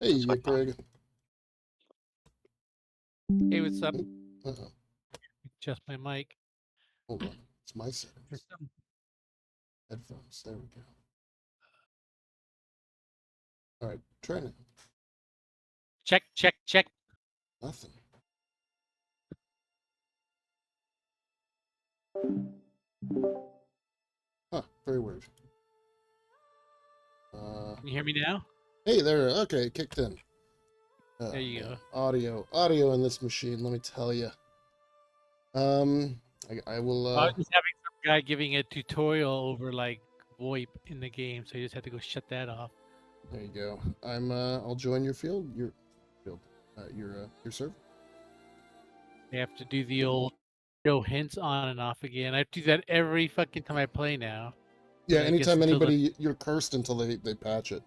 Hey, Kraig. Hey, what's up? Uh-oh. Adjust my mic. Hold on. It's my settings. There's some- Headphones. There we go. All right. Try now. Check, check, check. Nothing. Huh. Very weird. Can you hear me now? Hey there. Okay, kicked in. There you go. Audio in this machine. Let me tell you. I will. I was just having some guy giving a tutorial over like VoIP in the game, so you just had to go shut that off. There you go. I'll join your field. Your server. I have to do the old show hints on and off again. I have to do that every fucking time I play now. Yeah. I guess Anytime until you're cursed until they patch it.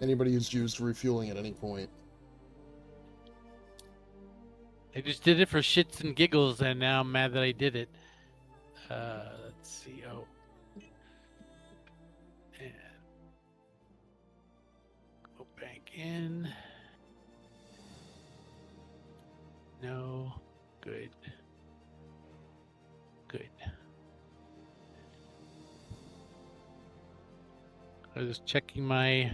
Anybody who's used refueling at any point. I just did it for shits and giggles, and now I'm mad that I did it. Let's see. Oh. And go back in. No. Good. Good. I was just checking my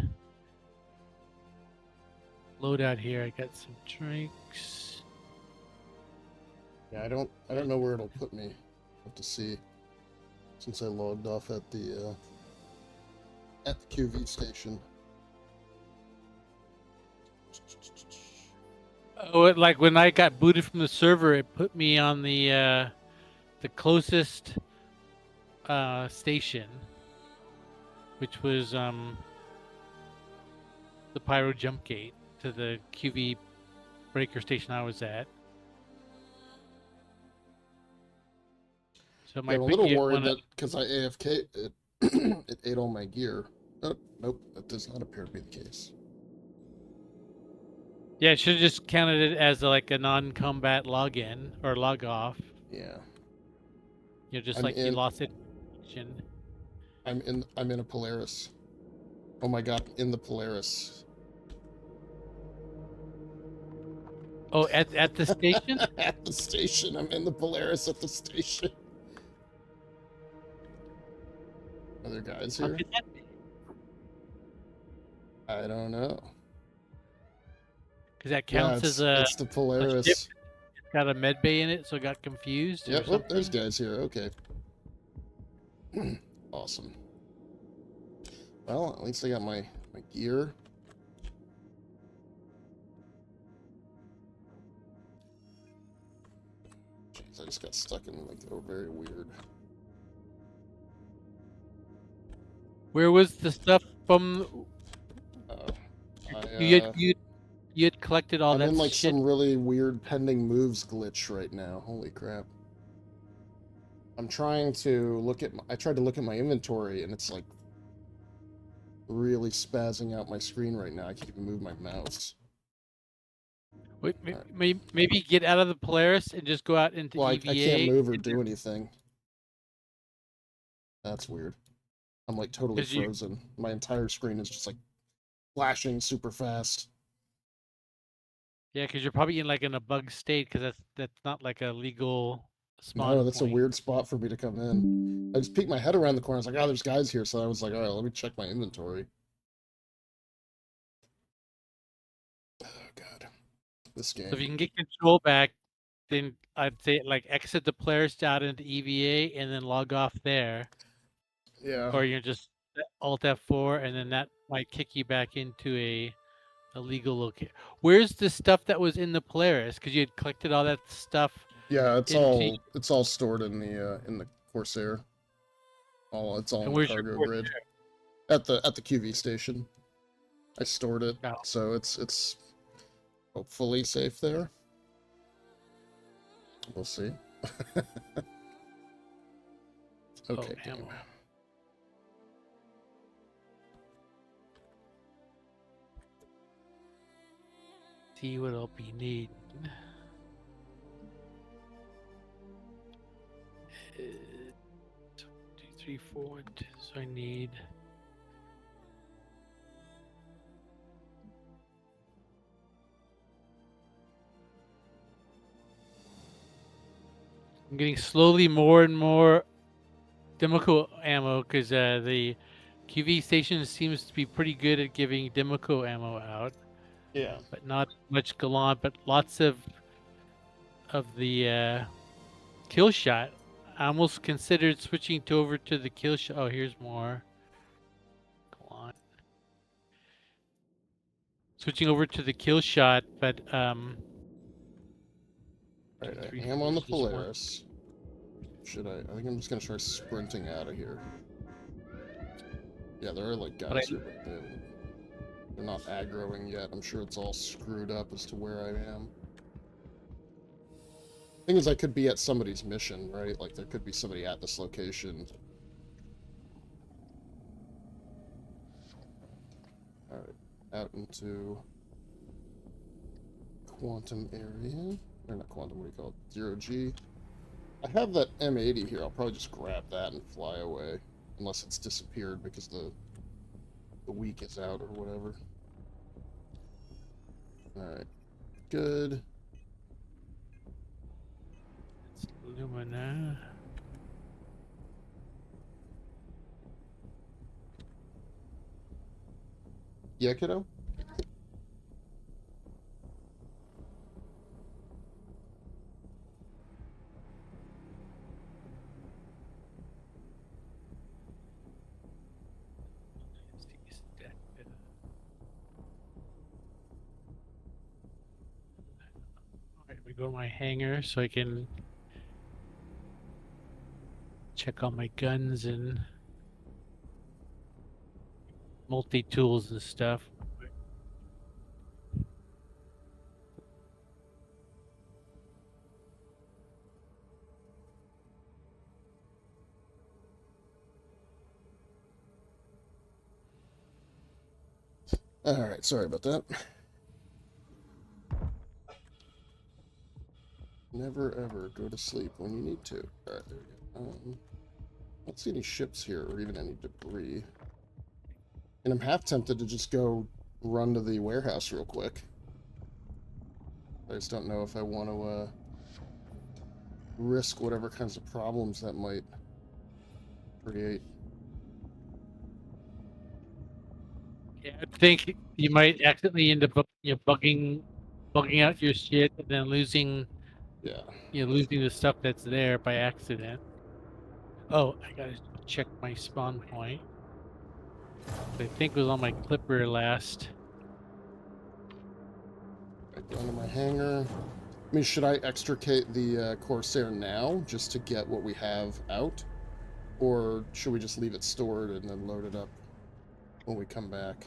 loadout here. I got some drinks. Yeah, I don't know where it'll put me. I'll have to see. Since I logged off at the QV station. Oh, like when I got booted from the server, it put me on the closest station, which was the Pyro Jump Gate to the QV breaker station I was at. So Yeah, I'm a little worried that because I AFK, it ate all my gear. Oh, nope, that does not appear to be the case. Yeah, it should have just counted it as like a non-combat login or log off. Yeah. You know, just like you lost it. I'm in a Polaris. Oh my god, in the Polaris. Oh, at the station? At the station. I'm in the Polaris at the station. Are there guys here? How could that be? I don't know. Because that counts as a. It's the Polaris. It's got a med bay in it, so I got confused. Yep, oh, there's guys here. Okay. Awesome. Well, at least I got my gear. Jeez, I just got stuck in like very weird. Where was the stuff from? You had collected all that shit. I'm in like some really weird pending moves glitch right now. Holy crap. I'm trying to look at I tried to look at my inventory and it's like really spazzing out my screen right now. I can't even move my mouse. Wait, maybe get out of the Polaris and just go out into EVA. I can't move or do anything. That's weird. I'm like totally frozen. My entire screen is just like flashing super fast. Yeah, because you're probably in a bug state because that's not like a legal spawn. No, that's a weird spot for me to come in. I just peeked my head around the corner. I was like, oh, there's guys here. So I was like, all right, let me check my inventory. Oh, God. This game. So if you can get control back, then I'd say like exit the Polaris out into EVA and then log off there. Yeah. Or you're just Alt F4 and then that might kick you back into a legal location. Where's the stuff that was in the Polaris? Because you had collected all that stuff. Yeah, it's all stored in the Corsair. It's all in the cargo grid. At the QV station. I stored it, so it's hopefully safe there. We'll see. Okay, game. See what I'll be needing. 2, 3, 4. So I need getting slowly more and more Democo ammo because the QV station seems to be pretty good at giving Democo ammo out. Yeah. But not much Gallant, but lots of the kill shot. I almost considered switching over to the kill shot. Oh, here's more. Gallant. Switching over to the kill shot, but Alright, I am on the Pileus. Should I think I'm just gonna try sprinting out of here. Yeah, there are like guys here, but they're not aggroing yet. I'm sure it's all screwed up as to where I am. Thing is, I could be at somebody's mission, right? Like, there could be somebody at this location. Alright, out into quantum area. Or not quantum, what do you call it? 0G. I have that M80 here. I'll probably just grab that and fly away. Unless it's disappeared because the week is out or whatever. Alright. Good. It's Lumina. Yeah, kiddo? Alright, we go to my hangar so I can check on my guns and multi-tools and stuff. Alright, sorry about that. Never ever go to sleep when you need to. Alright, there we go. I don't see any ships here or even any debris. And I'm half tempted to just go run to the warehouse real quick. I just don't know if I want to risk whatever kinds of problems that might create. Yeah, I think you might accidentally end up bugging out your shit and then losing losing the stuff that's there by accident. Oh, I gotta check my spawn point. I think it was on my clipper last. Right down to my hangar. I mean, should I extricate the Corsair now just to get what we have out? Or should we just leave it stored and then load it up when we come back?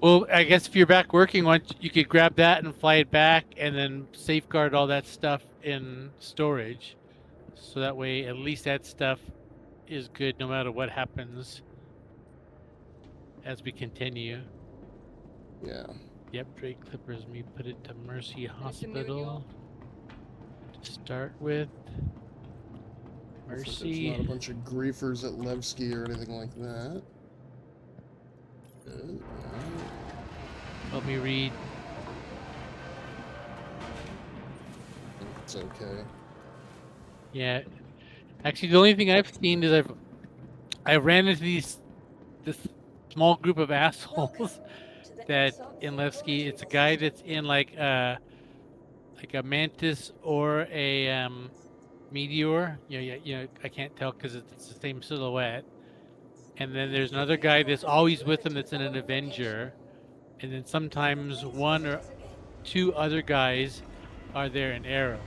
Well, I guess if you're back working, you could grab that and fly it back and then safeguard all that stuff in storage. So that way, at least that stuff is good no matter what happens as we continue. Yeah. Yep, Drake Clippers me put it to Mercy Hospital to start with. Mercy. There's not a bunch of griefers at Levski or anything like that. Good. Let me read. I think it's okay. Yeah. Actually, the only thing I've seen is I ran into this small group of assholes that in Levski, it's a guy that's in like a Mantis or a Meteor. I can't tell because it's the same silhouette. And then there's another guy that's always with him that's in an Avenger. And then sometimes one or two other guys are there in Arrows.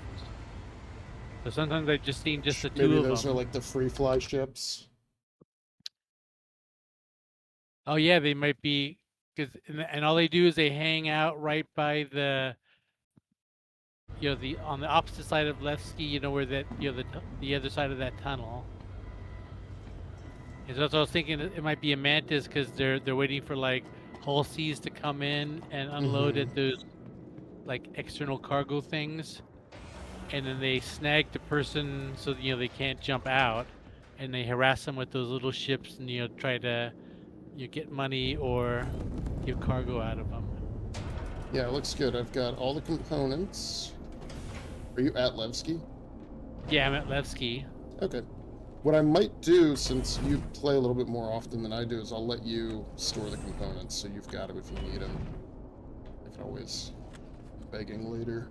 So sometimes I've just seen just the two of them. Maybe those are like the free fly ships. Oh yeah, they might be, and all they do is they hang out right by the on the opposite side of Levski, where that the other side of that tunnel. And so I was thinking it might be a Mantis because they're waiting for like hull seas to come in and unload at those like external cargo things, and then they snag the person so they can't jump out, and they harass them with those little ships and try to get money or get cargo out of them. Yeah, it looks good. I've got all the components. Are you at Levski? Yeah, I'm at Levski. Okay. What I might do, since you play a little bit more often than I do, is I'll let you store the components, so you've got them if you need them. I can always begging later.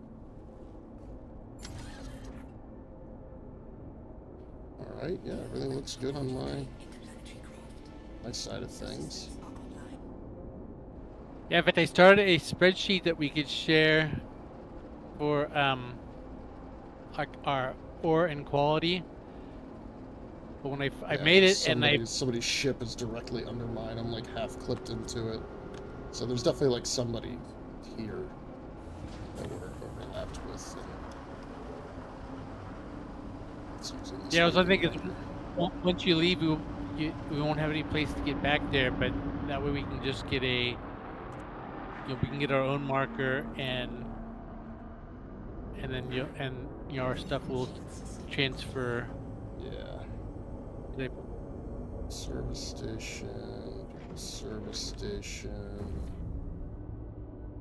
Alright, yeah, everything looks good on my side of things. Yeah, in fact, I started a spreadsheet that we could share for our ore and quality. But when I made it somebody's ship is directly under mine. I'm like half clipped into it. So there's definitely like somebody here that we're overlapped with. Yeah, I was thinking once you leave, we won't have any place to get back there, but that way we can just get we can get our own marker and then our stuff will transfer. Yeah. Service station,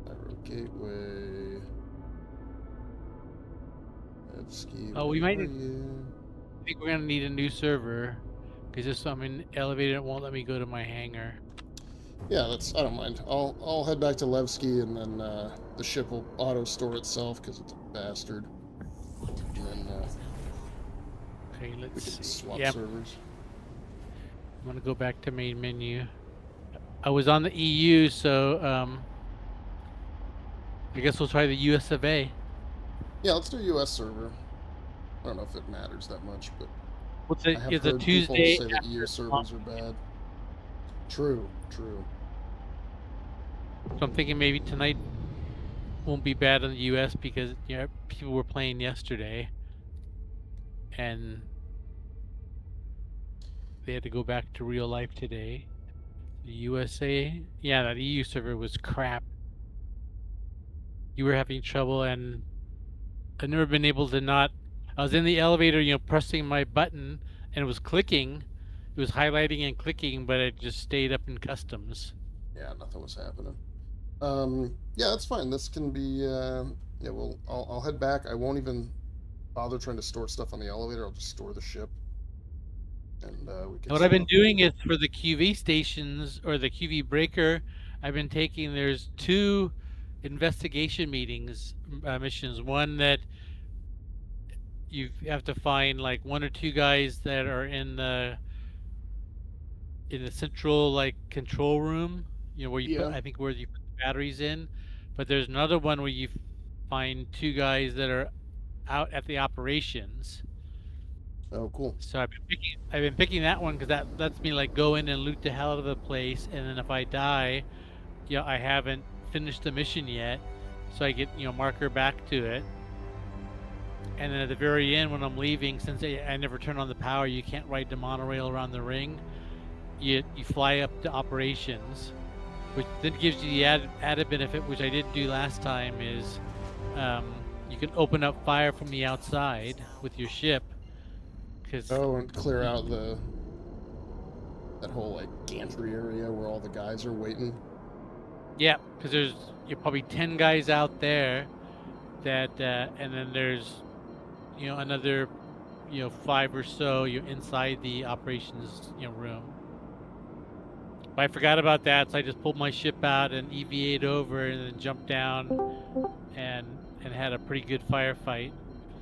Pyro Gateway, Evsky, oh, we might. I think we're gonna need a new server because this I'm in elevator. It won't let me go to my hangar. Yeah, I don't mind. I'll head back to Levski and then the ship will auto store itself because it's a bastard. And then okay, let's swap servers. I'm gonna go back to main menu. I was on the EU, so I guess we'll try the US of A. Yeah, let's do US server. I don't know if it matters that much, but it's a Tuesday. People say that EU servers are bad. True. So I'm thinking maybe tonight won't be bad in the US because people were playing yesterday, and they had to go back to real life today. The USA, yeah, that EU server was crap. You were having trouble, and I've never been able to not. I was in the elevator, pressing my button, and it was clicking. It was highlighting and clicking, but it just stayed up in customs. Yeah, nothing was happening. Yeah, that's fine. This can be. Yeah, well, I'll head back. I won't even bother trying to store stuff on the elevator. I'll just store the ship. And we can. What I've been doing is for the QV stations or the QV breaker, I've been taking. There's 2 investigation missions. One that you have to find like 1 or 2 guys that are in the central control room, where you put, I think where you put the batteries in. But there's another one where you find 2 guys that are out at the operations. Oh, cool. So I've been picking that one because that lets me go in and loot the hell out of the place, and then if I die, I haven't finished the mission yet, so I get marker back to it. And then at the very end, when I'm leaving, since I never turn on the power, you can't ride the monorail around the ring. You fly up to operations, which then gives you the added benefit, which I didn't do last time, is you can open up fire from the outside with your ship. And clear out that whole gantry area where all the guys are waiting. Yeah, because there's probably 10 guys out there that, and then there's another 5 or so inside the operations room. But I forgot about that, so I just pulled my ship out and EVA'd over and then jumped down and had a pretty good firefight.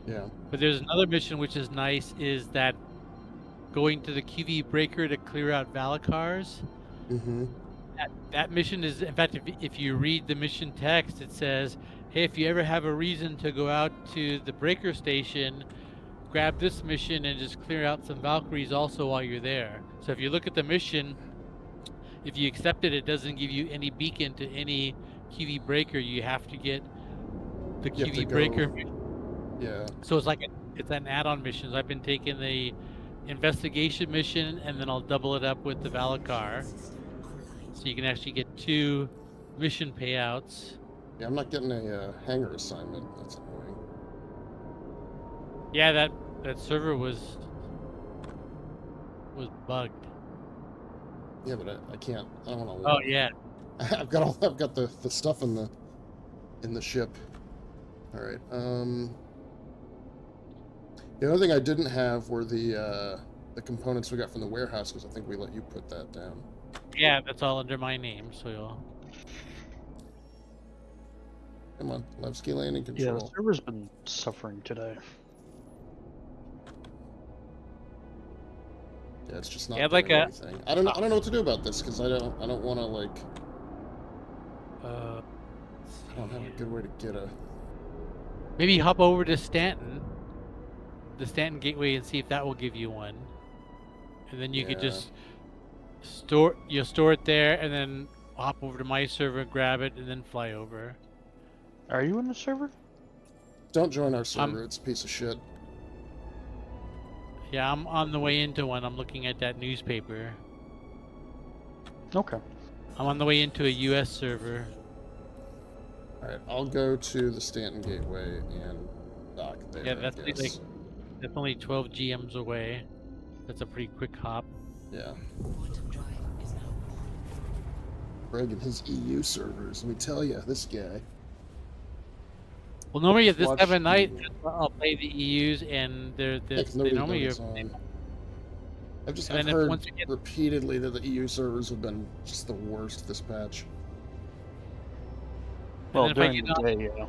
Yeah. But there's another mission which is nice, is that going to the QV breaker to clear out Valicars. Mm-hmm. That mission is, in fact, if you read the mission text, it says, hey, if you ever have a reason to go out to the breaker station, grab this mission and just clear out some Valkyries also while you're there. So if you look at the mission, if you accept it, it doesn't give you any beacon to any QV breaker. You have to get the QV breaker. Yeah. So it's an add-on mission. So I've been taking the investigation mission, and then I'll double it up with the Valacar, so you can actually get 2 mission payouts. Yeah, I'm not getting a hangar assignment. That's annoying. Yeah, that server was bugged. Yeah, but I can't. I don't want to. Oh yeah. I've got the stuff in the ship. All right. The only thing I didn't have were the components we got from the warehouse, because I think we let you put that down. Yeah, that's all under my name, so you'll... Come on, Levski landing control. Yeah, the server's been suffering today. Yeah, it's just not Yeah, doing like anything. I don't know what to do about this, because I don't want to, like... I don't have a good way to get a... Maybe hop over to Stanton, the Stanton Gateway, and see if that will give you one. And then you could just store it there, and then hop over to my server, grab it, and then fly over. Are you in the server? Don't join our server, it's a piece of shit. Yeah, I'm on the way into one. I'm looking at that newspaper. Okay. I'm on the way into a US server. Alright, I'll go to the Stanton Gateway and dock there. Yeah, that's only 12 GMs away. That's a pretty quick hop. Yeah. Kraig and his EU servers, let me tell you, this guy. Well, normally at this time of night, I'll play the EUs, and they normally I've heard repeatedly that the EU servers have been just the worst this patch. Well, during the day, yeah.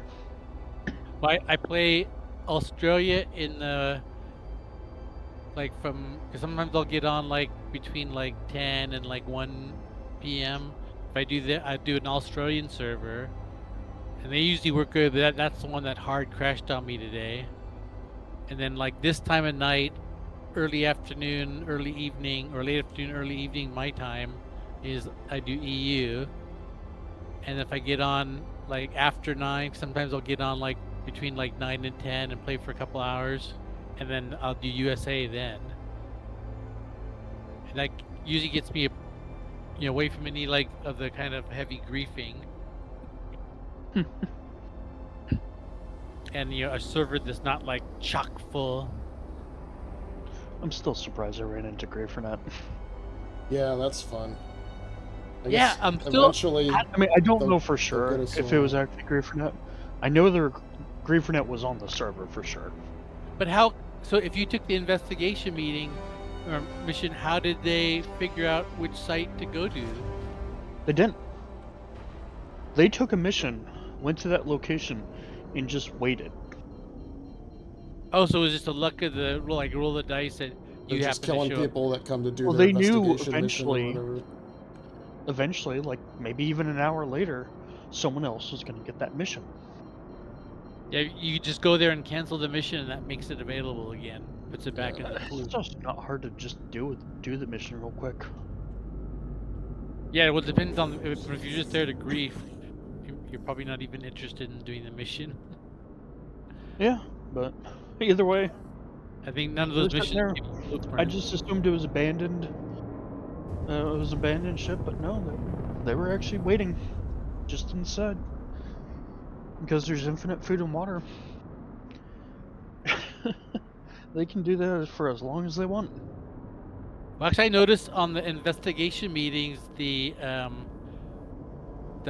I play Australia in the because sometimes I'll get on between 10 and 1 p.m. If I do that, I do an Australian server, and they usually work good. But that's the one that hard crashed on me today. And then this time of night, early afternoon, early evening, or late afternoon, early evening, my time is I do EU. And if I get on after 9, sometimes I'll get on between 9 and 10 and play for a couple hours, and then I'll do USA then. And that usually gets me away from any of the kind of heavy griefing. And a server that's not chock full. I'm still surprised I ran into Grafernet. Yeah, that's fun. Yeah, I'm still... Eventually, I mean, I don't know for sure if it was actually Grafernet. I know Grafernet was on the server for sure. But how... So if you took the investigation meeting or mission, how did they figure out which site to go to? They didn't. They took a mission, went to that location, and just waited. Oh, so it was just a luck of the roll the dice that you just killing people that come to do. Well, their they knew eventually. Eventually, maybe even an hour later, someone else was going to get that mission. Yeah, you just go there and cancel the mission, and that makes it available again. Puts it back in the pool. It's just not hard to just do the mission real quick. Yeah, well, it depends on if you're just there to grief. You're probably not even interested in doing the mission. Yeah, but either way, I think none of those missions. I just assumed it was abandoned. It was an abandoned ship, but no, they were actually waiting just inside because there's infinite food and water. They can do that for as long as they want. Well, actually, I noticed on the investigation meetings the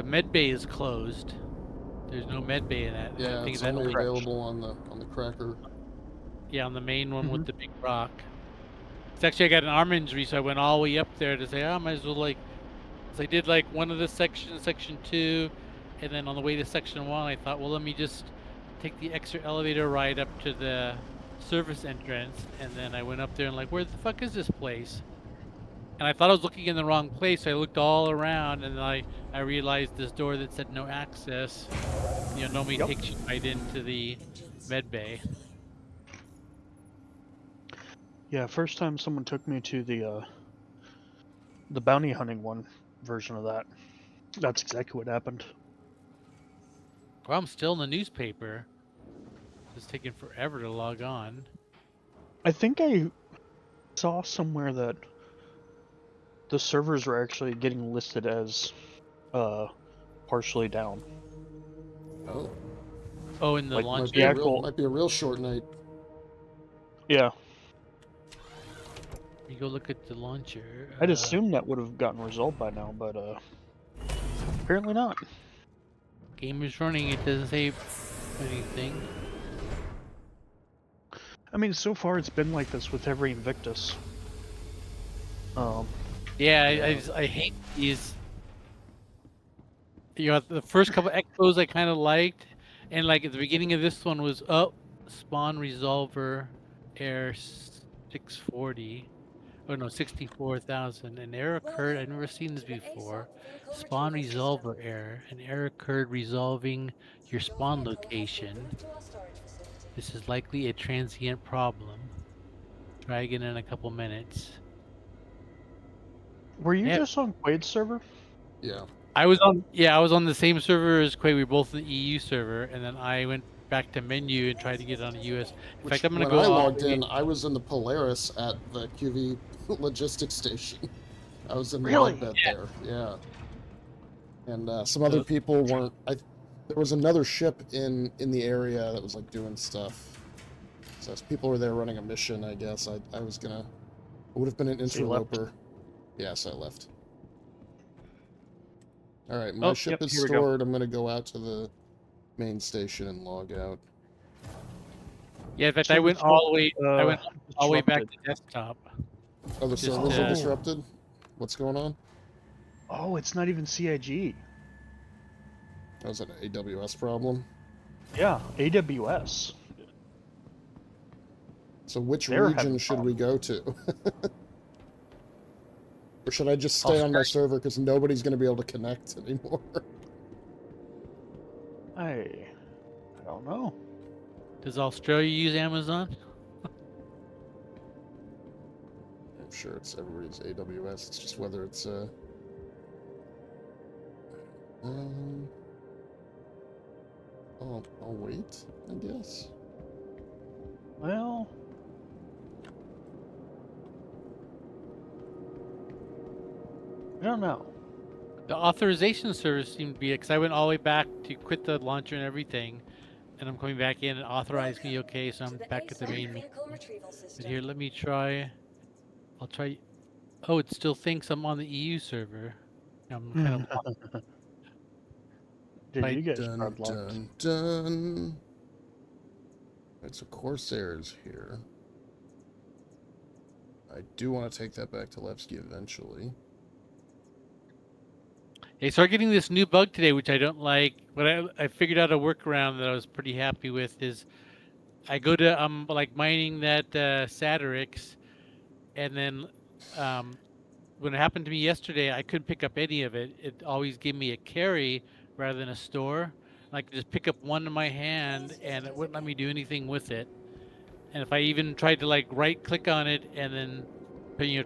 med bay is closed. There's no med bay in that. Yeah, it's only available on the cracker. Yeah, on the main one with the big rock. It's actually, I got an arm injury, so I went all the way up there to say, I might as well so I did one of the sections, section 2, and then on the way to section 1, I thought, well, let me just take the extra elevator ride up to the service entrance, and then I went up there and where the fuck is this place? And I thought I was looking in the wrong place, so I looked all around, and I realized this door that said no access, normally takes you right into the med bay. Yeah, first time someone took me to the bounty hunting one version of that. That's exactly what happened. Well, I'm still in the newspaper. It's taking forever to log on. I think I saw somewhere that the servers were actually getting listed as partially down. Oh. Oh, in the launch. Might be a real short night. Yeah. You go look at the launcher. I'd assume that would have gotten resolved by now, but apparently not. Game is running. It doesn't say anything. I mean, so far it's been like this with every Invictus. Yeah, I hate these. You know, the first couple expos I kind of liked, and like at the beginning of this one was spawn resolver air 640. Oh no, 64,000. An error occurred. I've never seen this before. Spawn resolver error. An error occurred resolving your spawn location. This is likely a transient problem. Try again in a couple minutes. Were you just on Quade server? Yeah. I was on the same server as Quade. We were both in the EU server, and then I went back to menu and tried to get on the US. In fact, I'm gonna when go. I logged in, I was in the Pileus at the QV logistics station. I was in the bed there. Yeah. And some other people weren't. There was another ship in the area that was like doing stuff. So as people were there running a mission, I guess I was gonna. It would have been an interloper. Yes, I left. All right, my ship is stored. I'm gonna go out to the main station and log out. Yeah, in fact, I went all the way. I went all the way back to desktop. Oh, the servers are disrupted. What's going on? Oh, it's not even CIG. That was an AWS problem. Yeah, AWS. So which region should we go to? Or should I just stay on my server because nobody's going to be able to connect anymore? I don't know. Does Australia use Amazon? I'm sure it's everybody's AWS. It's just whether it's I'll wait, I guess. Well, I don't know. The authorization service seemed to be, because I went all the way back to quit the launcher and everything, and I'm coming back in and authorized me okay, so I'm back at the main. But here, let me try. I'll try. Oh, it still thinks I'm on the EU server. I'm kind of. Did you get dun. It's a Corsairs here. I do want to take that back to Levski eventually. Hey, so I'm getting this new bug today, which I don't like. But I figured out a workaround that I was pretty happy with. Is I go to like mining that Satirix, and then when it happened to me yesterday, I couldn't pick up any of it. It always gave me a carry rather than a store. I could just pick up one in my hand, and it wouldn't let me do anything with it. And if I even tried to like right-click on it and then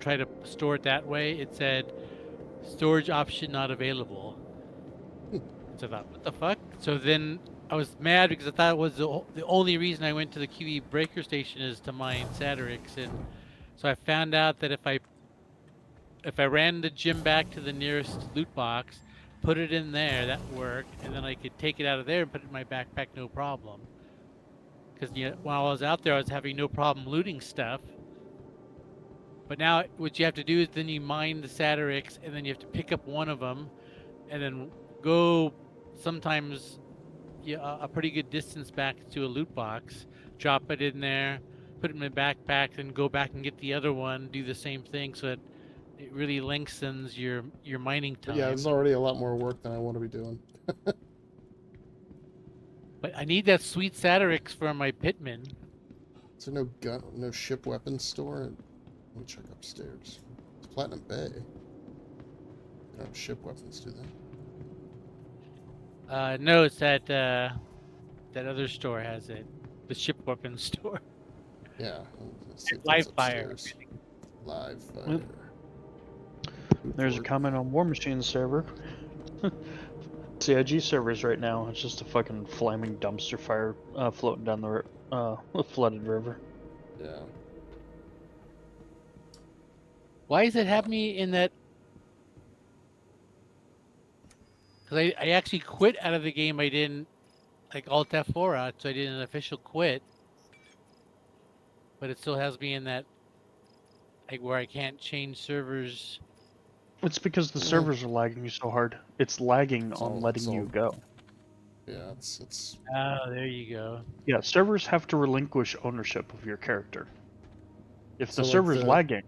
try to store it that way, it said storage option not available. So I thought, what the fuck? So then I was mad because I thought it was the only reason I went to the QE breaker station is to mine Satirix, and so I found out that if I ran the gym back to the nearest loot box, put it in there, that worked, and then I could take it out of there and put it in my backpack, no problem. Because while I was out there, I was having no problem looting stuff. But now what you have to do is then you mine the Satirix, and then you have to pick up one of them, and then go sometimes a pretty good distance back to a loot box, drop it in there, put it in my backpack, and go back and get the other one, do the same thing, so that it really lengthens your mining time. Yeah, it's already a lot more work than I want to be doing. But I need that sweet Satirix for my Pitman. Is there no ship weapon store? Let me check upstairs. It's Platinum Bay. They don't have ship weapons, do they? No, it's that other store has it. The ship weapon store. Yeah. Live fire. Live fire. There's a comment on War Machine server. CIG servers right now. It's just a fucking flaming dumpster fire floating down the flooded river. Yeah. Why does it have me in that? Because I actually quit out of the game. I didn't like Alt F4 out, so I did an official quit. But it still has me in that like where I can't change servers. It's because the servers are lagging so hard. It's lagging on letting you go. Yeah, it's. Oh, there you go. Yeah, servers have to relinquish ownership of your character. If the So, like, server's lagging,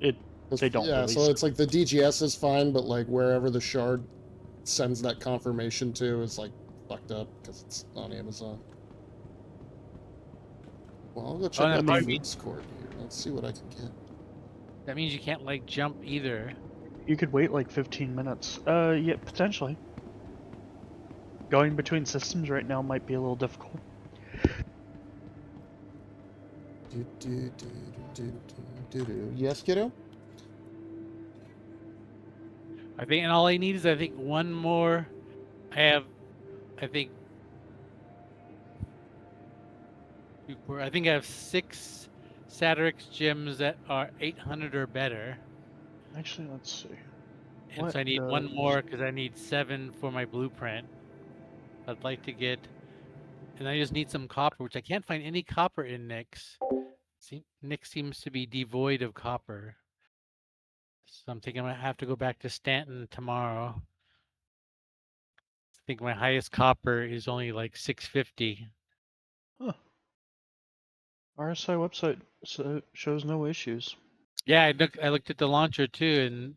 they don't Yeah, release so it. it's like the DGS is fine, but like wherever the shard sends that confirmation to is like fucked up because it's on Amazon. Well, I'll go check out the Foods Court here. Let's see what I can get. That means you can't like jump either. You could wait like 15 minutes. Yeah, potentially. Going between systems right now might be a little difficult. Yes, kiddo? I think, and all I need is one more. I think I have 6 Satyrix gems that are 800 or better. Actually, let's see. And so I need one more because I need 7 for my blueprint. I'd like to get, and I just need some copper, which I can't find any copper in Nyx. Nyx seems to be devoid of copper. So I'm thinking I might have to go back to Stanton tomorrow. I think my highest copper is only like 650. Huh. RSI website shows no issues. Yeah, I looked at the launcher too, and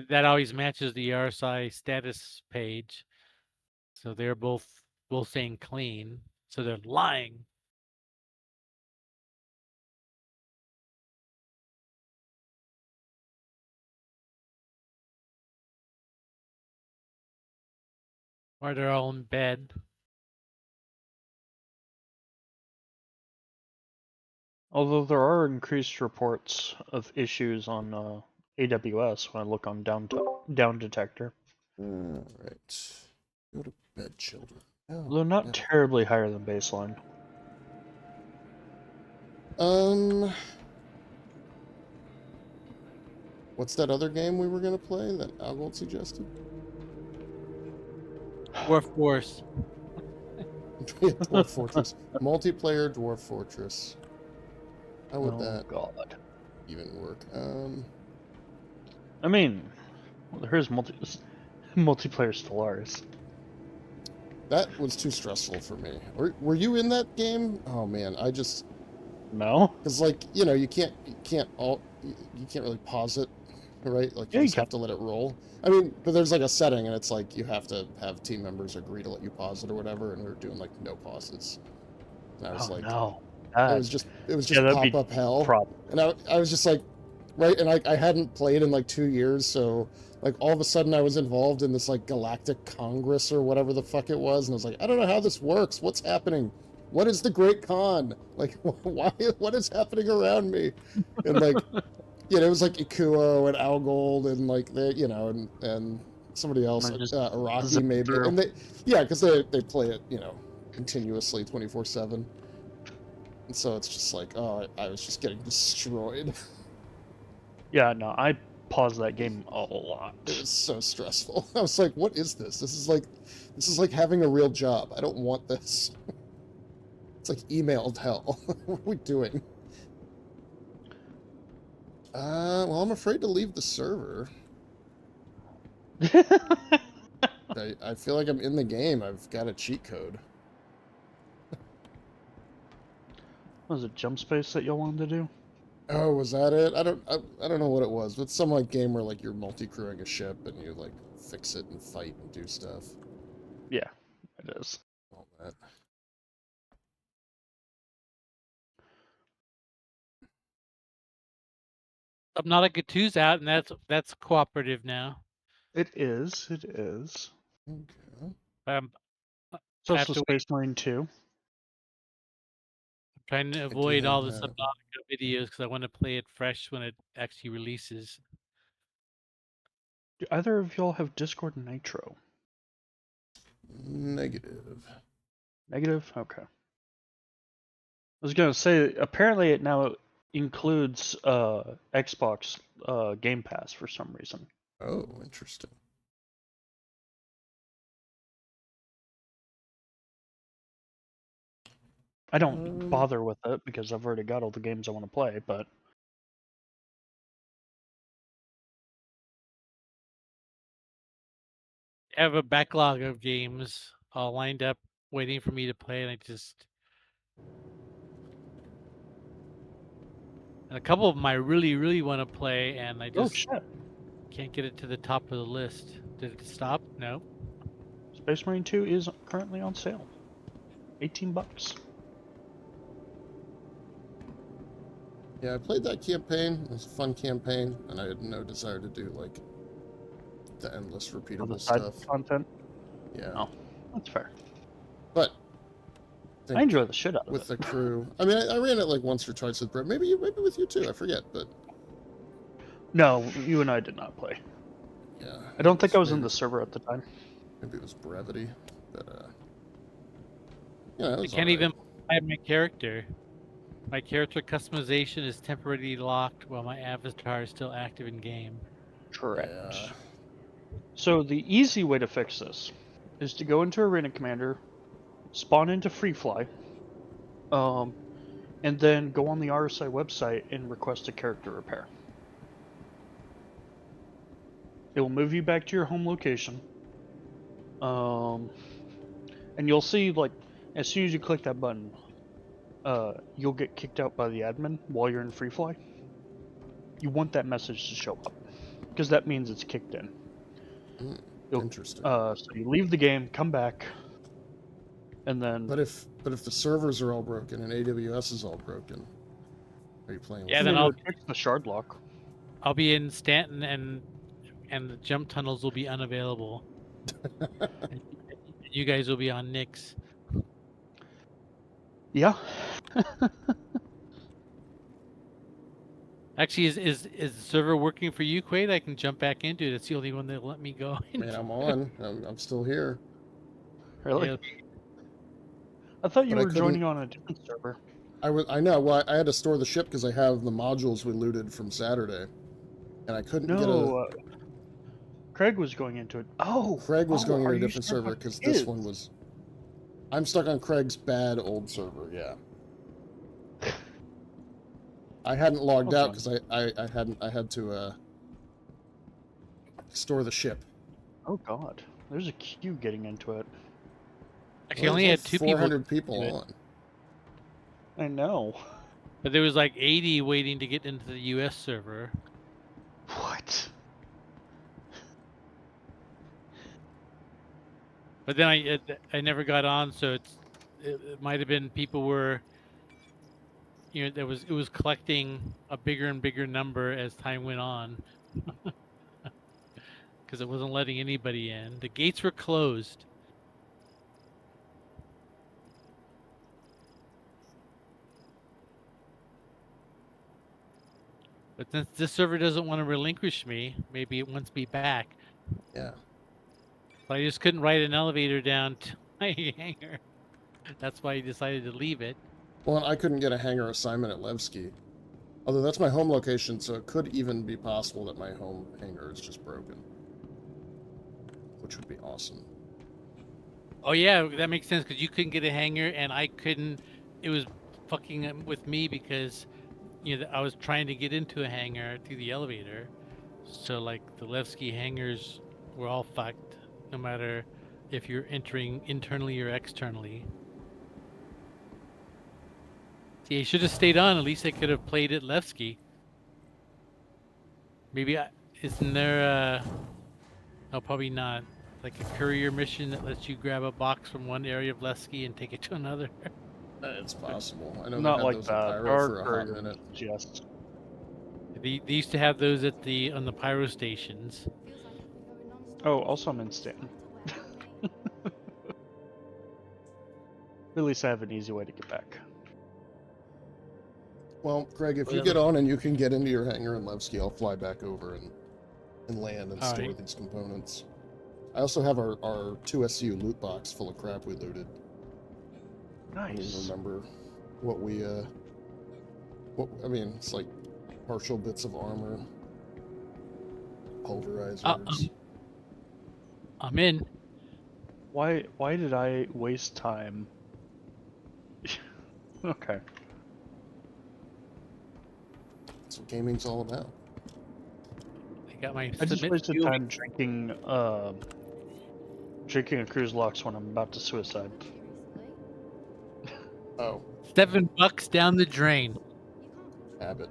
that always matches the RSI status page. So they're both saying clean. So they're lying. Or they're all in bed. Although there are increased reports of issues on AWS when I look on down detector. Alright. Go to bed, children. Although not terribly higher than baseline. What's that other game we were gonna play that Algold suggested? Dwarf Force. Dwarf Fortress. Multiplayer Dwarf Fortress. How would that even work? I mean, well, there is multiplayer Stellaris. That was too stressful for me. Were you in that game? Oh man, I just no. Because like you can't really pause it, right? Like you just have to let it roll. I mean, but there's like a setting, and it's like you have to have team members agree to let you pause it or whatever, and we were doing like no pauses. And I was no. It was just pop-up hell. And I was just like, right, and I hadn't played in like 2 years, so like all of a sudden I was involved in this like Galactic Congress or whatever the fuck it was, and I was like, I don't know how this works. What's happening? What is the Great Khan? Like, why? What is happening around me? And like, it was like Ikuo and Algold and like and somebody else, Iraqi maybe, and because they play it continuously 24/7. And so it's just like, oh, I was just getting destroyed. Yeah, no, I paused that game a lot. It was so stressful. I was like, what is this? This is like having a real job. I don't want this. It's like emailed hell. What are we doing? Well, I'm afraid to leave the server. I feel like I'm in the game. I've got a cheat code. Was it Jump Space that y'all wanted to do? Oh, was that it? I don't know what it was, but some like game where like you're multi-crewing a ship and you like fix it and fight and do stuff. Yeah, it is. All that. Subnautica 2's out, and that's cooperative now. It is. It is. Okay. It's also Space Marine 2. I'm trying to avoid all the Subnautica videos because I want to play it fresh when it actually releases. Do either of y'all have Discord Nitro? Negative. Negative? Okay. I was gonna say, apparently it now includes Xbox Game Pass for some reason. Oh, interesting. I don't bother with it because I've already got all the games I want to play, but I have a backlog of games all lined up, waiting for me to play, and and a couple of them I really want to play, and I just can't get it to the top of the list. Did it stop? No. Space Marine 2 is currently on sale. $18. Yeah, I played that campaign. It was a fun campaign, and I had no desire to do like the endless repeatable stuff. Content. Yeah. Oh, that's fair. But I enjoy the shit out of it with the crew. I mean, I ran it like once or twice with Brett. Maybe with you too. I forget, but no, you and I did not play. Yeah. I don't think I was in the server at the time. Maybe it was brevity, but yeah, I can't even play my character. My character customization is temporarily locked while my avatar is still active in game. Correct. Yeah. So the easy way to fix this is to go into Arena Commander, spawn into Free Fly, and then go on the RSI website and request a character repair. It will move you back to your home location. And you'll see, like, as soon as you click that button, you'll get kicked out by the admin while you're in Free Fly. You want that message to show up, because that means it's kicked in. Interesting. So you leave the game, come back, and then. But if the servers are all broken and AWS is all broken, are you playing? Yeah, then I'll fix the shard lock. I'll be in Stanton, and the jump tunnels will be unavailable. And you guys will be on Nyx. Yeah. Actually, is the server working for you, Quade? I can jump back into it. It's the only one that let me go. Man, I'm on. I'm still here. Really? Yeah. I thought you were joining on a different server. I know. Well, I had to store the ship because I have the modules we looted from Saturday, and I couldn't get a. Kraig was going into it. Oh, Kraig was going into a different server because this one was. I'm stuck on Craig's bad old server. Yeah. I hadn't logged out because I had to store the ship. Oh God, there's a queue getting into it. Actually, I only had 400 people on. I know. But there was like 80 waiting to get into the US server. What? But then I never got on, so it might have been people were, you know, it was collecting a bigger and bigger number as time went on, because it wasn't letting anybody in. The gates were closed. But since this server doesn't want to relinquish me, maybe it wants me back. Yeah. So I just couldn't ride an elevator down to my hangar. That's why I decided to leave it. Well, I couldn't get a hangar assignment at Levski. Although that's my home location, so it could even be possible that my home hangar is just broken. Which would be awesome. Oh yeah, that makes sense, because you couldn't get a hangar and I couldn't. It was fucking with me because, you know, I was trying to get into a hangar through the elevator. So like the Levski hangars were all fucked, no matter if you're entering internally or externally. See, I should have stayed on. At least I could have played at Levski. Maybe isn't there a... No, probably not. Like a courier mission that lets you grab a box from one area of Levski and take it to another. It's possible. I know not they had like those that. at Pyro for a hot minute. Yes. They used to have those at on the pyro stations. Oh, also I'm in Stanton. At least I have an easy way to get back. Well, Craig, if you get on and you can get into your hangar in Levski, I'll fly back over and land and store these components. I also have our 2SU loot box full of crap we looted. Nice. I don't even remember what we I mean, it's like partial bits of armor, pulverizers. I'm in. Why did I waste time? Okay. That's what gaming's all about. I got my. I just wasted time drinking drinking a cruise locks when I'm about to suicide. Oh, $7 down the drain. habit.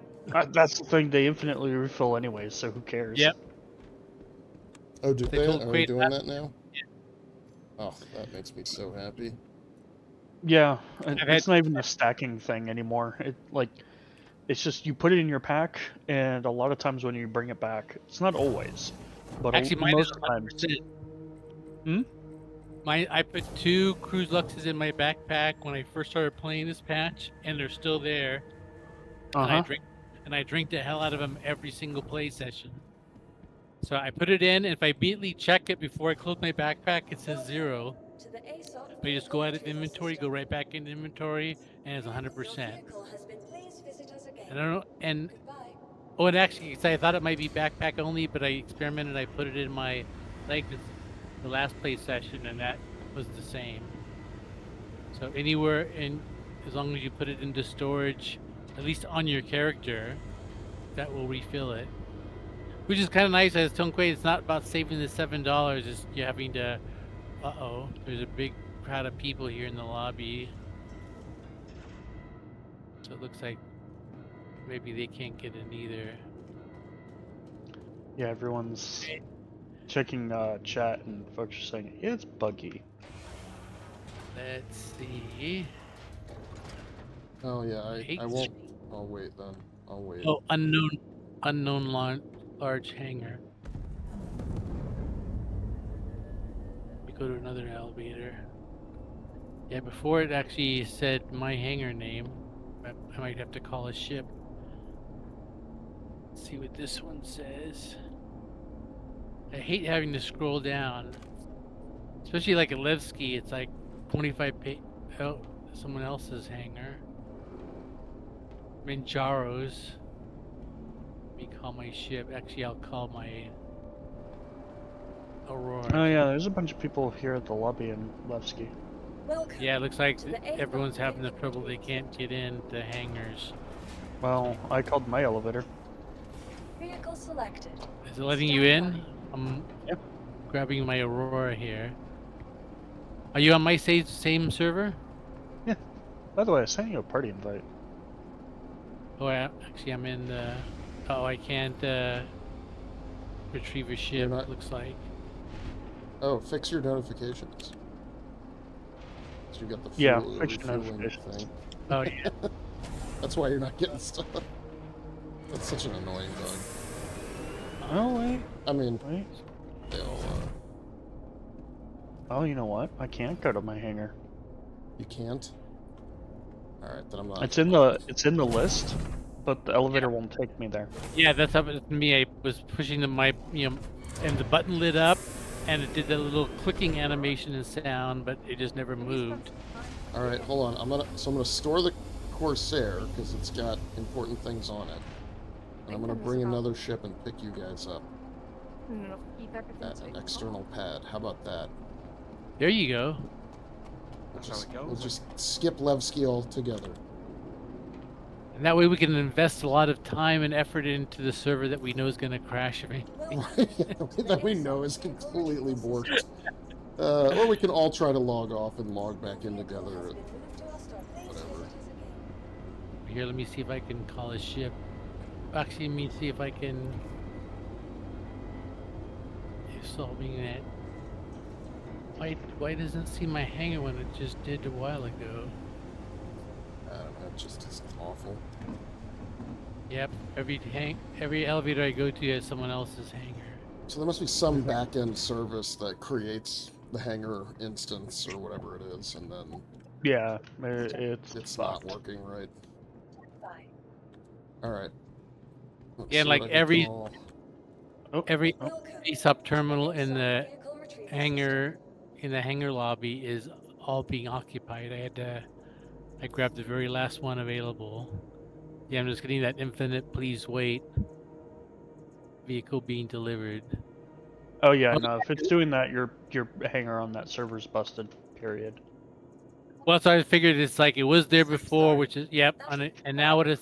That's the thing. They infinitely refill anyways, so who cares? Yep. Oh, did They they? told Are they Quade doing that now? Oh, that makes me so happy. Yeah, had- it's not even a stacking thing anymore. It's just you put it in your pack, and a lot of times when you bring it back, it's not always, but Actually, mine most is times. 100%. I put 2 Cruise Luxes in my backpack when I first started playing this patch, and they're still there. And I drink the hell out of them every single play session. So I put it in, and if I immediately check it before I close my backpack, it says 0. But you just go out of inventory, go right back into inventory, and it's 100%. And I don't know, and oh, and actually, 'cause I thought it might be backpack only, but I experimented. I put it in my like the last play session, and that was the same. So anywhere in, as long as you put it into storage, at least on your character, that will refill it. Which is kind of nice. As Tone Quade, it's not about saving the $7. It's you having to. There's a big crowd of people here in the lobby. So it looks like maybe they can't get in either. Yeah, everyone's checking chat, and folks are saying it's buggy. Let's see. Oh yeah, I won't. I'll wait then. I'll wait. Oh, unknown large hangar. We go to another elevator. Yeah, before it actually said my hangar name. I might have to call a ship. Let's see what this one says. I hate having to scroll down, especially like at Levski. It's like 25 page. Oh, someone else's hangar. Manjaro's. Let me call my ship. Actually, I'll call my Aurora. Oh yeah, there's a bunch of people here at the lobby in Levski. Yeah, it looks like everyone's having the trouble. They can't get in the hangars. Well, I called my elevator. Vehicle selected. Is it letting you in? I'm grabbing my Aurora here. Are you on my same server? Yeah. By the way, I sent you a party invite. Oh, actually, I'm in the. Oh, I can't retrieve a ship. Not... Looks like. Oh, fix your notifications. So you got the fix your notifications. thing. Oh yeah. That's why you're not getting stuff. That's such an annoying bug. Oh wait. I mean, wait. They'll. Oh, you know what? I can't go to my hangar. You can't. All right, then I'm not. It's in the list, but the elevator won't take me there. Yeah, that's happened to me. I was pushing and the button lit up, and it did that little clicking animation and sound, but it just never moved. All right, hold on. I'm gonna store the Corsair because it's got important things on it, and I'm gonna bring another ship and pick you guys up at an external pad. How about that? There you go. We'll just skip Levski altogether. And that way we can invest a lot of time and effort into the server that we know is going to crash. That we know is completely borked. Or we can all try to log off and log back in together. Whatever. Here, let me see if I can call a ship. Actually, let me see if I can. Solving that. Why doesn't it see my hangar when it just did a while ago? I don't know, it's awful. Yep, every elevator I go to has someone else's hangar. So there must be some back-end service that creates the hangar instance or whatever it is, and then yeah, it's not working right. All right. Yeah, like every sub-terminal in the hangar lobby is all being occupied. I grabbed the very last one available. Yeah, I'm just getting that infinite please wait vehicle being delivered. Oh yeah, no, if it's doing that, your hangar on that server's busted, period. Well, so I figured it's like it was there before, which is, yep, and now it is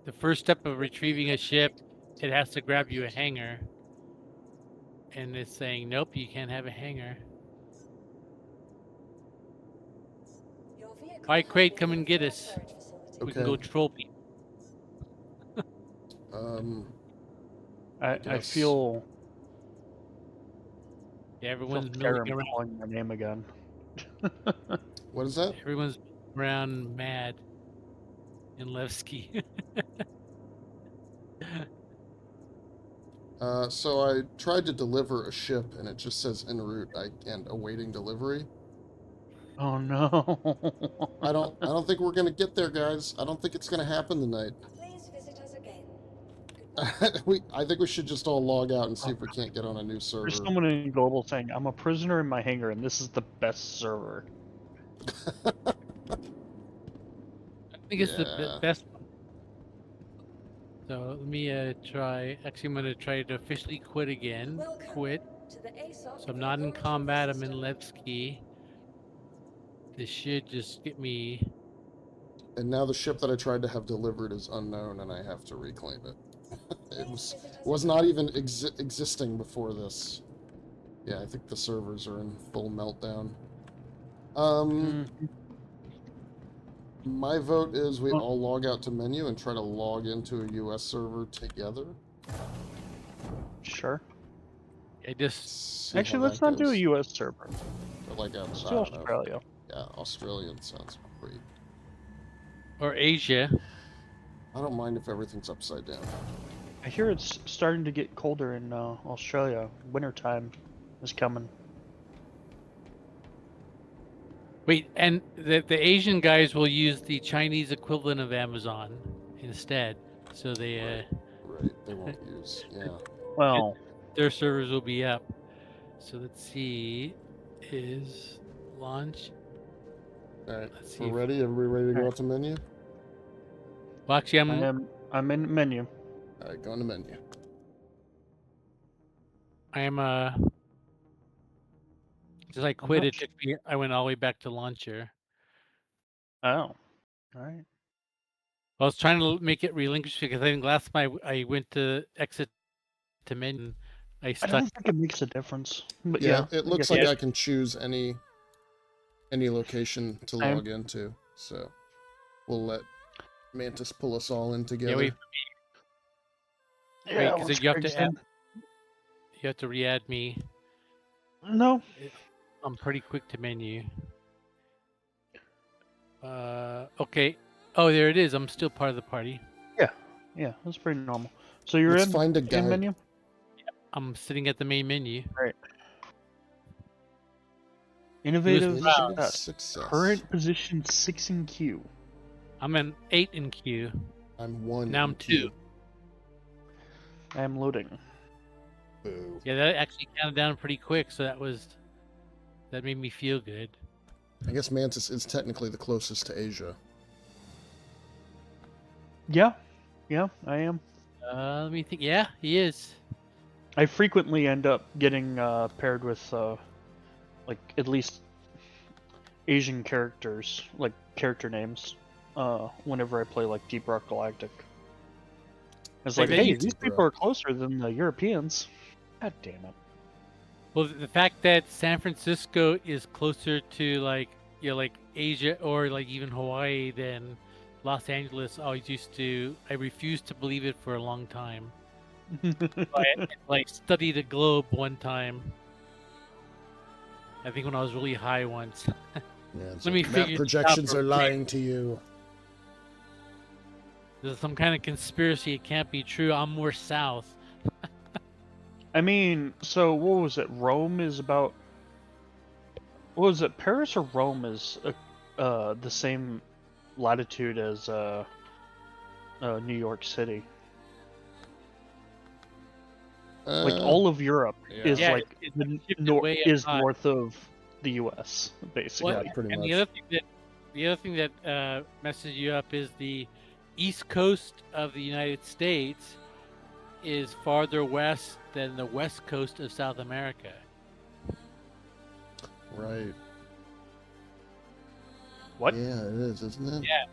the first step of retrieving a ship, it has to grab you a hangar. And it's saying, nope, you can't have a hangar. All right, Quade, come and get us. Okay. We can go troll people. I guess. feel. Yeah, I feel everyone's Skyrim milling around. calling my name again. What is that? Everyone's around mad in Levski. So I tried to deliver a ship, and it just says en route and awaiting delivery. Oh no! I don't think we're gonna get there, guys. I don't think it's gonna happen tonight. Please visit us again. I think we should just all log out and see if we can't get on a new server. There's someone in global saying, "I'm a prisoner in my hangar, and this is the best server." I think it's the best one. So let me try. Actually, I'm going to try to officially quit again. Quit. So I'm not in combat. I'm in Levski. This should just get me. And now the ship that I tried to have delivered is unknown, and I have to reclaim it. It was not even existing before this. Yeah, I think the servers are in full meltdown. My vote is we all log out to menu and try to log into a US server together. Sure. I just Actually, let's not do a US server. But like Let's do Australia. Yeah, Australian sounds great. or Asia. I don't mind if everything's upside down. I hear it's starting to get colder in Australia. Wintertime is coming. Wait, and the Asian guys will use the Chinese equivalent of Amazon instead. So they Right, they won't use, yeah. Well, their servers will be up. So let's see, is launch. Alright, Let's we're see. ready? Everybody ready to go out to menu? Well, actually, I'm in menu. Alright, go into menu. Just I quit. It took me. I went all the way back to launcher. Oh, all right. I was trying to make it relinquish because I think last time I went to exit to menu. And I I don't think it makes a difference. But yeah, it looks like I can choose any location to log into. So we'll let Mantis pull us all in together. Yeah, because you have to re-add me. No. I'm pretty quick to menu. Okay. Oh, there it is. I'm still part of the party. Yeah, that's pretty normal. So you're Let's find a guide. in menu? I'm sitting at the main menu. Right. Innovative success. Current position 6 in queue. I'm in 8 in queue. I'm 1. Now I'm 2. I am loading. Boo. Yeah, that actually counted down pretty quick, so that made me feel good. I guess Mantis is technically the closest to Asia. Yeah, I am. Let me think. Yeah, he is. I frequently end up getting paired with like at least Asian characters, like character names, whenever I play like Deep Rock Galactic. It's like, hey, these people are closer than the Europeans. God damn it. Well, the fact that San Francisco is closer to like Asia or like even Hawaii than Los Angeles, I refused to believe it for a long time. I studied the globe one time. I think when I was really high once. Let me figure. Map projections are lying to you. There's some kind of conspiracy. It can't be true. I'm more south. I mean, so what was it? Rome is about. What was it? Paris or Rome is the same latitude as New York City. Like all of Europe is like north of the U.S. basically. Well, pretty much. The other thing that messes you up is the east coast of the United States is farther west than the west coast of South America. Right. What? Yeah, it is, isn't it? Yeah,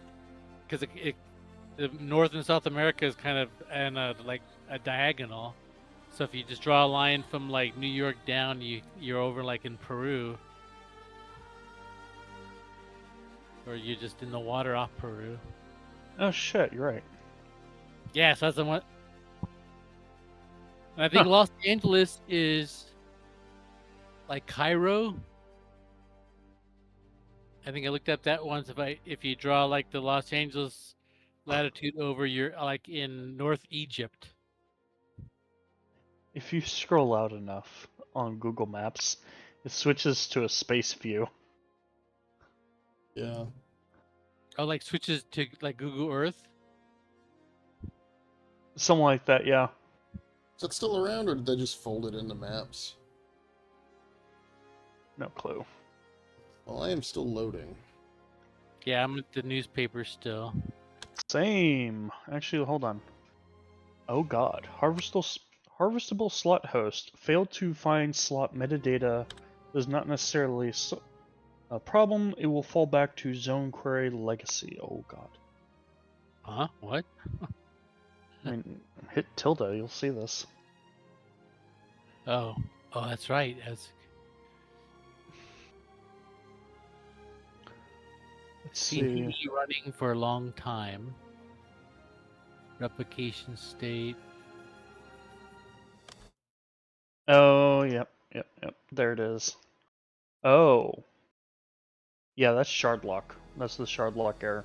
because the North and South America is kind of like a diagonal. So if you just draw a line from like New York down, you're over like in Peru. or you're just in the water off Peru. Oh shit, you're right. Yeah, so that's the one. And I think Los Angeles is like Cairo. I think I looked up that once. If you draw like the Los Angeles latitude over, you're like in North Egypt. If you scroll out enough on Google Maps, it switches to a space view. Yeah. Oh, like switches to like Google Earth. Something like that, yeah. Is that still around, or did they just fold it into maps? No clue. Well, I am still loading. Yeah, I'm at the newspaper still. Same. Actually, hold on. Oh god. Harvestable slot host failed to find slot metadata does not necessarily a problem. It will fall back to zone query legacy. Oh god. Huh? What? I mean, hit tilde, you'll see this. Oh, that's right. Let's see. CTE running for a long time. Replication state. Oh, yep. There it is. Oh. Yeah, that's shard lock. That's the shard lock error.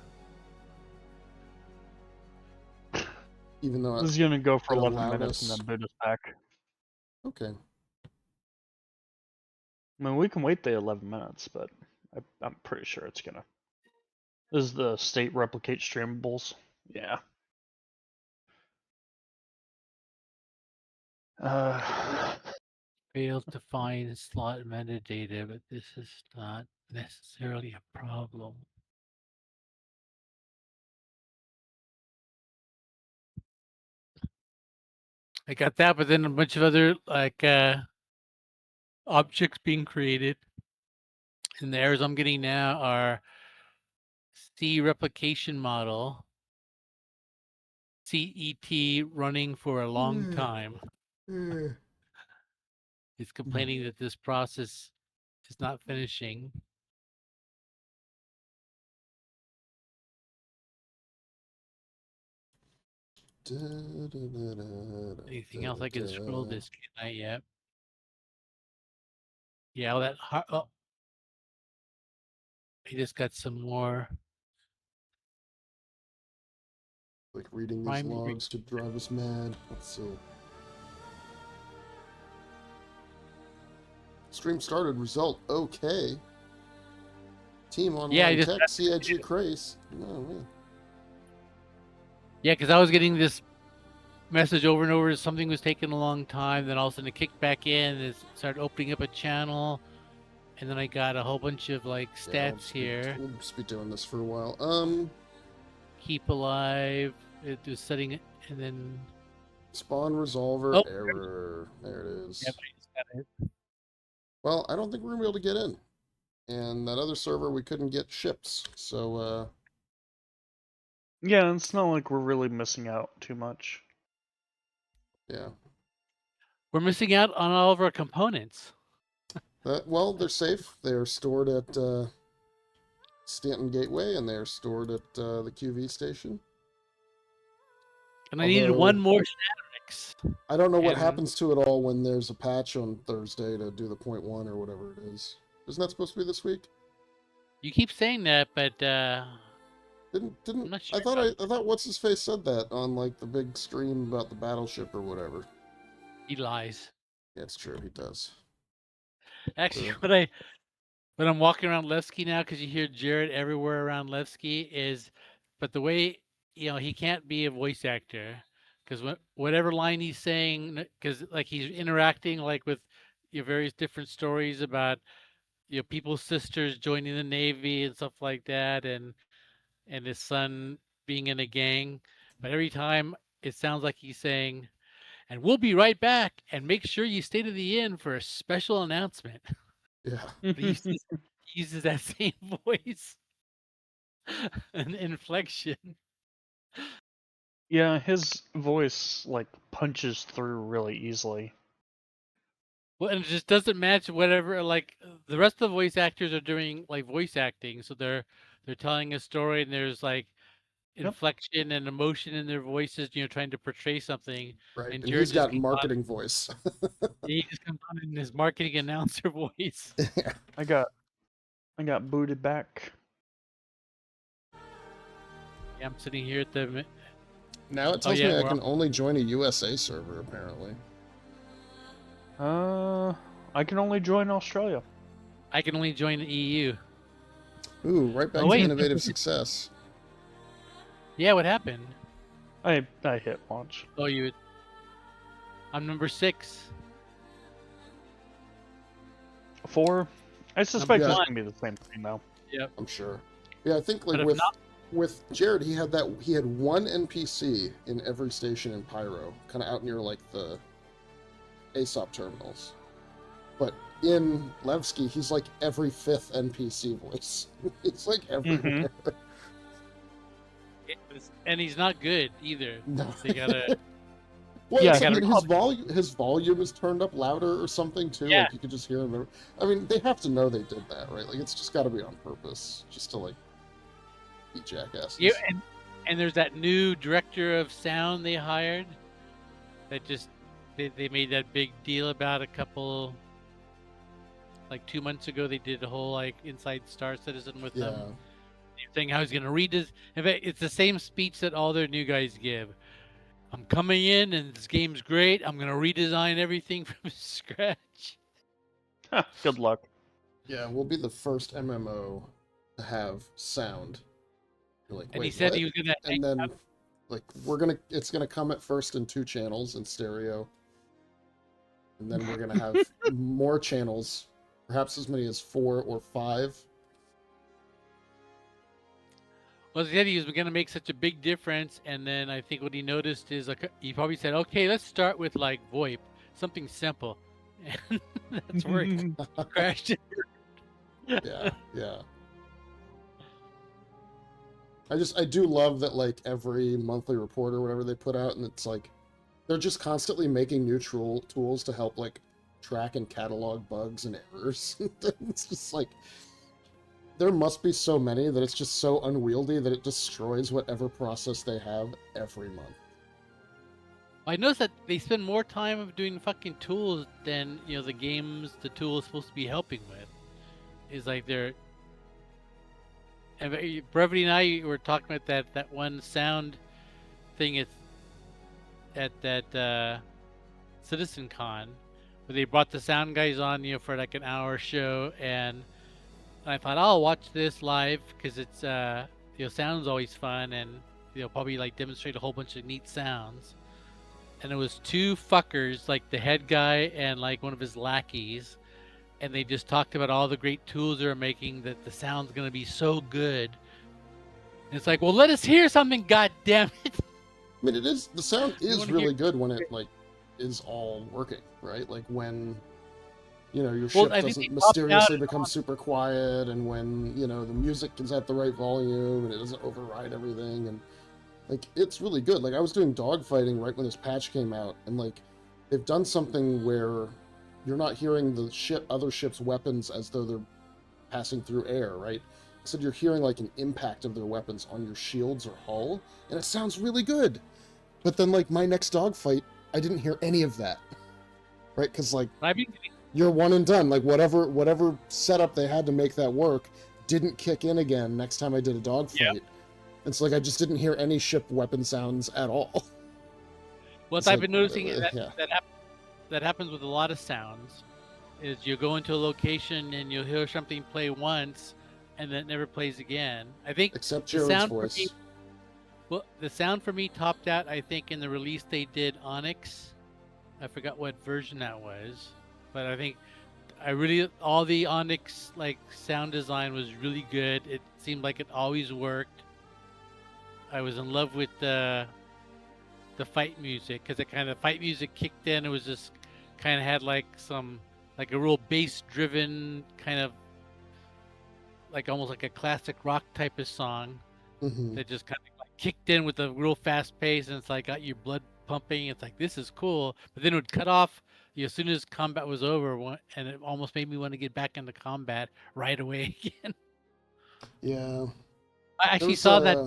Even though This is gonna go for it 11 allowed minutes us- and then boot us back. Okay. I mean, we can wait the 11 minutes, but I'm pretty sure it's gonna. This is the state replicate streamables. Yeah. Failed to find slot metadata, but this is not necessarily a problem. I got that, but then a bunch of other like objects being created. And the errors I'm getting now are C replication model, CET running for a long time. It's complaining that this process is not finishing. Anything else I can scroll this? Can I? Yep. Yeah, that. Oh, I just got some more. Like reading these logs to drive us mad. Let's see. Stream started. Result okay. Team online tech CIG Craze. Oh man. Yeah, because I was getting this message over and over. Something was taking a long time. Then all of a sudden it kicked back in. It started opening up a channel, and then I got a whole bunch of like stats here. We'll just be doing this for a while. Keep alive. It was setting it, and then spawn resolver error. There it is. Yep, I just got it. Well, I don't think we're gonna be able to get in. And that other server we couldn't get ships. So yeah, it's not like we're really missing out too much. Yeah. We're missing out on all of our components. Well, they're safe. They're stored at Stanton Gateway, and they're stored at the QV station. And I needed one more Shadow. I don't know what happens to it all when there's a patch on Thursday to do the 0.1 or whatever it is. Isn't that supposed to be this week? You keep saying that, but didn't I'm not sure I thought what's his face said that on like the big stream about the battleship or whatever. He lies. Yeah, it's true. He does. Actually, when I'm walking around Levski now, because you hear Jared everywhere around Levski, but the way he can't be a voice actor, because whatever line he's saying, because like he's interacting like with various different stories about people's sisters joining the Navy and stuff like that, and his son being in a gang, but every time it sounds like he's saying, "And we'll be right back, and make sure you stay to the end for a special announcement." Yeah. He uses that same voice and inflection. Yeah, his voice like punches through really easily. Well, and it just doesn't match whatever. Like the rest of the voice actors are doing like voice acting, so they're they're telling a story and there's like inflection and emotion in their voices, trying to portray something. Right, and Jared he's got just marketing voice. he just comes on in his marketing announcer voice. I got booted back. Yeah, I'm sitting here at the. Now it tells me I can only join a USA server, apparently. I can only join Australia. I can only join the EU. Ooh, right back to innovative success. Yeah, what happened? I hit launch. Oh, I'm number 6. 4. I suspect it's gonna be the same thing though. Yep, I'm sure. Yeah, I think like with Jared, he had one NPC in every station in Pyro, kind of out near like the ASOP terminals. But in Levski, he's like every 5th NPC voice. He's like everywhere. And he's not good either. No. They gotta. Well, yeah, I mean, his volume is turned up louder or something too. Yeah. Like you could just hear him. I mean, they have to know they did that, right? Like it's just got to be on purpose, just to like be jackasses. Yeah, and there's that new director of sound they hired. That just they made that big deal about a couple. Like 2 months ago, they did a whole like Inside Star Citizen with them. Saying how he's gonna read this. In fact, it's the same speech that all their new guys give. I'm coming in and this game's great. I'm gonna redesign everything from scratch. Good luck. Yeah, we'll be the first MMO to have sound. Like, and he said what? He was gonna. And then, like, it's gonna come at first in 2 channels in stereo, and then we're gonna have more channels, perhaps as many as 4 or 5. Well, he said he was going to make such a big difference, and then I think what he noticed is he probably said, "Okay, let's start with like VoIP, something simple," and that's where it crashed. Yeah. I do love that like every monthly report or whatever they put out, and it's like they're just constantly making new tools to help like track and catalog bugs and errors. It's just like. There must be so many that it's just so unwieldy that it destroys whatever process they have every month. I noticed that they spend more time of doing fucking tools than the games the tool is supposed to be helping with. Is like they're. And Brevity and I were talking about that one sound thing at that Citizen Con, where they brought the sound guys on for like an hour show and. I thought I'll watch this live because it's sound's always fun and probably like demonstrate a whole bunch of neat sounds. And it was 2 fuckers, like the head guy and like one of his lackeys, and they just talked about all the great tools they're making, that the sound's gonna be so good. And it's like, well, let us hear something, god damn it. I mean, the sound is really good when it like is all working, right? Like when your ship doesn't mysteriously become super quiet, and when, the music is at the right volume and it doesn't override everything, and like it's really good. Like I was doing dogfighting right when this patch came out, and like they've done something where you're not hearing the other ship's weapons as though they're passing through air, right? Instead you're hearing like an impact of their weapons on your shields or hull, and it sounds really good. But then like my next dogfight, I didn't hear any of that, right? Because like you're one and done. Like whatever setup they had to make that work didn't kick in again next time I did a dogfight. Yep. It's like I just didn't hear any ship weapon sounds at all. What I've been noticing that happens with a lot of sounds is you go into a location and you'll hear something play once and then it never plays again. I think except Jared's voice. The sound for me topped out, I think, in the release they did Onyx. I forgot what version that was. But I think all the Onyx like sound design was really good. It seemed like it always worked. I was in love with the fight music because the fight music kicked in. It was just kind of had like a real bass driven kind of like almost like a classic rock type of song that just kind of like kicked in with a real fast pace, and it's like got your blood pumping. It's like, this is cool, but then it would cut off as soon as combat was over, and it almost made me want to get back into combat right away again. Yeah, I actually saw that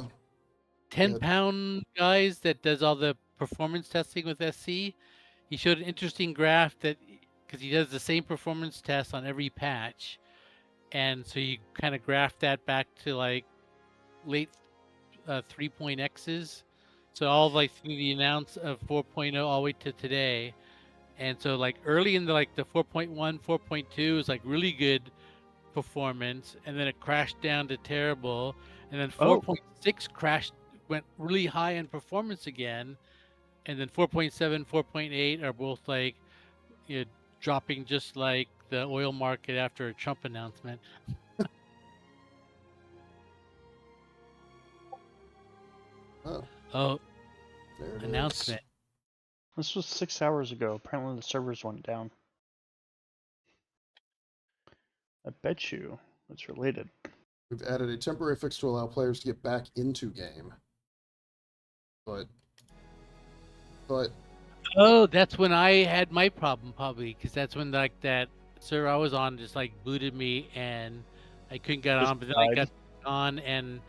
10-pound guys that does all the performance testing with SC. He showed an interesting graph that because he does the same performance test on every patch, and so you kind of graph that back to like late 3.x's. So all like through the announce of 4.0 all the way to today. And so like early in the 4.1, 4.2 is like really good performance, and then it crashed down to terrible, and then 4.6 went really high in performance again, and then 4.7, 4.8 are both like dropping just like the oil market after a Trump announcement. Oh, announcement. This was 6 hours ago. Apparently the servers went down. I bet you it's related. We've added a temporary fix to allow players to get back into game. But oh, that's when I had my problem probably, because that's when like that server I was on just like booted me and I couldn't get on, but then I got on and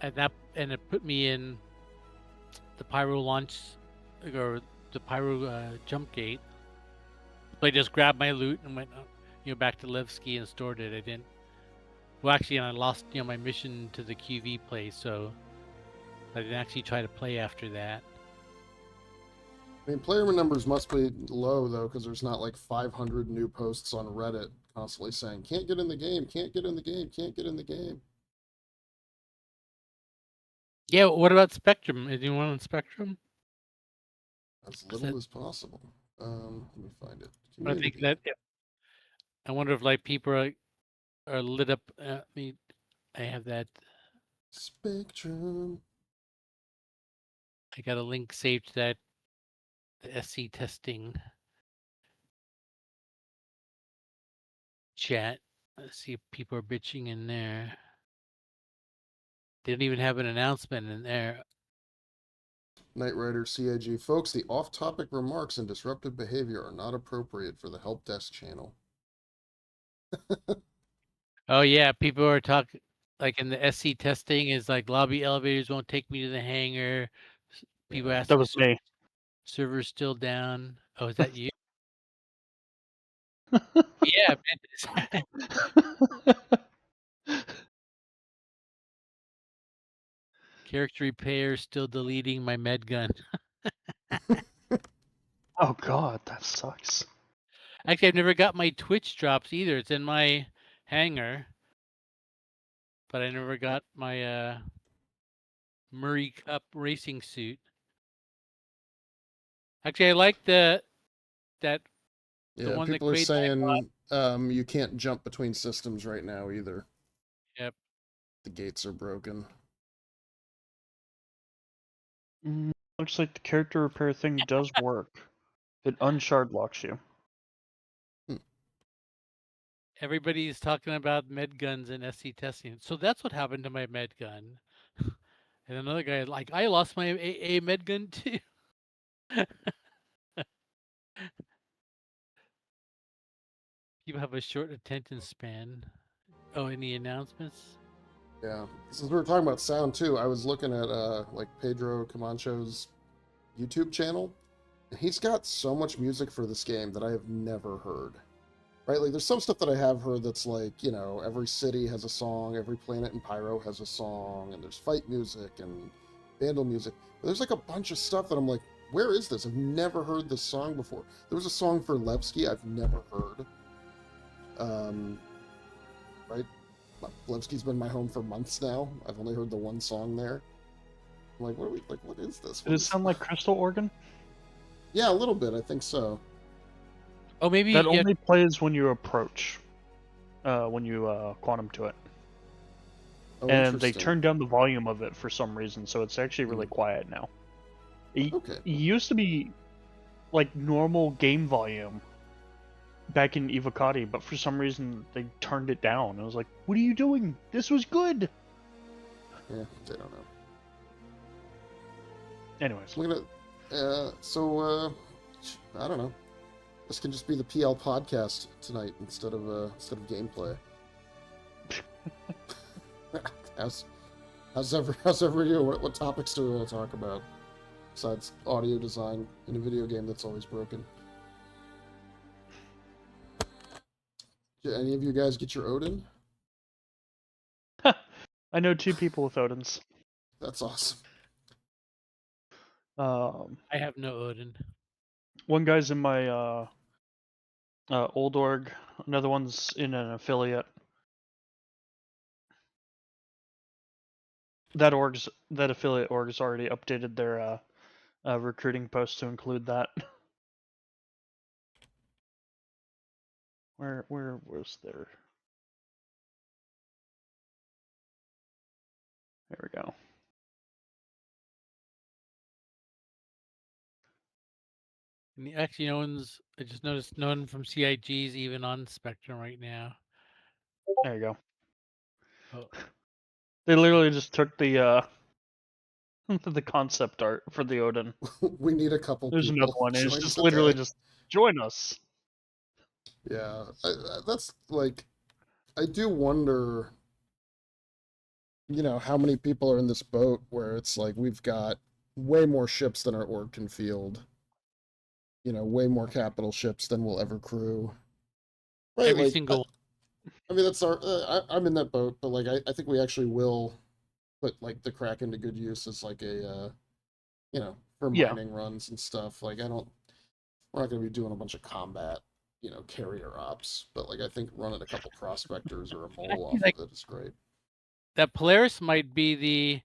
it put me in the Pyro launch or the Pyro jump gate. So I just grabbed my loot and went back to Levski and stored it. I didn't. Well, actually, I lost my mission to the QV place, so I didn't actually try to play after that. I mean, player numbers must be low, though, because there's not like 500 new posts on Reddit constantly saying, can't get in the game, can't get in the game, can't get in the game. Yeah, what about Spectrum? Is anyone on Spectrum? As little as possible. Let me find it. I think that. I wonder if like people are lit up. I have that. Spectrum. I got a link saved to that. The SC testing chat. Let's see if people are bitching in there. They don't even have an announcement in there. Knight Rider CIG. Folks, the off-topic remarks and disruptive behavior are not appropriate for the help desk channel. Oh yeah, people are talking like in the SC testing is like lobby elevators won't take me to the hangar. People ask that was me. Server's still down. Oh, is that you? Yeah, character repair still deleting my med gun. Oh god, that sucks. Actually, I've never got my Twitch drops either. It's in my hangar, but I never got my Murray Cup racing suit. Actually, I like that. Yeah, one people that are Quade saying you can't jump between systems right now either. Yep. The gates are broken. Looks like the character repair thing does work. It unshard locks you. Everybody's talking about med guns and SC testing. So that's what happened to my med gun. And another guy like, I lost my AA med gun too. People have a short attention span. Oh, any announcements? Yeah, since we were talking about sound too, I was looking at like Pedro Camacho's YouTube channel. He's got so much music for this game that I have never heard. Right, like there's some stuff that I have heard that's like, every city has a song, every planet in Pyro has a song, and there's fight music and Vandal music. But there's like a bunch of stuff that I'm like, where is this? I've never heard this song before. There was a song for Levski I've never heard. Right? Levski's been my home for months now. I've only heard the one song there. I'm like, what is this? Did it sound like Crystal Organ? Yeah, a little bit, I think so. Oh, maybe that only plays when you approach, when you quantum to it. Oh, and they turned down the volume of it for some reason, so it's actually really quiet now. It used to be like normal game volume back in Evocati, but for some reason they turned it down. I was like, what are you doing? This was good! Yeah, they don't know. Anyways. Look at it. I don't know. This can just be the PL podcast tonight instead of gameplay. How's every year? What topics do we want to talk about besides audio design in a video game that's always broken? Did any of you guys get your Odin? I know 2 people with Odins. That's awesome. I have no Odin. One guy's in my old org. Another one's in an affiliate. That affiliate org has already updated their recruiting post to include that. Where was there? There we go. And actually, I just noticed no one from CIG is even on Spectrum right now. There you go. Oh. They literally just took the the concept art for the Odin. We need a couple There's people. another one. And it's Join just the literally day. just join us. Yeah, that's like, I do wonder, how many people are in this boat where it's like we've got way more ships than our org can field. Way more capital ships than we'll ever crew. Right, Every like, single. I mean, that's I'm in that boat, but like, I think we actually will put like the Kraken to good use as like a, for Yeah. mining runs and stuff. Like, we're not going to be doing a bunch of combat, carrier ops, but like, I think running a couple prospectors or a mole off of it is great. That Pileus might be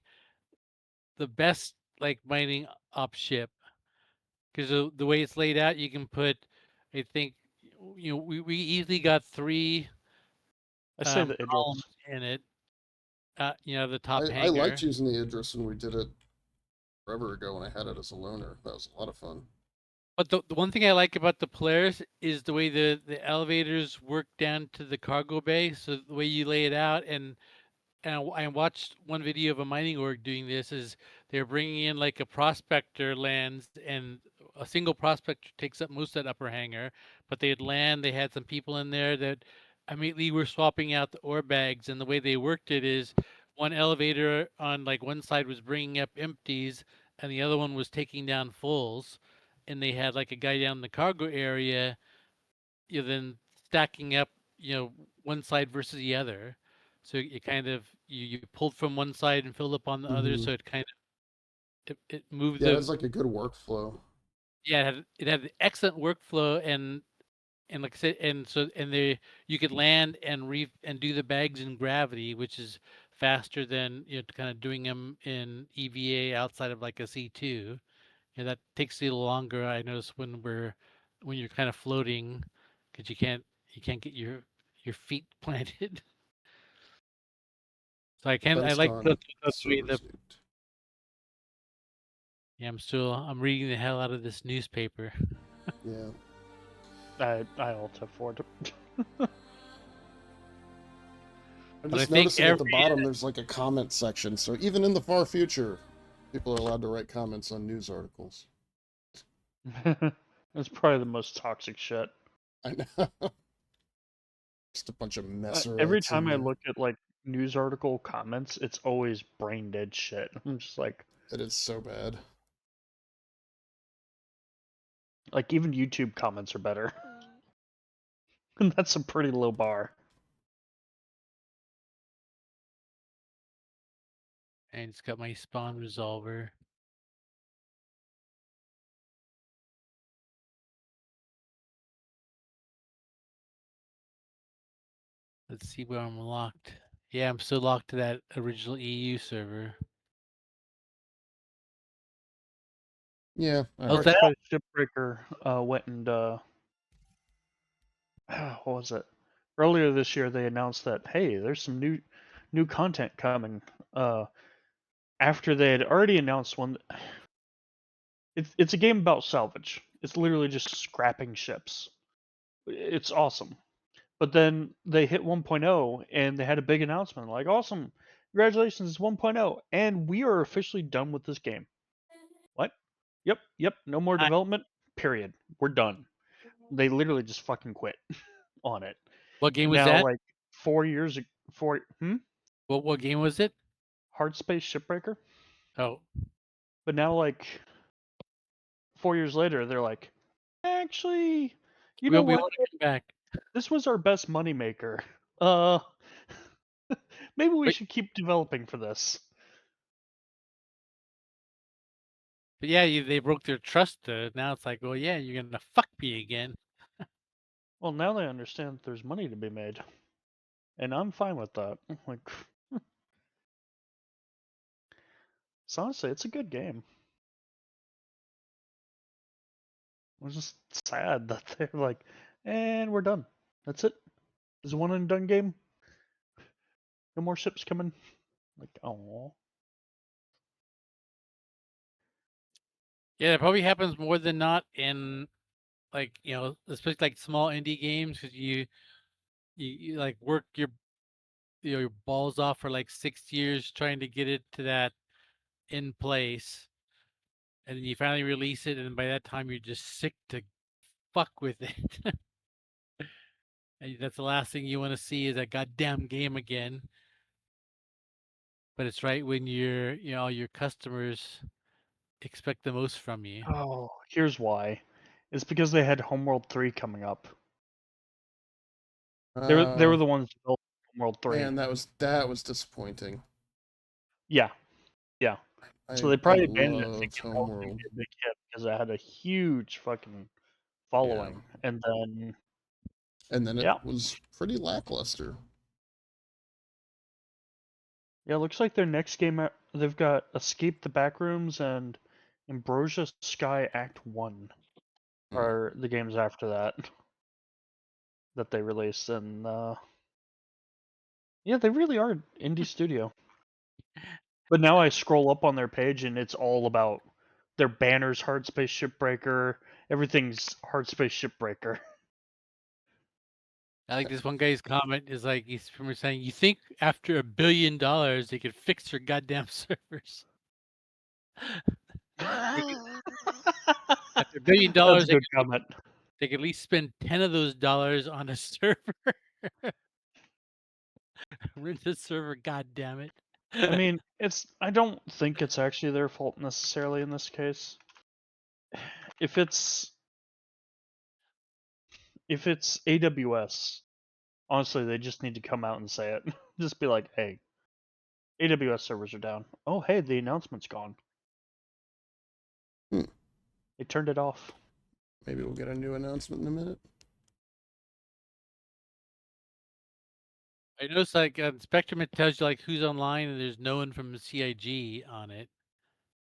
the best like mining op ship, because the way it's laid out, you can put, I think, we easily got 3 I say the columns Idris. in it. The top I hangar. liked using the Idris when we did it forever ago when I had it as a loner. That was a lot of fun. But the one thing I like about the Polaris is the way the elevators work down to the cargo bay. So the way you lay it out, and I watched one video of a mining org doing this. Is they're bringing in like a prospector lands, and a single prospector takes up most of that upper hangar. But they'd land. They had some people in there that immediately were swapping out the ore bags, and the way they worked it is one elevator on like one side was bringing up empties, and the other one was taking down fulls, and they had like a guy down in the cargo area, then stacking up, one side versus the other. So you kind of you pulled from one side and filled up on the other, so it kind of it moved Yeah, the. it's like a good workflow. Yeah, it had an excellent workflow, and like I said, and you could land and do the bags in gravity, which is faster than kind of doing them in EVA outside of like a C2. That takes a little longer. I notice when you're kind of floating, because you can't get your feet planted. So I Defense like con the way servers. yeah, I'm reading the hell out of this newspaper. Yeah. I alt F4. I'm But I just think noticing at the bottom there's like a comment section, so even in the far future, people are allowed to write comments on news articles. That's probably the most toxic shit. I know. Just a bunch of messerites. Every time I look at like news article comments, it's always brain dead shit. I'm just like, it is so bad. Like even YouTube comments are better. And that's a pretty low bar. And it's got my spawn resolver. Let's see where I'm locked. Yeah, I'm still locked to that original EU server. Yeah. Oh, that? Shipbreaker went and what was it? Earlier this year they announced that hey, there's some new content coming. After they had already announced one. It's a game about salvage. It's literally just scrapping ships. It's awesome. But then they hit 1.0 and they had a big announcement like, awesome, congratulations, it's 1.0 and we are officially done with this game. What? Yep, no more development, period. We're done. They literally just fucking quit on it. What game was now, that? Like 4 years ago, What game was it? Hard Space Shipbreaker. Oh, But now, like 4 years later, they're like, actually, you know we what? want to come back. This was our best moneymaker. Uh, maybe we Wait. should keep developing for this. But yeah, they broke their trust. Now it's like, well, yeah, you're gonna fuck me again. Well, now they understand that there's money to be made, and I'm fine with that. Like, so honestly, it's a good game. It was just sad that they're like, and we're done. That's it. It's a one and done game. No more ships coming. Like, oh. Yeah, it probably happens more than not in, like, especially like small indie games, because you like work your balls off for like 6 years trying to get it to that in place, and then you finally release it, and by that time you're just sick to fuck with it. And that's the last thing you want to see is that goddamn game again. But it's right when your customers expect the most from you. Oh, here's why. It's because they had Homeworld 3 coming up. They were the ones developing Homeworld 3. Man, that was disappointing. Yeah. So they probably abandoned it loved thinking that was gonna Homeworld. be a big hit because it had a huge fucking following. And then it was pretty lackluster. Yeah, it looks like their next game they've got Escape the Backrooms and Ambrosia Sky Act 1 are the games after that they released, and yeah, they really are an indie studio. But now I scroll up on their page and it's all about their banners, Hard Space Shipbreaker, everything's Hard Space Shipbreaker. I like this one guy's comment is like he's from saying, "You think after $1 billion they could fix your goddamn servers? After $1 billion, That's a good comment. They could at least spend 10 of those dollars on a server. Rent a server, god damn it." I mean, I don't think it's actually their fault necessarily in this case. If it's AWS, honestly, they just need to come out and say it. Just be like, hey, AWS servers are down. Oh, hey, the announcement's gone. They turned it off. Maybe we'll get a new announcement in a minute. I noticed like Spectrum, it tells you like who's online, and there's no one from CIG on it,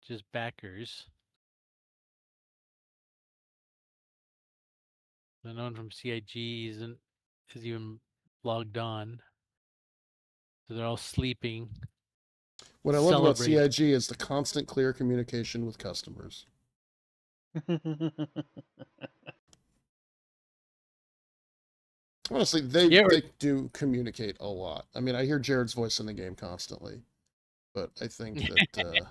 just backers. So no one from CIG is even logged on. So they're all sleeping. What I love about CIG is the constant clear communication with customers. Honestly, they do communicate a lot. I mean, I hear Jared's voice in the game constantly, but I think that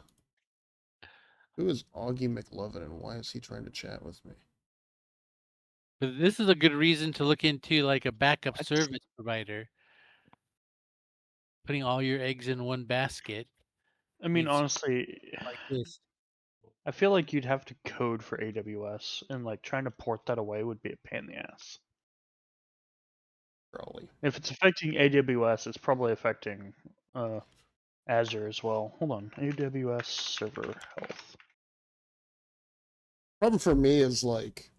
who is Augie McLovin and why is he trying to chat with me? But this is a good reason to look into like a backup service provider. Putting all your eggs in one basket. I mean, honestly, like this. I feel like you'd have to code for AWS, and like trying to port that away would be a pain in the ass. Probably. If it's affecting AWS, it's probably affecting Azure as well. Hold on, AWS server health. Problem for me is like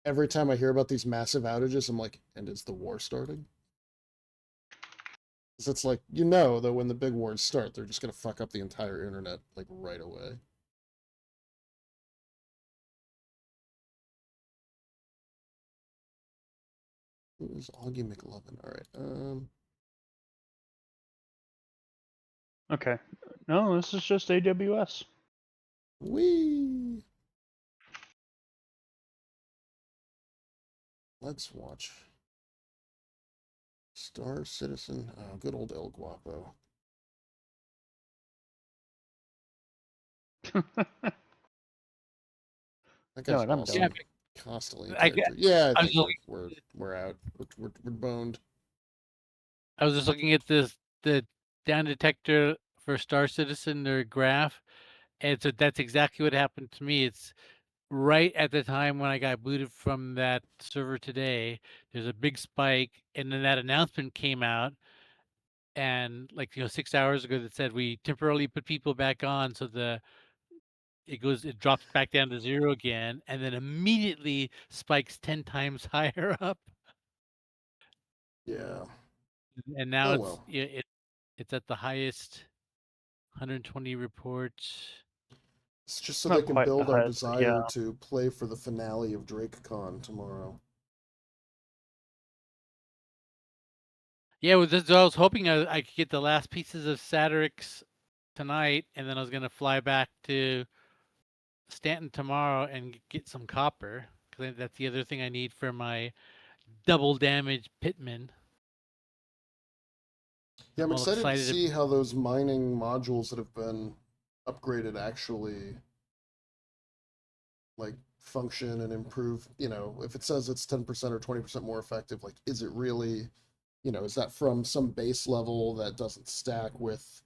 every time I hear about these massive outages, I'm like, and is the war starting? Because it's like, that when the big wars start, they're just going to fuck up the entire internet like right away. Who is Augie McLovin? All right. Okay. No, this is just AWS. Whee! Let's watch. Star Citizen. Oh, good old El Guapo. That guy's awesome. Yeah, constantly. I think we're out. We're boned. I was just looking at the down detector for Star Citizen, their graph, and so that's exactly what happened to me. It's right at the time when I got booted from that server today. There's a big spike, and then that announcement came out, and 6 hours ago that said we temporarily put people back on, so it drops back down to 0 again, and then immediately spikes 10 times higher up. Yeah. And now well. it's at the highest 120 reports. It's just so Not they can quite the build our highest, but desire to play for the finale of DrakeCon tomorrow. Yeah, well, that's what I was hoping I could get the last pieces of Satyrix tonight, and then I was gonna fly back to Stanton tomorrow and get some copper, because that's the other thing I need for my double damage pitman. Yeah, I'm all excited to excited see how those mining modules that have been upgraded actually function and improve. If it says it's 10% or 20% more effective, is it really, is that from some base level that doesn't stack with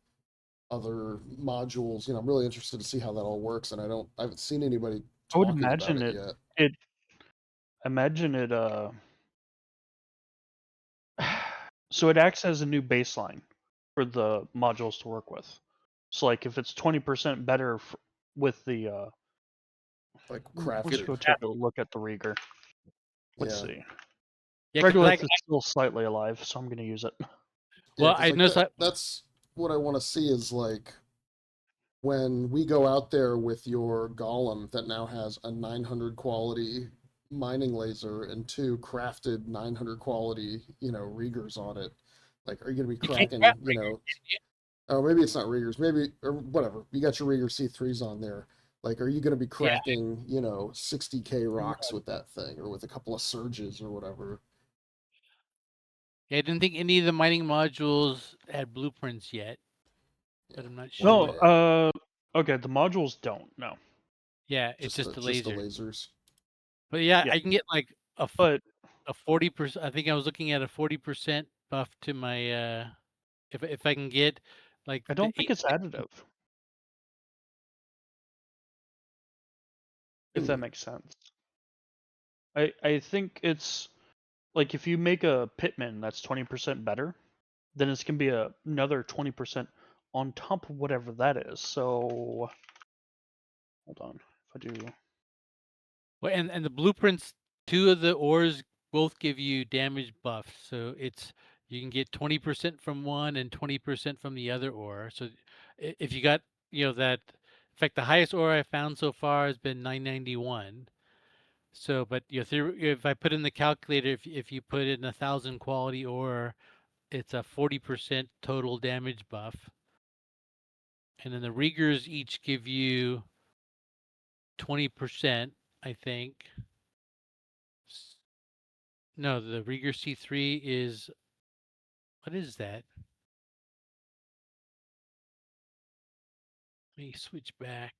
other modules? I'm really interested to see how that all works, and I haven't seen anybody I would talking imagine about it yet. So it acts as a new baseline for the modules to work with. So if it's 20% better with the crafted. let's go take a look at the Rieger. Let's see. Yeah, Regolith is still slightly alive, so I'm going to use it. Well, I know that's what I want to see is when we go out there with your golem that now has a 900 quality mining laser and 2 crafted 900 quality, Riegers on it. Are you going to be cracking, oh, maybe it's not Riegers, maybe, or whatever. You got your Rieger C3s on there. Are you going to be cracking, 60k rocks with that thing, or with a couple of surges or whatever? Yeah, I didn't think any of the mining modules had blueprints yet, but I'm not sure. No, okay, the modules don't. No. Yeah, it's just the laser. Just the lasers. But yeah, I can get a 40%. I think I was looking at a 40% buff to my if I can get I don't think it's additive. If that makes sense. I think it's if you make a pitman that's 20% better, then it's gonna be another 20% on top of whatever that is. So hold on. If I do well, and the blueprints, 2 of the ores both give you damage buffs. So you can get 20% from one and 20% from the other ore. So if you got, that, in fact, the highest ore I found so far has been 991. So, but if I put in the calculator, if you put in 1,000 quality ore, it's a 40% total damage buff. And then the Riegers each give you 20%, I think. No, the Rieger C3 is, what is that? Let me switch back.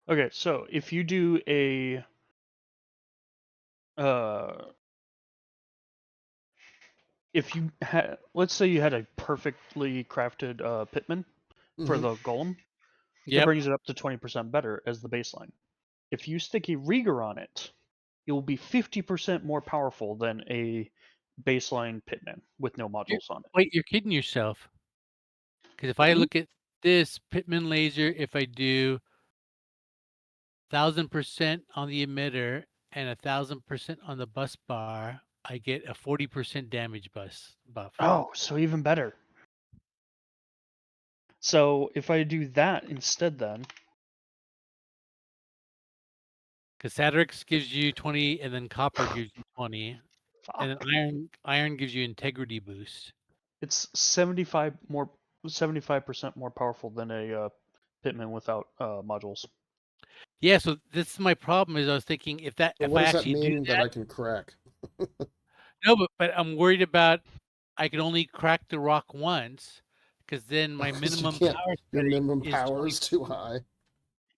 Okay, so if you do if you had, let's say you had a perfectly crafted pitman for the golem, it brings it up to 20% better as the baseline. If you stick a Rieger on it, it will be 50% more powerful than a baseline pitman with no modules on it. Wait, you're kidding yourself. Because if I look at this pitman laser, if I do 1,000% on the emitter and 1,000% on the bus bar, I get a 40% damage buff. Oh, so even better. So if I do that instead, then because Satyrix gives you 20, and then copper gives you 20, and then iron gives you integrity boost. It's 75% more powerful than a pitman without modules. Yeah, so this is my problem. Is I was thinking if I actually do that I can crack? No, but I'm worried about I can only crack the rock once, because then my minimum power. Your minimum power is too high.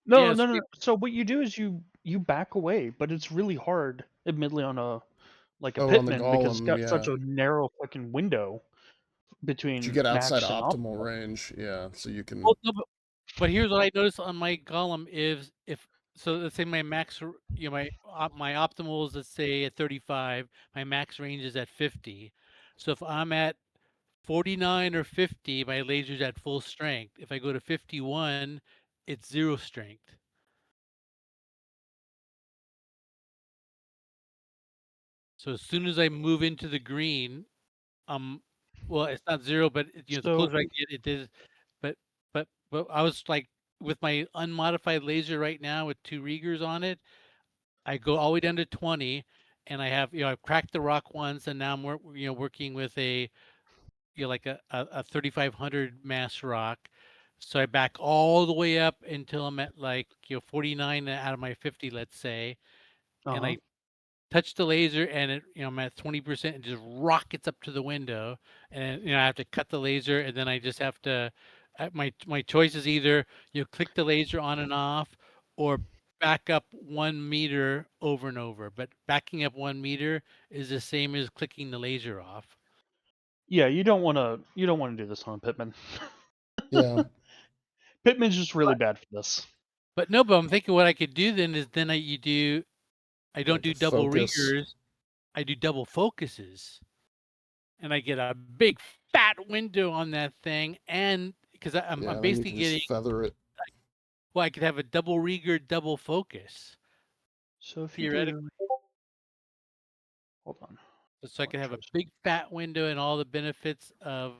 No. So what you do is you back away, but it's really hard, admittedly, on a like a Oh, on the pitman because it's golem, got yeah. such a narrow fucking window But between you get outside max and optimal optimal. range, yeah. So you can. Well, no, but here's what I noticed on my golem is if so, let's say my max, my optimal is, let's say, at 35, my max range is at 50. So if I'm at 49 or 50, my laser's at full strength. If I go to 51, it's 0 strength. So as soon as I move into the green, well, it's not 0, but the So closer I get, it is. But but I was like, with my unmodified laser right now with 2 Riegers on it, I go all the way down to 20, and I have, I've cracked the rock once, and now I'm working with a, like a 3500 mass rock. So I back all the way up until I'm at, like, 49 out of my 50, let's say, and I touch the laser, and I'm at 20%, and just rockets up to the window, and I have to cut the laser, and then I just have to. My choice is either click the laser on and off, or back up 1 meter over and over. But backing up 1 meter is the same as clicking the laser off. yeah, you don't want to do this on a pitman. Yeah. Pitman's just really bad for this. But no, but I'm thinking what I could do then is I don't Like do a double focus. riggers, I do double focuses, and I get a big fat window on that thing, and because I'm Yeah, then you basically can getting, just feather it. well, I could have a double rigger, double focus, So if you theoretically. do, hold on. So I could have a big fat window and all the benefits of.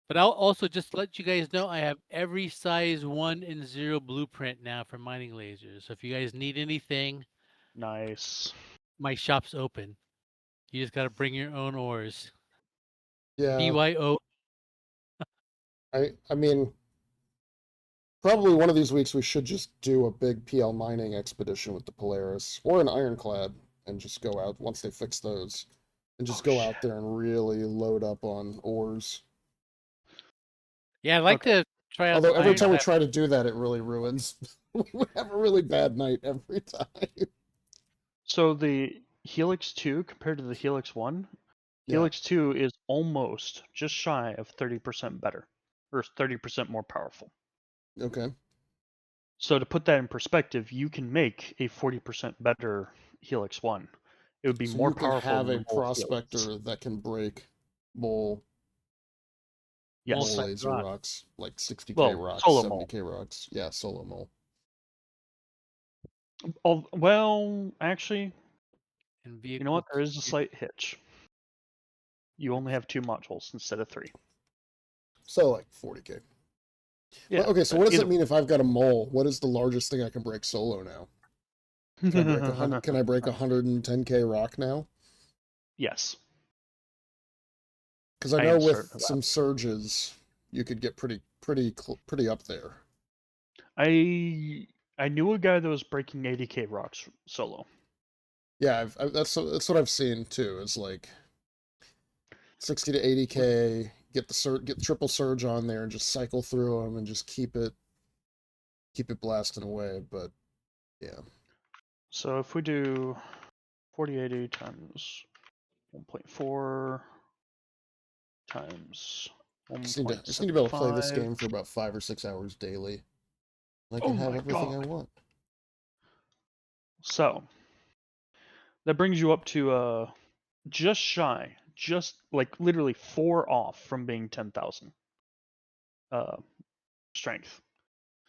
But I'll also just let you guys know I have every size 1 and 0 blueprint now for mining lasers. So if you guys need anything, Nice. my shop's open. You just got to bring your own ores. Yeah. BYO. I mean, probably one of these weeks we should just do a big PL mining expedition with the Polaris or an Ironclad and just go out once they fix those and just go out there and really load up on ores. Yeah, I'd like to try out Although the every time we Ironclad. try to do that, it really ruins. We have a really bad night every time. So the Helix 2 compared to the Helix 1, Yeah. Helix 2 is almost just shy of 30% better, or 30% more powerful. Okay. So to put that in perspective, you can make a 40% better Helix 1. It would be So more you can powerful have a than both Helix. prospector that can break mole Yes. mole laser rocks, like 60k Well, rocks, solo 70k rocks. Yeah, solo mole. Well, actually, And you know what? There is a slight hitch. You only have 2 modules instead of 3. So like 40k. Yeah. Well, okay, so what does it mean if I've got a mole? What is the largest thing I can break solo now? Can I break 100? Can I break 110k rock now? Yes. Because I know with some surges, you could get pretty up there. I knew a guy that was breaking 80k rocks solo. Yeah, that's what I've seen too. Is like 60 to 80k. Get triple surge on there and just cycle through them and just keep it blasting away. But yeah. So if we do 4080 times 1.4 times 1.75. I just need to be able to play this game for about 5 or 6 hours daily. And I can have everything I want. So that brings you up to just shy, just like literally 4 off from being 10,000 strength.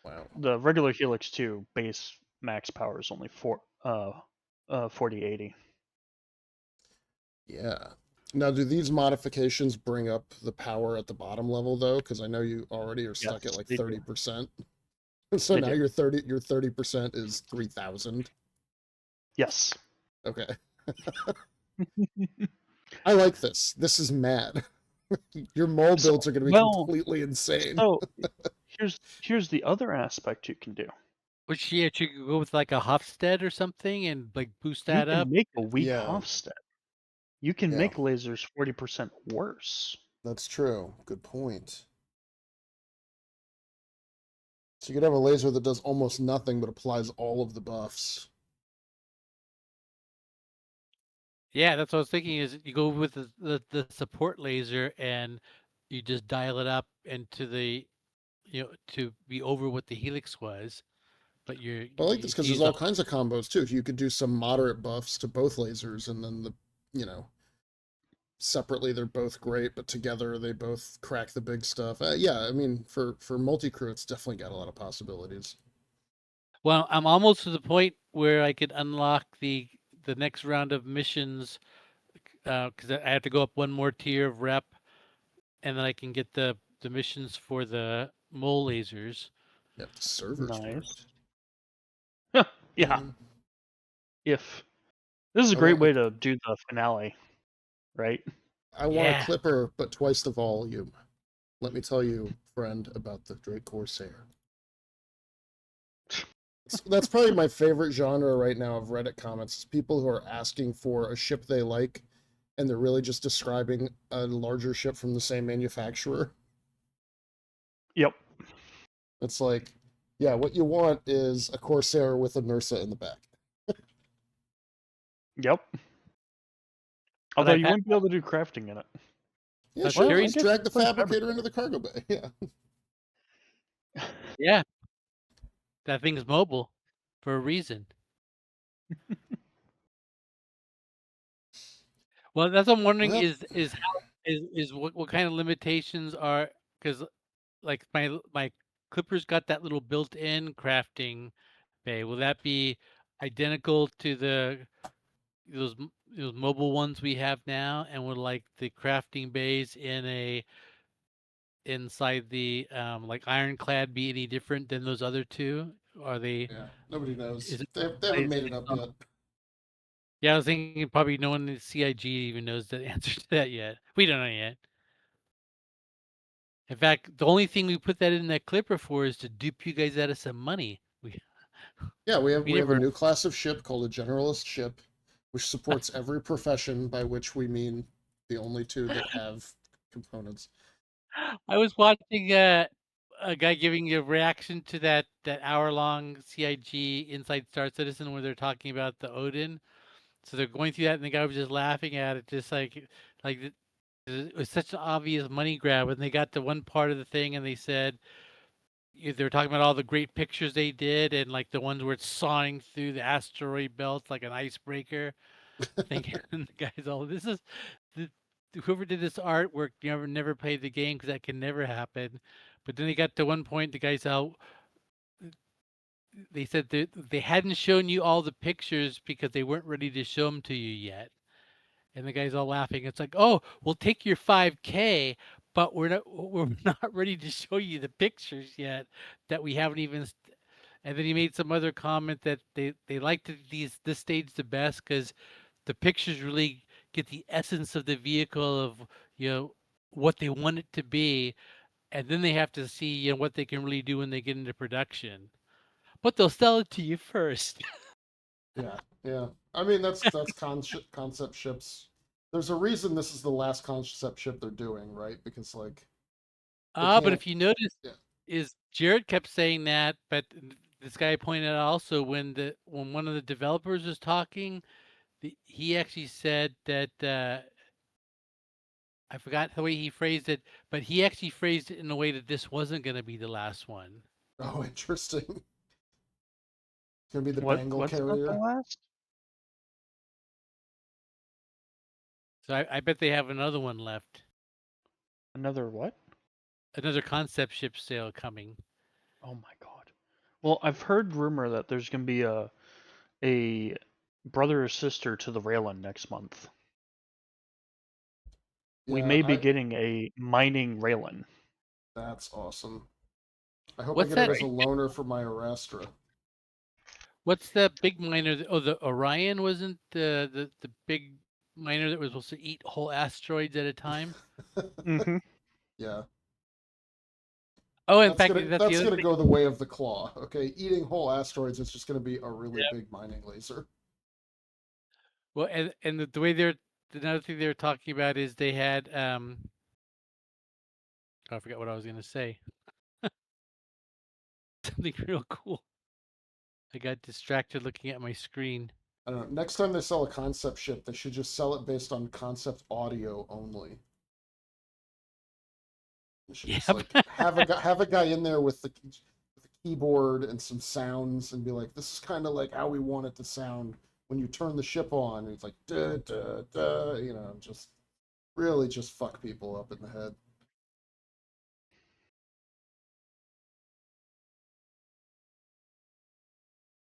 Wow. The regular Helix 2 base max power is only 4080. Yeah. Now, do these modifications bring up the power at the bottom level though? Because I know you already are stuck at like 30%. So now your 30% is 3,000. Yes. Okay. I like this. This is mad. Your mole builds are going to be completely insane. So here's the other aspect you can do. Which, yeah, you could go with like a Hofstede or something and like boost that up. You can make a weak Hofstede. You can make lasers 40% worse. That's true. Good point. So you could have a laser that does almost nothing but applies all of the buffs. Yeah, that's what I was thinking. Is you go with the support laser and you just dial it up into the to be over what the helix was, but I like this you because there's use the all kinds of combos too. You could do some moderate buffs to both lasers, and then you know, separately they're both great, but together they both crack the big stuff. Yeah, I mean, for multi crew, it's definitely got a lot of possibilities. Well, I'm almost to the point where I could unlock the next round of missions because I have to go up one more tier of rep, and then I can get the missions for the mole lasers. Yeah, the servers Nice. worked. Yeah. If this is a I great want way to do the finale, right? I want a Yeah, clipper, but twice the volume. Let me tell you, friend, about the Drake Corsair. That's probably my favorite genre right now of Reddit comments. It's people who are asking for a ship they like, and they're really just describing a larger ship from the same manufacturer. Yep. It's like, yeah, what you want is a Corsair with a Nursa in the back. Yep. but Although I've you had wouldn't be able to do crafting in it. Yeah, That's sure. Well, I Just guess drag the it's like fabricator into the cargo bay. Yeah. yeah, that thing's mobile for a reason. Well, that's what I'm wondering Well, is how is what kind of limitations are because like my Clippers got that little built-in crafting bay. Will that be identical to those mobile ones we have now? And would like the crafting bays inside the like ironclad be any different than those other two? Are they? yeah. Nobody knows. Is it? They haven't made it up yet. Yeah, I was thinking probably no one in CIG even knows the answer to that yet. We don't know yet. In fact, the only thing we put that in that clipper for is to dupe you guys out of some money. Yeah, we have We we have a never. new class of ship called a generalist ship, which supports every profession, by which we mean the only two that have components. I was watching a guy giving a reaction to that hour-long CIG Inside Star Citizen where they're talking about the Odin. So they're going through that, and the guy was just laughing at it, just like it was such an obvious money grab. When they got to one part of the thing, and they said they were talking about all the great pictures they did, and like the ones where it's sawing through the asteroid belt like an icebreaker. Thinking the guys all this is the, whoever did this artwork never played the game because that can never happen. But then they got to one point, the guys out. They said that they hadn't shown you all the pictures because they weren't ready to show them to you yet. And the guy's all laughing. It's like, oh, we'll take your 5K, but we're not ready to show you the pictures yet that we haven't even. And then he made some other comment that they liked this stage the best because the pictures really get the essence of the vehicle of what they want it to be, and then they have to see what they can really do when they get into production. But they'll sell it to you first. Yeah, yeah. I mean, that's concept ships. There's a reason this is the last concept ship they're doing, right? Because like they But can't. if you notice, Yeah. is Jared kept saying that, but this guy pointed out also when one of the developers was talking, he actually said that I forgot the way he phrased it, but he actually phrased it in a way that this wasn't going to be the last one. Oh, interesting. It's gonna be the What? Bengal What's not the carrier. last? So I bet they have another one left, Another what? another concept ship sale coming. Oh my god. Well, I've heard rumor that there's gonna be a brother or sister to the Raylan next month. We Yeah, may be I. getting a mining Raylan. That's awesome. I hope I What's get it that? as a loaner for my Arastra. What's that big miner? Oh, the Orion wasn't the big miner that was supposed to eat whole asteroids at a time. Mm-hmm. Yeah, Oh, in that's fact, gonna that's the that's other gonna thing. go the way of the claw. Okay, eating whole asteroids is just gonna be a really Yeah. big mining laser. Well, and the way they're another thing they were talking about is they had oh, I forgot what I was gonna say. Something real cool. I got distracted looking at my screen. I don't know. Next time they sell a concept ship, they should just sell it based on concept audio only. They should just like have a guy in there with the keyboard and some sounds and be like, this is kind of like how we want it to sound when you turn the ship on. And it's like da da da, you know, just really just fuck people up in the head.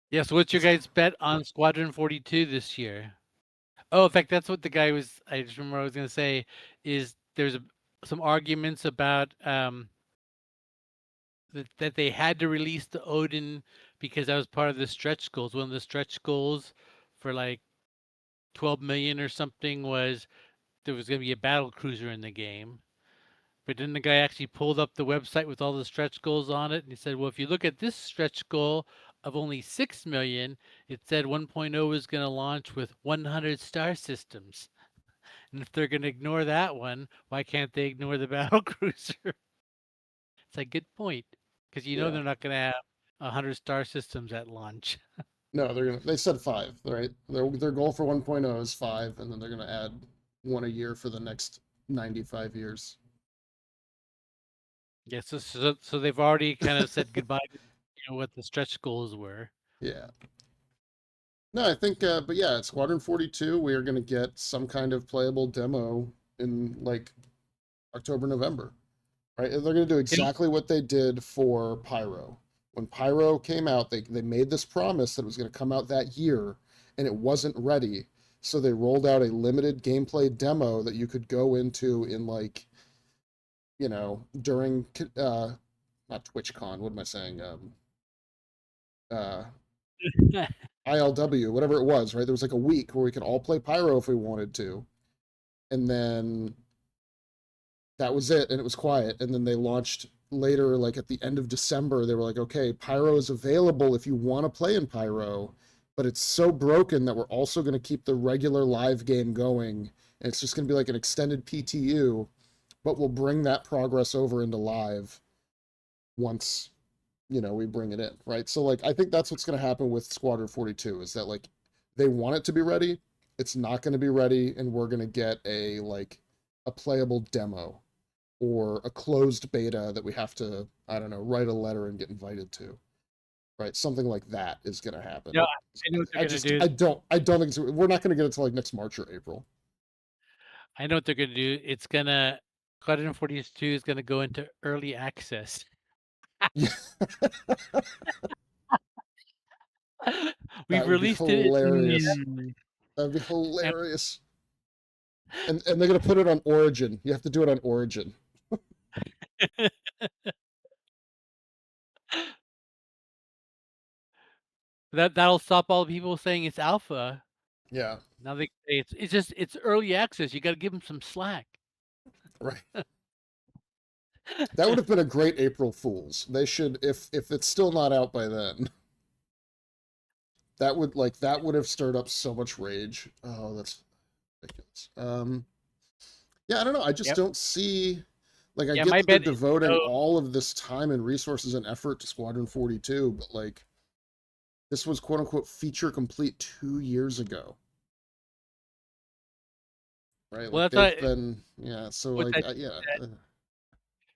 Yeah, so what's your guys' bet on Squadron 42 this year? Oh, in fact, that's what the guy was. I just remember I was going to say is there's some arguments about that they had to release the Odin because that was part of the stretch goals. One of the stretch goals for like 12 million or something was there was going to be a battle cruiser in the game. But then the guy actually pulled up the website with all the stretch goals on it, and he said, "Well, if you look at this stretch goal of only 6 million, it said 1.0 is going to launch with 100 star systems. And if they're going to ignore that one, why can't they ignore the battle cruiser?" It's a good point because you know they're not going to have 100 star systems at launch. No, they said 5, right? Their goal for 1.0 is 5, and then they're gonna add 1 a year for the next 95 years. Yeah, so they've already kind of said goodbye to what the stretch goals were. Yeah. No, I think, but yeah, at Squadron 42, we are going to get some kind of playable demo in like October, November, right? And they're going to do exactly what they did for Pyro. When Pyro came out, they made this promise that it was going to come out that year, and it wasn't ready. So they rolled out a limited gameplay demo that you could go into in like, you know, during not TwitchCon. What am I saying? Uh, ILW, whatever it was, right? There was like a week where we could all play Pyro if we wanted to. And then that was it, and it was quiet. And then they launched later, like at the end of December, they were like, okay, Pyro is available if you want to play in Pyro, but it's so broken that we're also going to keep the regular live game going. And it's just going to be like an extended PTU, but we'll bring that progress over into live once, you know, we bring it in, right? So like I think that's what's going to happen with Squadron 42 is that like they want it to be ready, it's not going to be ready, and we're going to get a like a playable demo or a closed beta that we have to, I don't know, write a letter and get invited to, right? Something like that is going to happen. Yeah, I know what they're going to do. I don't think we're not going to get it till like next March or April. I know what they're going to do. It's going to Squadron 42 is going to go into early access. Yeah. We've released it. That'd be hilarious. And they're gonna put it on Origin. You have to do it on Origin. That'll stop all the people saying it's alpha. Yeah. Now they say it's early access. You got to give them some slack. Right. That would have been a great April Fool's. They should, if it's still not out by then. That would have stirred up so much rage. Oh, that's ridiculous. Yeah, I don't know. I just don't see. Like, I get that they're devoting all of this time and resources and effort to Squadron 42, but like, this was quote unquote feature complete 2 years ago. Right? Well, like that's they've been, yeah. So like, yeah.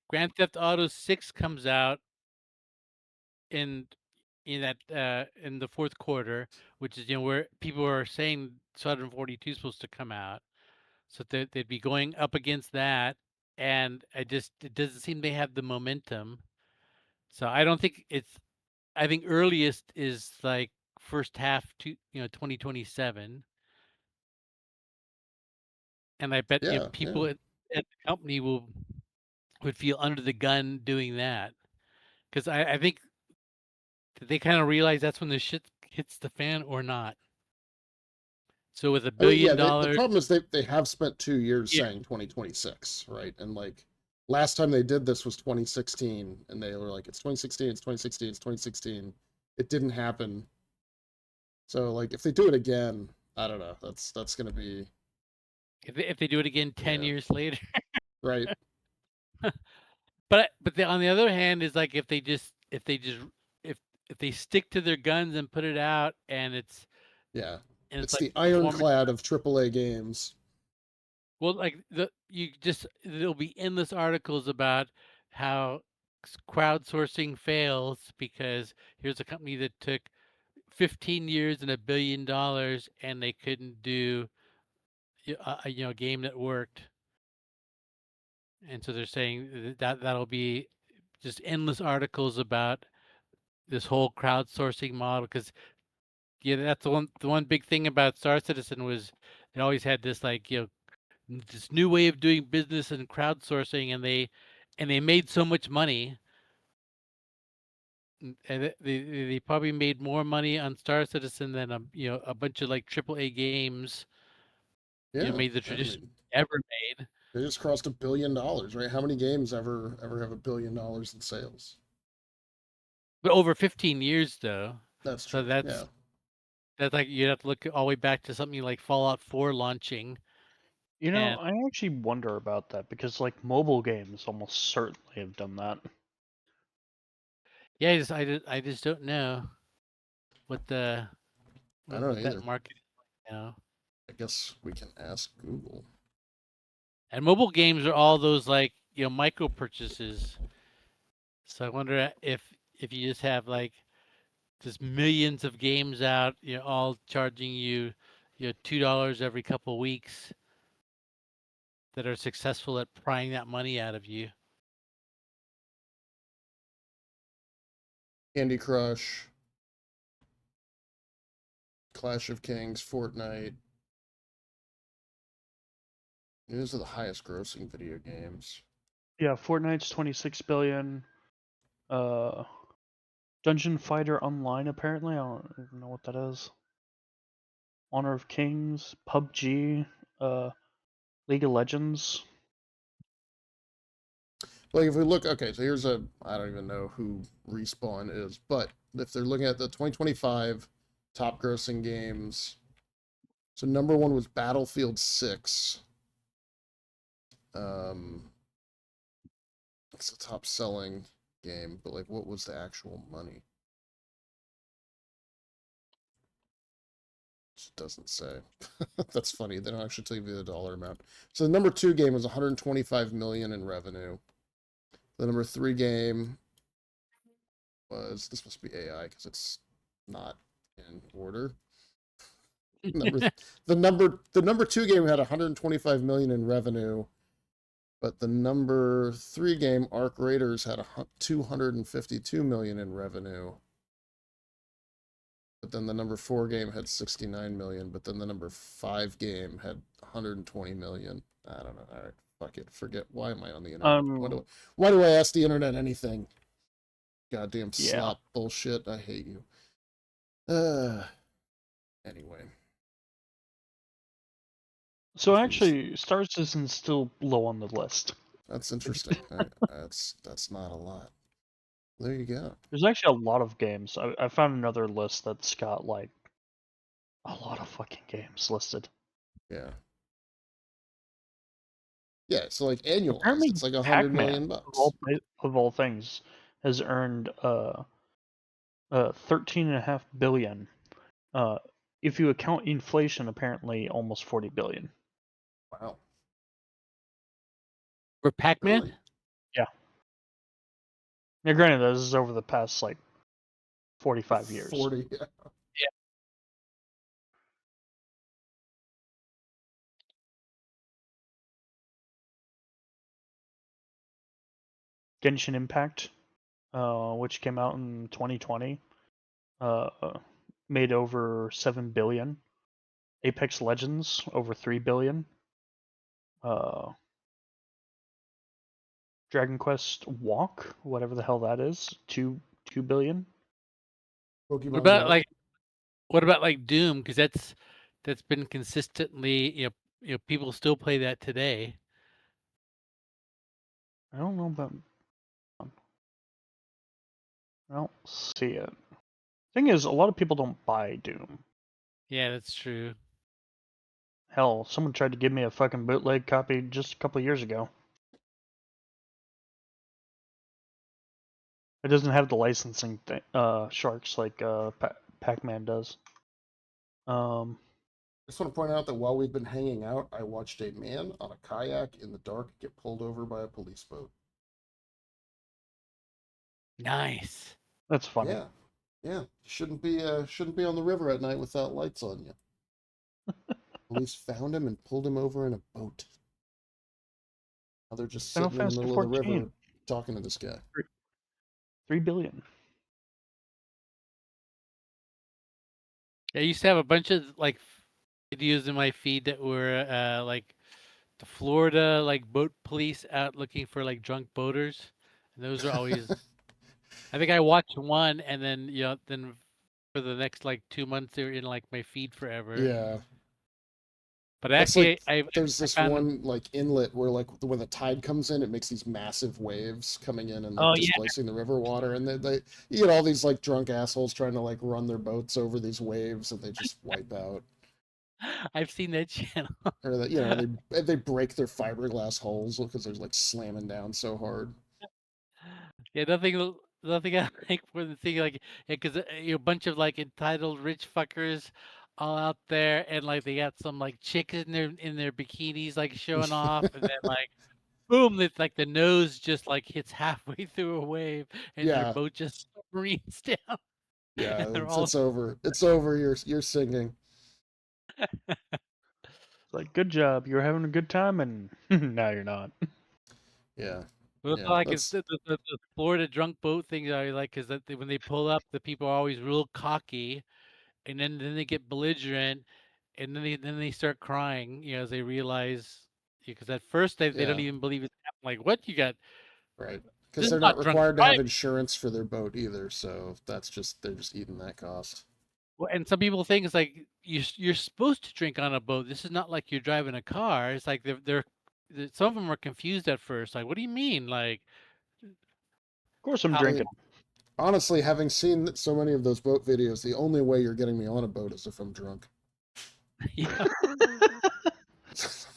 Grand Theft Auto 6 comes out in the fourth quarter, which is where people are saying Squadron 42 is supposed to come out, so they'd be going up against that, and it doesn't seem they have the momentum. So I don't think I think earliest is like first half 2027, and I bet people at the company would feel under the gun doing that, because I think they kind of realize that's when the shit hits the fan or not. So with $1 billion, the problem is they have spent 2 years saying 2026, right? And like last time they did this was 2016, and they were like, it's 2016, it's 2016, it's 2016. It didn't happen. So like if they do it again, I don't know. That's gonna be if they do it again 10 years later, right? But on the other hand is like if they stick to their guns and put it out, and it's And it's like the ironclad of AAA games. Well, like there'll be endless articles about how crowdsourcing fails because here's a company that took 15 years and $1 billion and they couldn't do a game that worked. And so they're saying that'll be just endless articles about this whole crowdsourcing model because that's the one big thing about Star Citizen was it always had this like this new way of doing business and crowdsourcing, and they made so much money, and they probably made more money on Star Citizen than a bunch of like AAA games made the tradition ever made. They just crossed $1 billion, right? How many games ever have $1 billion in sales? But over 15 years though. That's so true. that's like you'd have to look all the way back to something like Fallout 4 launching. You know, I actually wonder about that because like mobile games almost certainly have done that. Yeah, I just don't know what I don't know either. that market is like now. I guess we can ask Google. And mobile games are all those like micro purchases. So I wonder if you just have like just millions of games out, all charging you $2 every couple weeks that are successful at prying that money out of you. Candy Crush, Clash of Kings, Fortnite. These are the highest grossing video games. Yeah, Fortnite's 26 billion. Dungeon Fighter Online apparently. I don't even know what that is. Honor of Kings, PUBG, League of Legends. Like if we look, okay, so here's I don't even know who Respawn is, but if they're looking at the 2025 top grossing games, so number one was Battlefield 6. It's the top selling game, but like what was the actual money? It doesn't say. That's funny. They don't actually tell you the dollar amount. So the number 2 game was 125 million in revenue. The number 3 game was, this must be AI because it's not in order. The number 2 game had 125 million in revenue, but the number 3 game, Arc Raiders, had 252 million in revenue. But then the number 4 game had 69 million, but then the number 5 game had 120 million. I don't know. All right, fuck it. Forget. Why am I on the internet? Why do I ask the internet anything? Goddamn slop bullshit. I hate you. Anyway. So actually, Star Citizen's still low on the list. That's interesting. That's not a lot. There you go. There's actually a lot of games. I found another list that's got like a lot of fucking games listed. Yeah. Yeah, so like annualized, it's like $100 million. Of all things, has earned 13.5 billion. If you account inflation, apparently almost 40 billion. Wow. For Pac-Man? Really? Yeah. Now, granted, this is over the past like 45 years. 40. Yeah. Genshin Impact, which came out in 2020, made over 7 billion. Apex Legends over 3 billion. Dragon Quest Walk, whatever the hell that is, 2 billion. Pokemon What about like Doom? Because that's been consistently people still play that today. I don't know about. I don't see it. Thing is, a lot of people don't buy Doom. Yeah, that's true. Hell, someone tried to give me a fucking bootleg copy just a couple years ago. It doesn't have the licensing sharks like Pac-Man does. Just want to point out that while we've been hanging out, I watched a man on a kayak in the dark get pulled over by a police boat. Nice. That's funny. Yeah, yeah. Shouldn't be on the river at night without lights on you. Police found him and pulled him over in a boat. Now they're just Final sitting in the Fantasy middle of the 14. river talking to this guy. 3 billion. I used to have a bunch of like videos in my feed that were like the Florida like boat police out looking for like drunk boaters, and those are always. I think I watched one, and then then for the next like 2 months they were in like my feed forever. Yeah. But It's actually, like there's I this found one like inlet where like when the tide comes in, it makes these massive waves coming in and like Oh yeah, displacing the river water, and they you get all these like drunk assholes trying to like run their boats over these waves, and they just wipe out. I've seen that channel. Or that, you know, they break their fiberglass hulls because they're like slamming down so hard. Yeah, nothing I like for the thing like because you're a bunch of like entitled rich fuckers all out there, and like they got some like chicks in their bikinis like showing off, and then like boom, it's like the nose just like hits halfway through a wave, and their Yeah, boat just submarines down, and yeah, they're all it's over. It's over. You're singing. It's like, good job. You're having a good time, and now you're not. Yeah, well, it's yeah. like it's That's the Florida drunk boat thing I like is that when they pull up, the people are always real cocky, and then they get belligerent, and then they start crying, as they realize, because at first they don't yeah, even believe it's happening. Like, what you got? right. This Because is they're not not drunk required to have driving. insurance for their boat either, so they're just eating that cost. Well, and some people think it's like you're supposed to drink on a boat. This is not like you're driving a car. It's like some of them are confused at first. Like, what do you mean? Like, Of course, I'm how? I mean, drinking. honestly, having seen so many of those boat videos, the only way you're getting me on a boat is if I'm drunk. Yeah.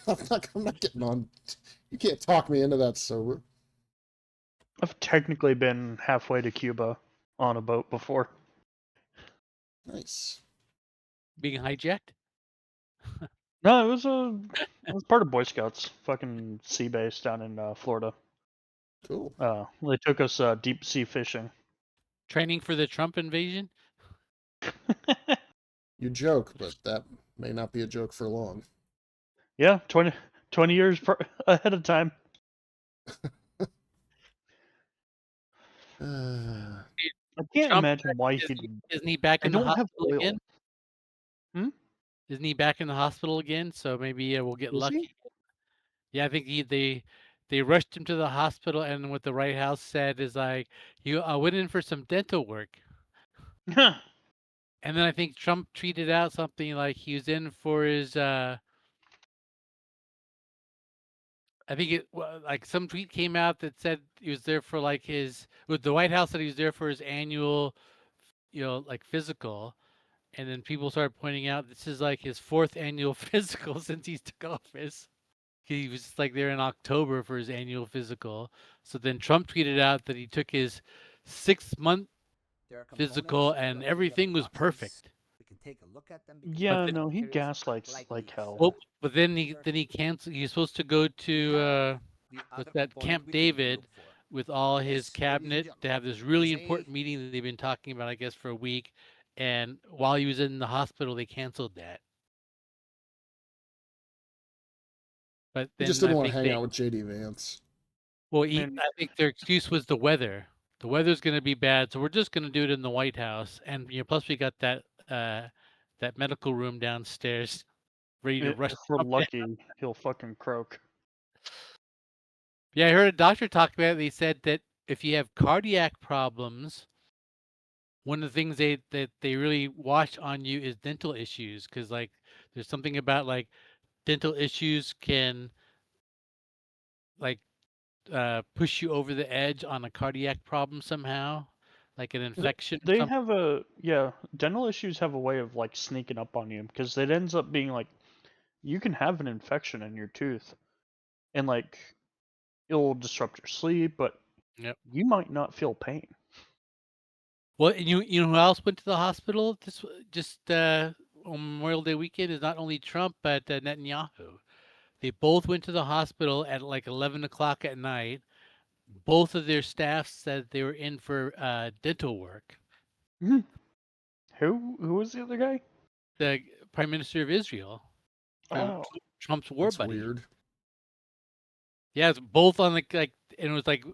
I'm not getting on. You can't talk me into that sober. I've technically been halfway to Cuba on a boat before. Nice. Being hijacked? No, it was part of Boy Scouts, fucking sea base down in Florida. Cool. They took us deep sea fishing. Training for the Trump invasion? You joke, but that may not be a joke for long. Yeah, 20 years ahead of time. I can't Trump imagine why is, he. isn't he back I in the don't have hospital oil. again? Hmm? Isn't he back in the hospital again? So maybe we'll get Is lucky. he? Yeah, I think they rushed him to the hospital, and what the White House said is like, you went in for some dental work. And then I think Trump tweeted out something like he was in for his I think like some tweet came out that said he was there for like with the White House said he was there for his annual, like physical, and then people started pointing out this is like his 4th annual physical since he took office. He was like there in October for his annual physical. So then Trump tweeted out that he took his 6-month physical and everything was perfect. Yeah, no, he gaslights like hell. Well, but then he canceled. He's supposed to go to with that Camp David with all his cabinet to have this really important meeting that they've been talking about, I guess, for a week. And while he was in the hospital, they canceled that. But He then just didn't I want to think hang out with JD Vance. well, Man, I think their excuse was the weather. The weather's going to be bad, so we're just going to do it in the White House. And plus we got that medical room downstairs ready to rush. if we're lucky, he'll fucking croak. Yeah, I heard a doctor talk about it. They said that if you have cardiac problems, one of the things that they really watch on you is dental issues, because like there's something about like dental issues can like push you over the edge on a cardiac problem somehow, like an infection or They something. have dental issues have a way of like sneaking up on you because it ends up being like you can have an infection in your tooth and like it'll disrupt your sleep, but Yep. you might not feel pain. Well, and you know who else went to the hospital just on Memorial Day weekend is not only Trump but Netanyahu. They both went to the hospital at like 11 o'clock at night. Both of their staff said they were in for dental work. Who was the other guy? The Prime Minister of Israel, Oh, Trump's war That's buddy. weird. Yeah, it's both on like, and it was like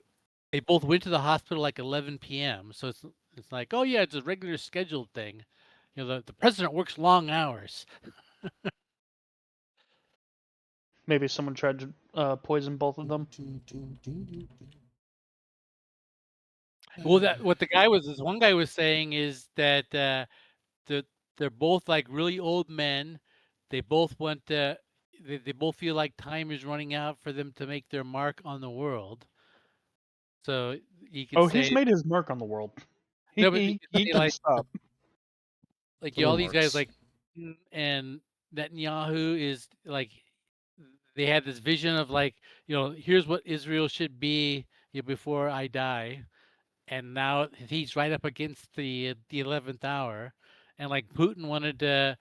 they both went to the hospital like 11 p.m. So it's like, oh yeah, it's a regular scheduled thing. You know, the president works long hours. maybe someone tried to poison both of them. Well, that what the guy was, this one guy was saying is that they're both like really old men. They both want they both feel like time is running out for them to make their mark on the world. So you could Oh, say he's made his mark on the world. no, but you He, could he say can like stop. all Little these guys marks. like and Netanyahu is like they had this vision of like, you know, here's what Israel should be, you know, before I die, and now he's right up against the 11th hour, and like Putin wanted to,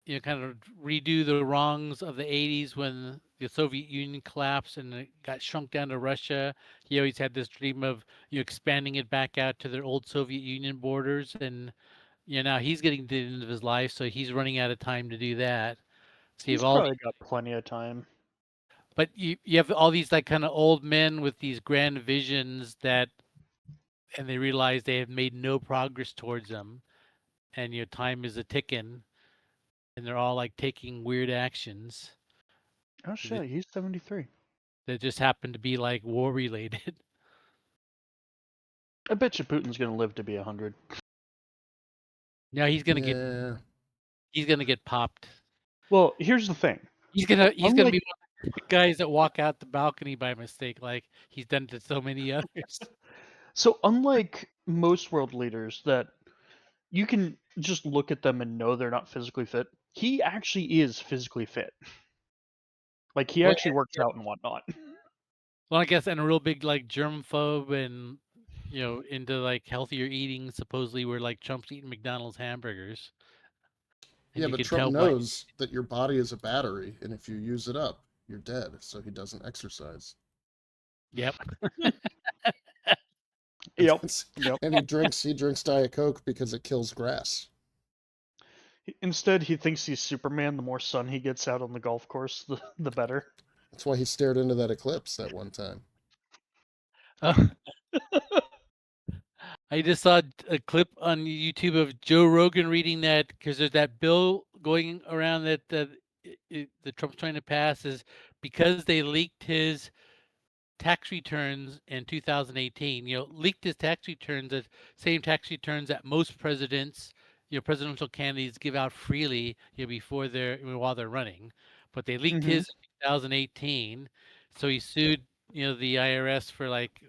you know, kind of redo the wrongs of the 80s when the Soviet Union collapsed and it got shrunk down to Russia. He always had this dream of, you know, expanding it back out to their old Soviet Union borders, and you know, now he's getting to the end of his life, so he's running out of time to do that. So you He's have all probably got plenty of time. but you have all these like kind of old men with these grand visions that, and they realize they have made no progress towards them, and your time is a ticking, and they're all like taking weird actions Oh shit, he's 73. that just happen to be like war related. I bet you Putin's gonna live to be 100. Now he's gonna get popped. Well, here's the thing. He's gonna be Unlike- one of the guys that walk out the balcony by mistake, like he's done to so many others. So unlike most world leaders that you can just look at them and know they're not physically fit, he actually is physically fit. Like he Well, actually works out and whatnot. Well, I guess, and a real big like germphobe and, you know, into like healthier eating. Supposedly, where like Trump's eating McDonald's hamburgers. And Yeah, you but can Trump tell knows that your body is a battery, and if you use it up, you're dead. So he doesn't exercise. Yep. Yep. And he drinks Diet Coke because it kills grass. Instead, he thinks he's Superman. The more sun he gets out on the golf course, the better. That's why he stared into that eclipse that one time. I just saw a clip on YouTube of Joe Rogan reading that, because there's that bill going around that the Trump's trying to pass, is because they leaked his tax returns in 2018. You know, leaked his tax returns, the same tax returns that most presidents, you know, presidential candidates give out freely, you know, before while they're running. But they leaked his in 2018, so he sued, you know, the IRS for like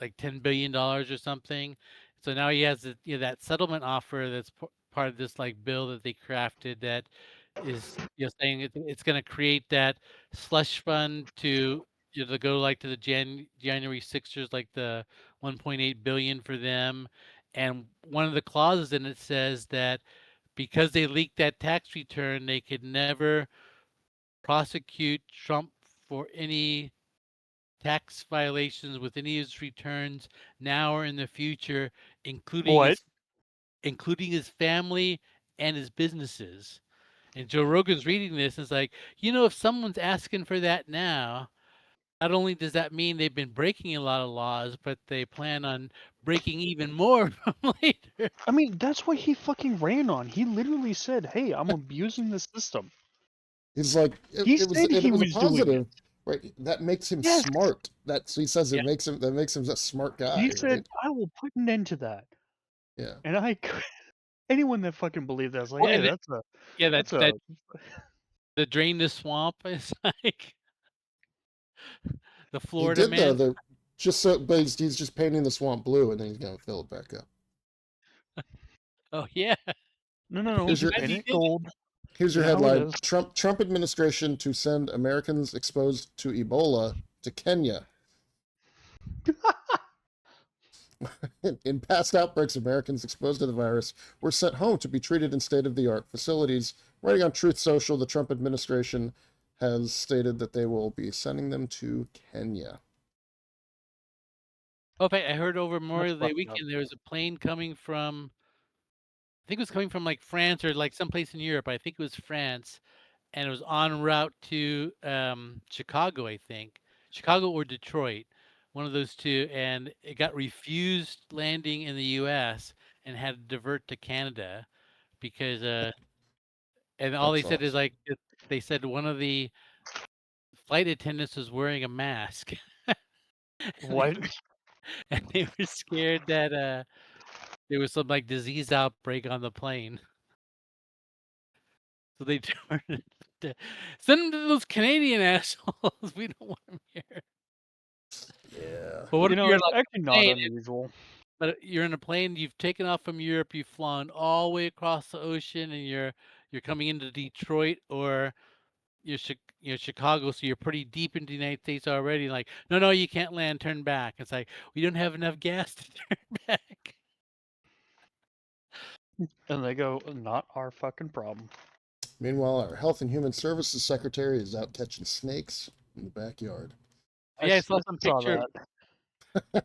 $10 billion or something. So now he has you know, that settlement offer that's part of this like bill that they crafted that is, you know, saying it's going to create that slush fund to, you know, to go like to the January Sixers, like the 1.8 billion for them. And one of the clauses in it says that because they leaked that tax return, they could never prosecute Trump for any tax violations with any of his returns now or in the future, including his family and his businesses. And Joe Rogan's reading this and is like, you know, if someone's asking for that now, not only does that mean they've been breaking a lot of laws, but they plan on breaking even more from later. I mean, that's what he fucking ran on. He literally said, "Hey, I'm abusing the system." He's like, He it was said he a was doing positive, it. right? That makes him Yes. smart. He says Yeah. that makes him a smart guy. He right? said, "I will put an end to that." Yeah. And anyone that fucking believed that is like, Well, "Hey, and that's a the drain the swamp is like the He Florida did man. though, but he's just painting the swamp blue, and then he's gonna fill it back up. Oh yeah. no. Here's your- Paint He it did. gold." Here's your You know how it headline: is. Trump administration to send Americans exposed to Ebola to Kenya. In past outbreaks, Americans exposed to the virus were sent home to be treated in state-of-the-art facilities. Writing on Truth Social, the Trump administration has stated that they will be sending them to Kenya. Oh, in fact, I heard over Memorial Day weekend there was a plane coming from, I think it was coming from like France or like someplace in Europe. I think it was France, and it was en route to Chicago, I think, Chicago or Detroit, one of those two, and it got refused landing in the U.S. and had to divert to Canada because and all That they said is sucks. like they said one of the flight attendants was wearing a mask. What? And they were scared that there was some like disease outbreak on the plane. So they turned to send them to those Canadian assholes. We don't want them here. Yeah. But what You if know, you're it's like actually not plane, unusual. but you're in a plane, you've taken off from Europe, you've flown all the way across the ocean, and you're coming into Detroit or you're Chicago, so you're pretty deep into the United States already. Like, no, you can't land. Turn back. It's like we don't have enough gas to turn back. And they go, not our fucking problem. Meanwhile, our Health and Human Services Secretary is out catching snakes in the backyard. Yeah, I saw some saw picture.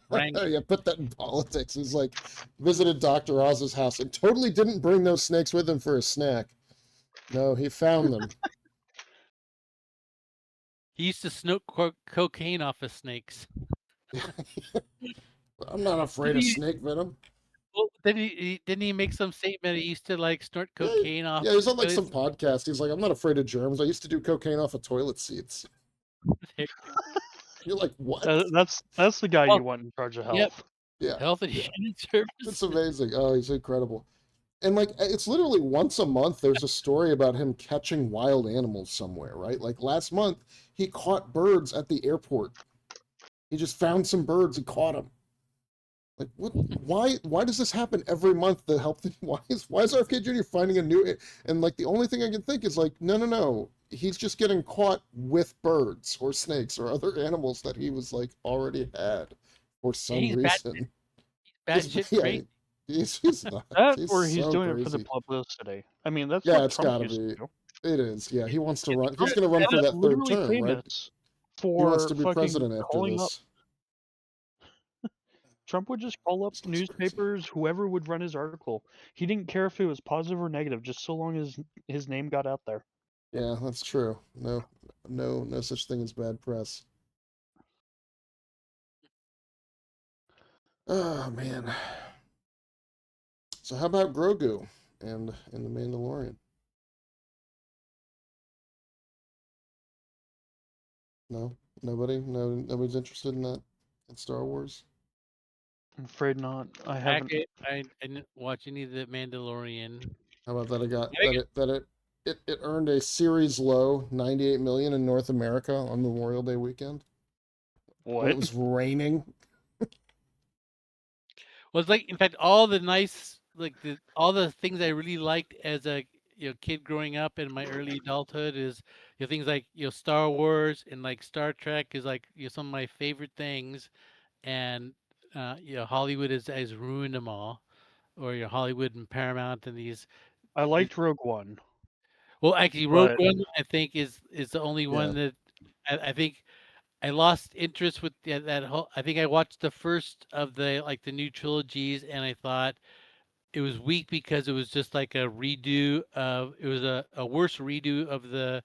Frank. Yeah, put that in politics. He's like, visited Dr. Oz's house and totally didn't bring those snakes with him for a snack. No, he found them. He used to snook cocaine off of snakes. I'm not afraid of snake venom. Well, didn't he make some statement? He used to like snort cocaine off. Yeah, he's on like some podcast. He's like, I'm not afraid of germs. I used to do cocaine off of toilet seats. You're like, what? That's the guy you want in charge of health. Yep. Yeah. Health and Human Services. It's amazing. Oh, he's incredible. And like, it's literally once a month there's a story about him catching wild animals somewhere, right? Like last month, he caught birds at the airport. He just found some birds and caught them. Like, what? Why does this happen every month to help them? Why is RFK Jr. finding a new? And like, the only thing I can think is like, no. He's just getting caught with birds or snakes or other animals that he was like already had for some reason. Bad shit, great. He's not. That's where he's so doing crazy. it for the publicity. I mean, that's Yeah, what it's Trump gotta used be. to do. It is. Yeah, he wants to run. He's going to run for that third term, right? He wants to be president after this. Trump would just call up newspapers, whoever would run his article. He didn't care if it was positive or negative, just so long as his name got out there. Yeah, that's true. No such thing as bad press. Oh man. So how about Grogu and the Mandalorian? No, nobody's interested in that in Star Wars. I'm afraid not. I haven't. I didn't watch any of the Mandalorian. How about that? It earned a series low 98 million in North America on Memorial Day weekend. What? When it was raining. Well, it's like, in fact, all the nice, like all the things I really liked as a kid growing up in my early adulthood is things like Star Wars and like Star Trek is like some of my favorite things, and Hollywood has ruined them all, or Hollywood and Paramount and these. I liked Rogue One. Well, actually, Rogue One I think is the only one that I think I lost interest with that whole. I think I watched the first of the new trilogies, and I thought it was weak because it was just like a redo of. It was a worse redo of the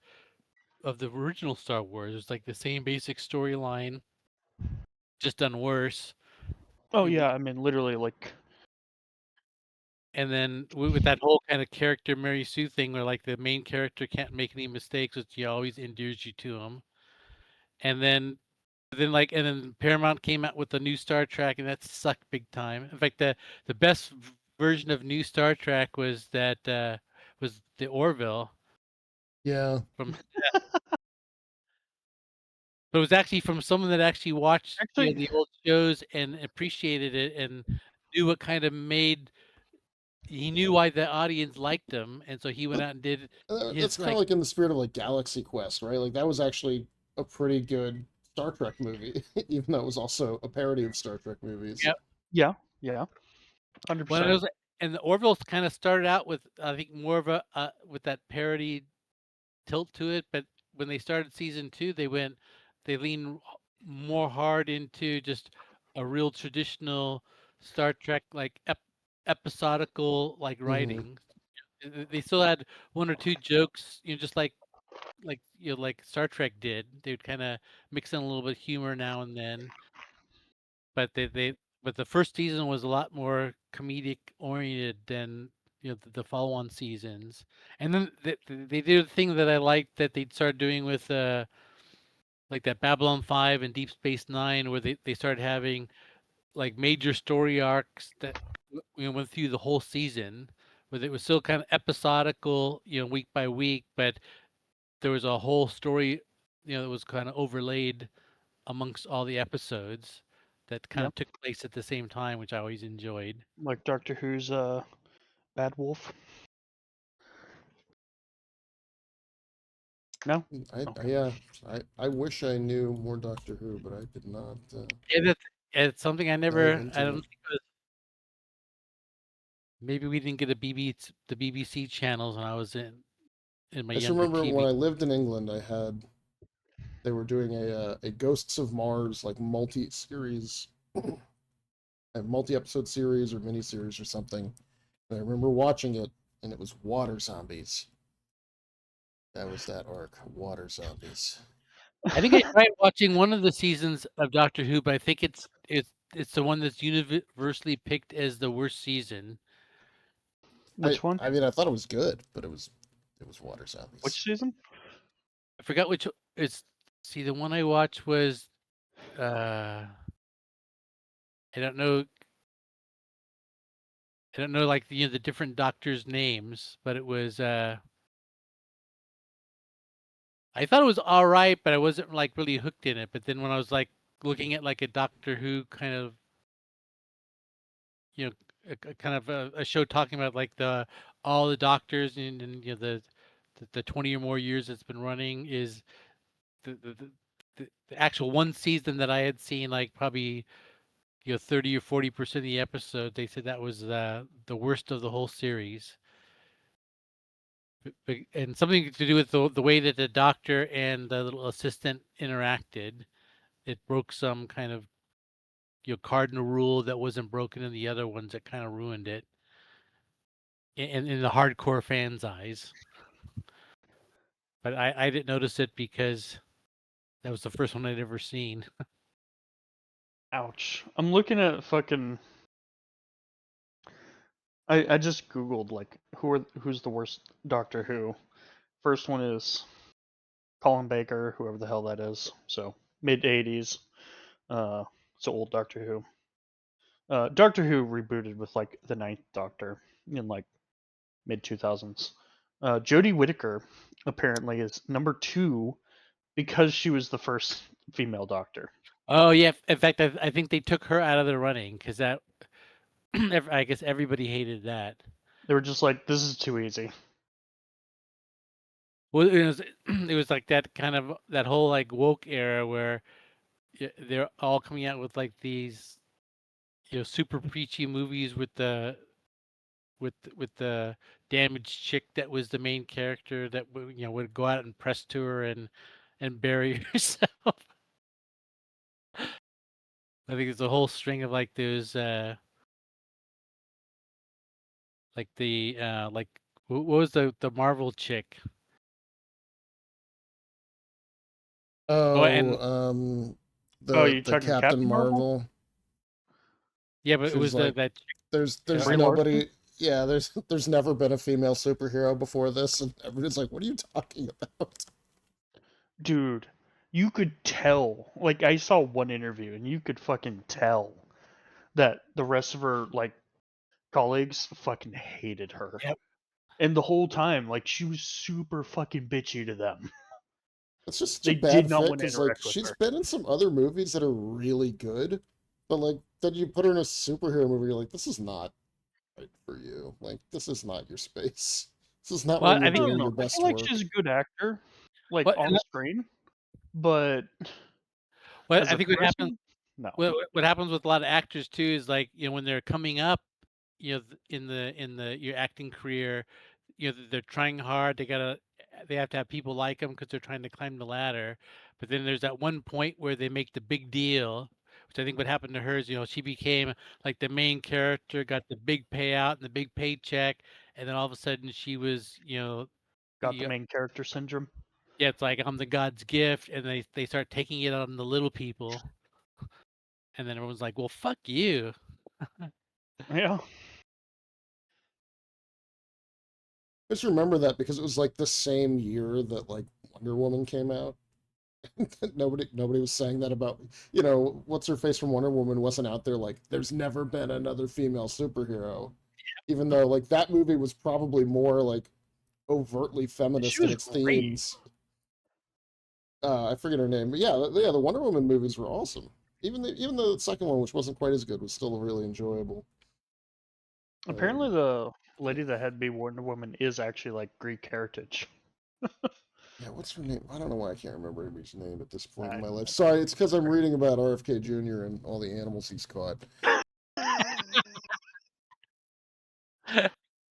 original Star Wars. It was like the same basic storyline, just done worse. Oh yeah, I mean literally like. And then with that whole kind of character Mary Sue thing, where like the main character can't make any mistakes, which always endears you to him. And then Paramount came out with the new Star Trek, and that sucked big time. In fact, the best version of new Star Trek was the Orville. Yeah. But it was actually from someone that actually watched the old shows and appreciated it and knew what kind of made. He knew why the audience liked him, and so he went out and did. That's kind of like in the spirit of like Galaxy Quest, right? Like that was actually a pretty good Star Trek movie, even though it was also a parody of Star Trek movies. Yep. Yeah, 100%. And the Orville's kind of started out with, I think, more of a with that parody tilt to it, but when they started season 2, they leaned more hard into just a real traditional Star Trek like episodical like writing. They still had one or two jokes, just like like Star Trek did. They would kind of mix in a little bit of humor now and then, but but the first season was a lot more comedic oriented than the follow-on seasons. And then they did a thing that I liked that they started doing with like that Babylon 5 and Deep Space Nine, where they started having like major story arcs that went through the whole season, where it was still kind of episodical, week by week, but there was a whole story, that was kind of overlaid amongst all the episodes that kind of took place at the same time, which I always enjoyed. Like Doctor Who's Bad Wolf. No. I wish I knew more Doctor Who, but I did not. It's something I don't it. think it was, maybe we didn't get the BBC channels when I was in my I just younger remember TV. when I lived in England, they were doing a Ghosts of Mars like multi-series, a multi-episode series or mini-series or something. And I remember watching it, and it was water zombies. That was that arc, water zombies. I think I tried watching one of the seasons of Doctor Who, but I think it's the one that's universally picked as the worst season. Which one? I mean, I thought it was good, but it was water zombies. Which season? I forgot which. See, the one I watched was I don't know. I don't know, like the different doctors' names, but it was. I thought it was all right, but I wasn't like really hooked in it. But then when I was like looking at like a Doctor Who kind of, a kind of a show talking about like all the doctors and the 20 or more years it's been running, is the actual one season that I had seen, like probably 30 or 40% of the episode, they said that was the worst of the whole series. And something to do with the way that the doctor and the little assistant interacted. It broke some kind of cardinal rule that wasn't broken in the other ones, that kind of ruined it in the hardcore fans' eyes. But I didn't notice it because that was the first one I'd ever seen. Ouch. I'm looking at fucking. I just googled like who's the worst Doctor Who. First one is Colin Baker, whoever the hell that is. So mid '80s. So old Doctor Who. Doctor Who rebooted with like the Ninth Doctor in like mid 2000s. Jodie Whittaker apparently is number 2 because she was the first female Doctor. Oh yeah, in fact, I think they took her out of the running because that. I guess everybody hated that. They were just like, this is too easy. Well, it was like that kind of that whole like woke era where they're all coming out with like these super preachy movies with the damaged chick that was the main character that would go out and press tour and bury herself. I think it's a whole string of like those like what was the Marvel chick? The Captain Marvel. Yeah, but it was like, that. There's nobody. Yeah, there's never been a female superhero before this, and everyone's like, "What are you talking about?" Dude, you could tell. Like, I saw one interview, and you could fucking tell that the rest of her like colleagues fucking hated her. Yep. And the whole time, like, she was super fucking bitchy to them. It's just a bad fit because like she's been in some other movies that are really good, but like then you put her in a superhero movie, you're like, this is not right for you. Like this is not your space. This is not where you're doing your best work. I feel like she's a good actor, like on screen, but I think what happened. No. What happens with a lot of actors too is like, when they're coming up, in your acting career, they're trying hard. They have to have people like them because they're trying to climb the ladder. But then there's that one point where they make the big deal, which I think what happened to her is, she became like the main character, got the big payout and the big paycheck, and then all of a sudden she was, Got the main character syndrome. yeah, it's like I'm the God's gift, and they start taking it on the little people, and then everyone's like, "Well, fuck you." Yeah. I just remember that because it was like the same year that like Wonder Woman came out. nobody was saying that about, what's her face from Wonder Woman wasn't out there like there's never been another female superhero, even though like that movie was probably more like overtly feminist in its themes. I forget her name, but yeah, the Wonder Woman movies were awesome. Even though the second one, which wasn't quite as good, was still really enjoyable. Apparently, the lady that had to be Wonder Woman is actually like Greek heritage. Yeah, what's her name? I don't know why I can't remember anybody's name at this point in my life. Sorry, it's because I'm reading about RFK Jr. and all the animals he's caught.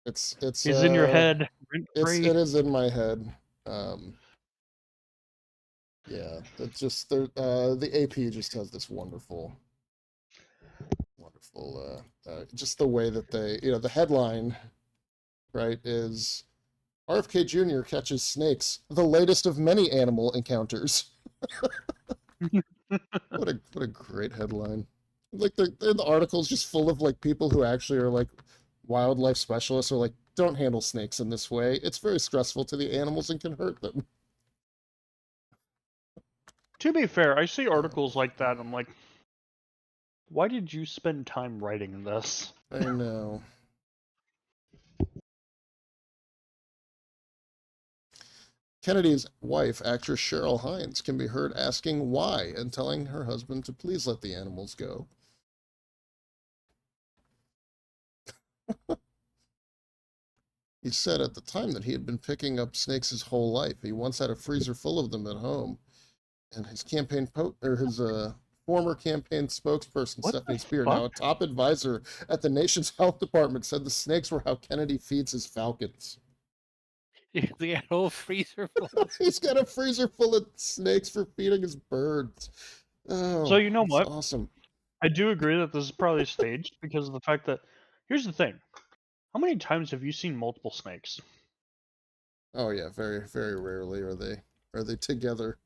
It's He's in your head. It is in my head. Yeah, it's just the AP just has this wonderful, just the way that they, the headline, right, is RFK Jr. catches snakes, the latest of many animal encounters. What a great headline. Like the article's just full of like people who actually are like wildlife specialists, or like, don't handle snakes in this way. It's very stressful to the animals and can hurt them. To be fair, I see articles like that, and I'm like, why did you spend time writing this? I know. Kennedy's wife, actress Cheryl Hines, can be heard asking why and telling her husband to please let the animals go. He said at the time that he had been picking up snakes his whole life. He once had a freezer full of them at home. And his former campaign spokesperson, Stephanie Spear, now a top advisor at the nation's health department, said the snakes were how Kennedy feeds his falcons. He's got a whole freezer full. He's got a freezer full of snakes for feeding his birds. Oh, so you know what? Awesome. I do agree that this is probably staged because of the fact that, here's the thing. How many times have you seen multiple snakes? Oh yeah, very, very rarely are they together.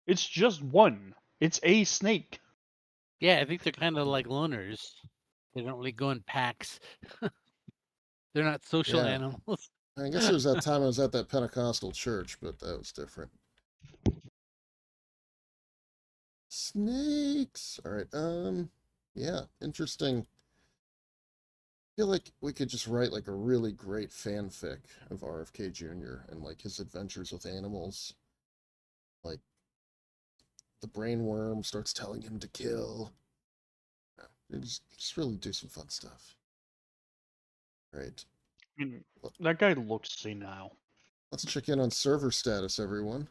It's just one. It's a snake. Yeah, I think they're kind of like loners. They don't really go in packs. They're not social animals. I guess there was that time I was at that Pentecostal church, but that was different. Snakes. All right. Yeah, interesting. I feel like we could just write like a really great fanfic of RFK Jr. and like his adventures with animals. Like the brainworm starts telling him to kill. Just really do some fun stuff. Right. I mean, that guy looks senile. Let's check in on server status, everyone.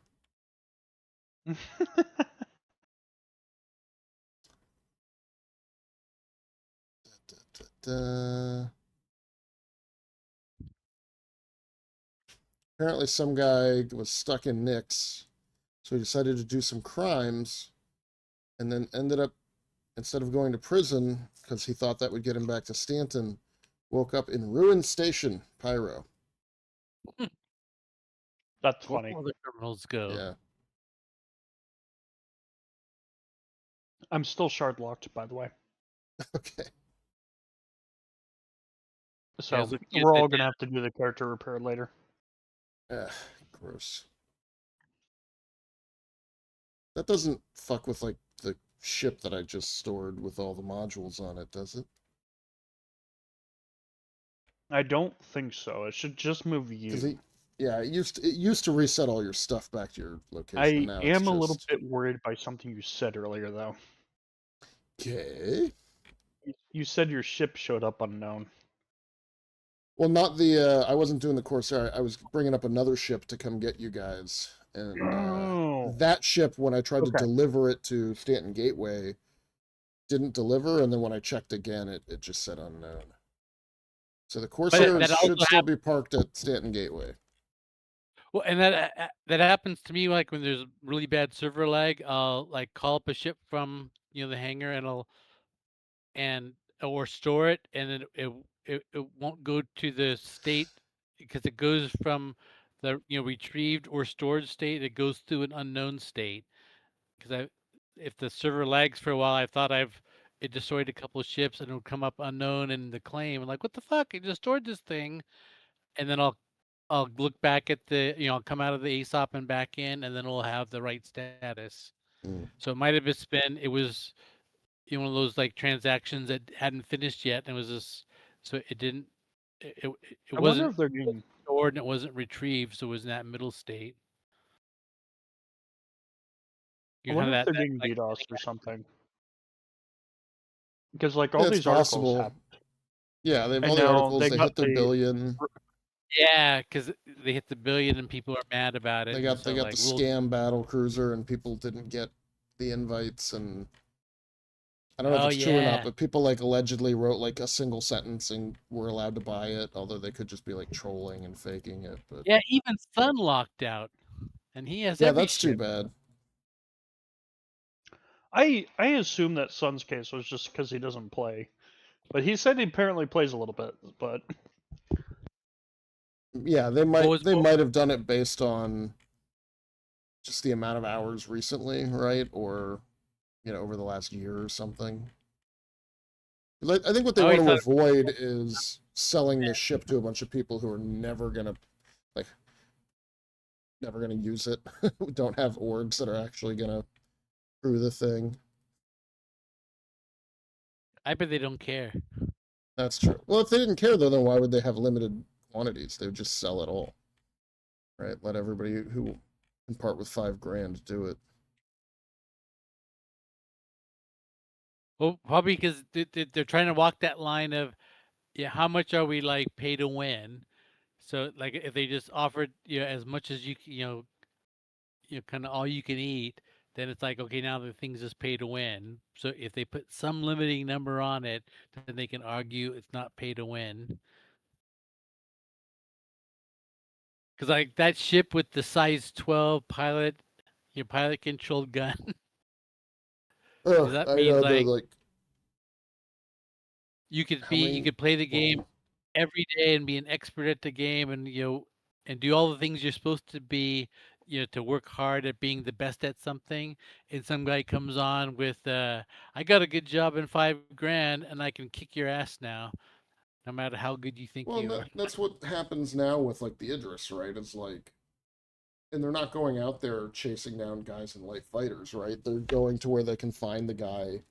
Apparently some guy was stuck in Nyx, so he decided to do some crimes, and then ended up, instead of going to prison, because he thought that would get him back to Stanton, woke up in Ruin Station, Pyro. That's funny. Where the criminals go. Yeah. I'm still shard locked, by the way. Okay. So we're all gonna have to do the character repair later. Gross. That doesn't fuck with like the ship that I just stored with all the modules on it, does it? I don't think so. It should just move you. Yeah, it used to reset all your stuff back to your location. I am a little bit worried by something you said earlier, though. Okay. You said your ship showed up unknown. Well, not the. I wasn't doing the Corsair. I was bringing up another ship to come get you guys, and that ship, when I tried to deliver it to Stanton Gateway, didn't deliver, and then when I checked again, it just said unknown. So the Corsairs should still be parked at Stanton Gateway. Well, and that happens to me like when there's really bad server lag. I'll like call up a ship from the hangar, and or store it, and then it won't go to the state because it goes from the retrieved or stored state. It goes through an unknown state because if the server lags for a while, I thought it destroyed a couple of ships and it would come up unknown in the claim. I'm like, what the fuck? It destroyed this thing, and then I'll look back at I'll come out of the ASOP and back in, and then it'll have the right status. So it might have just been, it was one of those like transactions that hadn't finished yet, and it was just, so it didn't, it I wasn't wonder if they're getting stored and it wasn't retrieved, so it was in that middle state. I wonder if they're getting DDoS or something. Because like all these articles happened. Yeah, they have all the articles. They hit the billion. Yeah, because they hit the billion and people are mad about it. They got the scam battle cruiser, and people didn't get the invites, and I don't know if it's true or not, but people like allegedly wrote like a single sentence and were allowed to buy it, although they could just be like trolling and faking it. But yeah, even Sun locked out, and he has that's too bad. I assume that Sun's case was just because he doesn't play, but he said he apparently plays a little bit. But yeah, they might have done it based on just the amount of hours recently, right? Or over the last year or something. I think what they want to avoid is selling the ship to a bunch of people who are never gonna use it. Who don't have orgs that are actually gonna crew the thing. I bet they don't care. That's true. Well, if they didn't care though, then why would they have limited quantities? They would just sell it all, right? Let everybody who can part with $5,000 do it. Well, probably because they're trying to walk that line of, how much are we like pay to win? So like if they just offered as much as you kind of all you can eat, then it's like, okay, now the thing's just pay to win. So if they put some limiting number on it, then they can argue it's not pay to win. Because like that ship with the size 12 pilot controlled gun. That means like you could play the game every day and be an expert at the game, and and do all the things you're supposed to be, to work hard at being the best at something. And some guy comes on with, I got a good job in $5,000 and I can kick your ass now, no matter how good you think you are. That's what happens now with like the Idris, right? It's like, and they're not going out there chasing down guys in light fighters, right? They're going to where they can find the guy,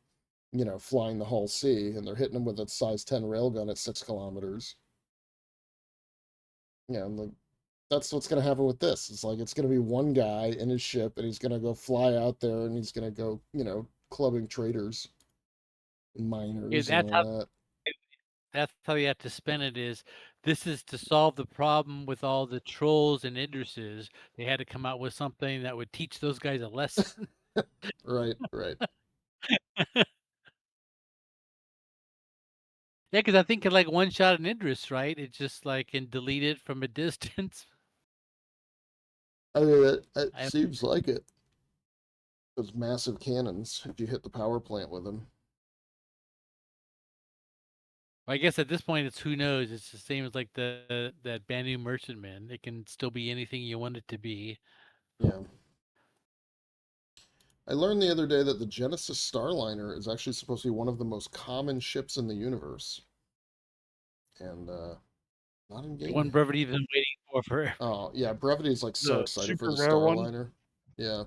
flying the Hull C, and they're hitting him with a size 10 railgun at 6 kilometers. Yeah, and like that's what's going to happen with this. It's like it's going to be one guy in his ship, and he's going to go fly out there, and he's going to go, clubbing traders and miners and all that. That's how you have to spin it. This is to solve the problem with all the trolls and Idrises. They had to come out with something that would teach those guys a lesson. Right. Yeah, because I think it like one shot an Idris, right? It's just like can delete it from a distance. I mean, it seems like it. Those massive cannons, if you hit the power plant with them. I guess at this point, it's who knows. It's the same as like that Banu Merchantman. It can still be anything you want it to be. Yeah. I learned the other day that the Genesis Starliner is actually supposed to be one of the most common ships in the universe. And not in game. One Brevity's been waiting for forever. Oh, yeah, Brevity is like so excited for the Starliner. Yeah.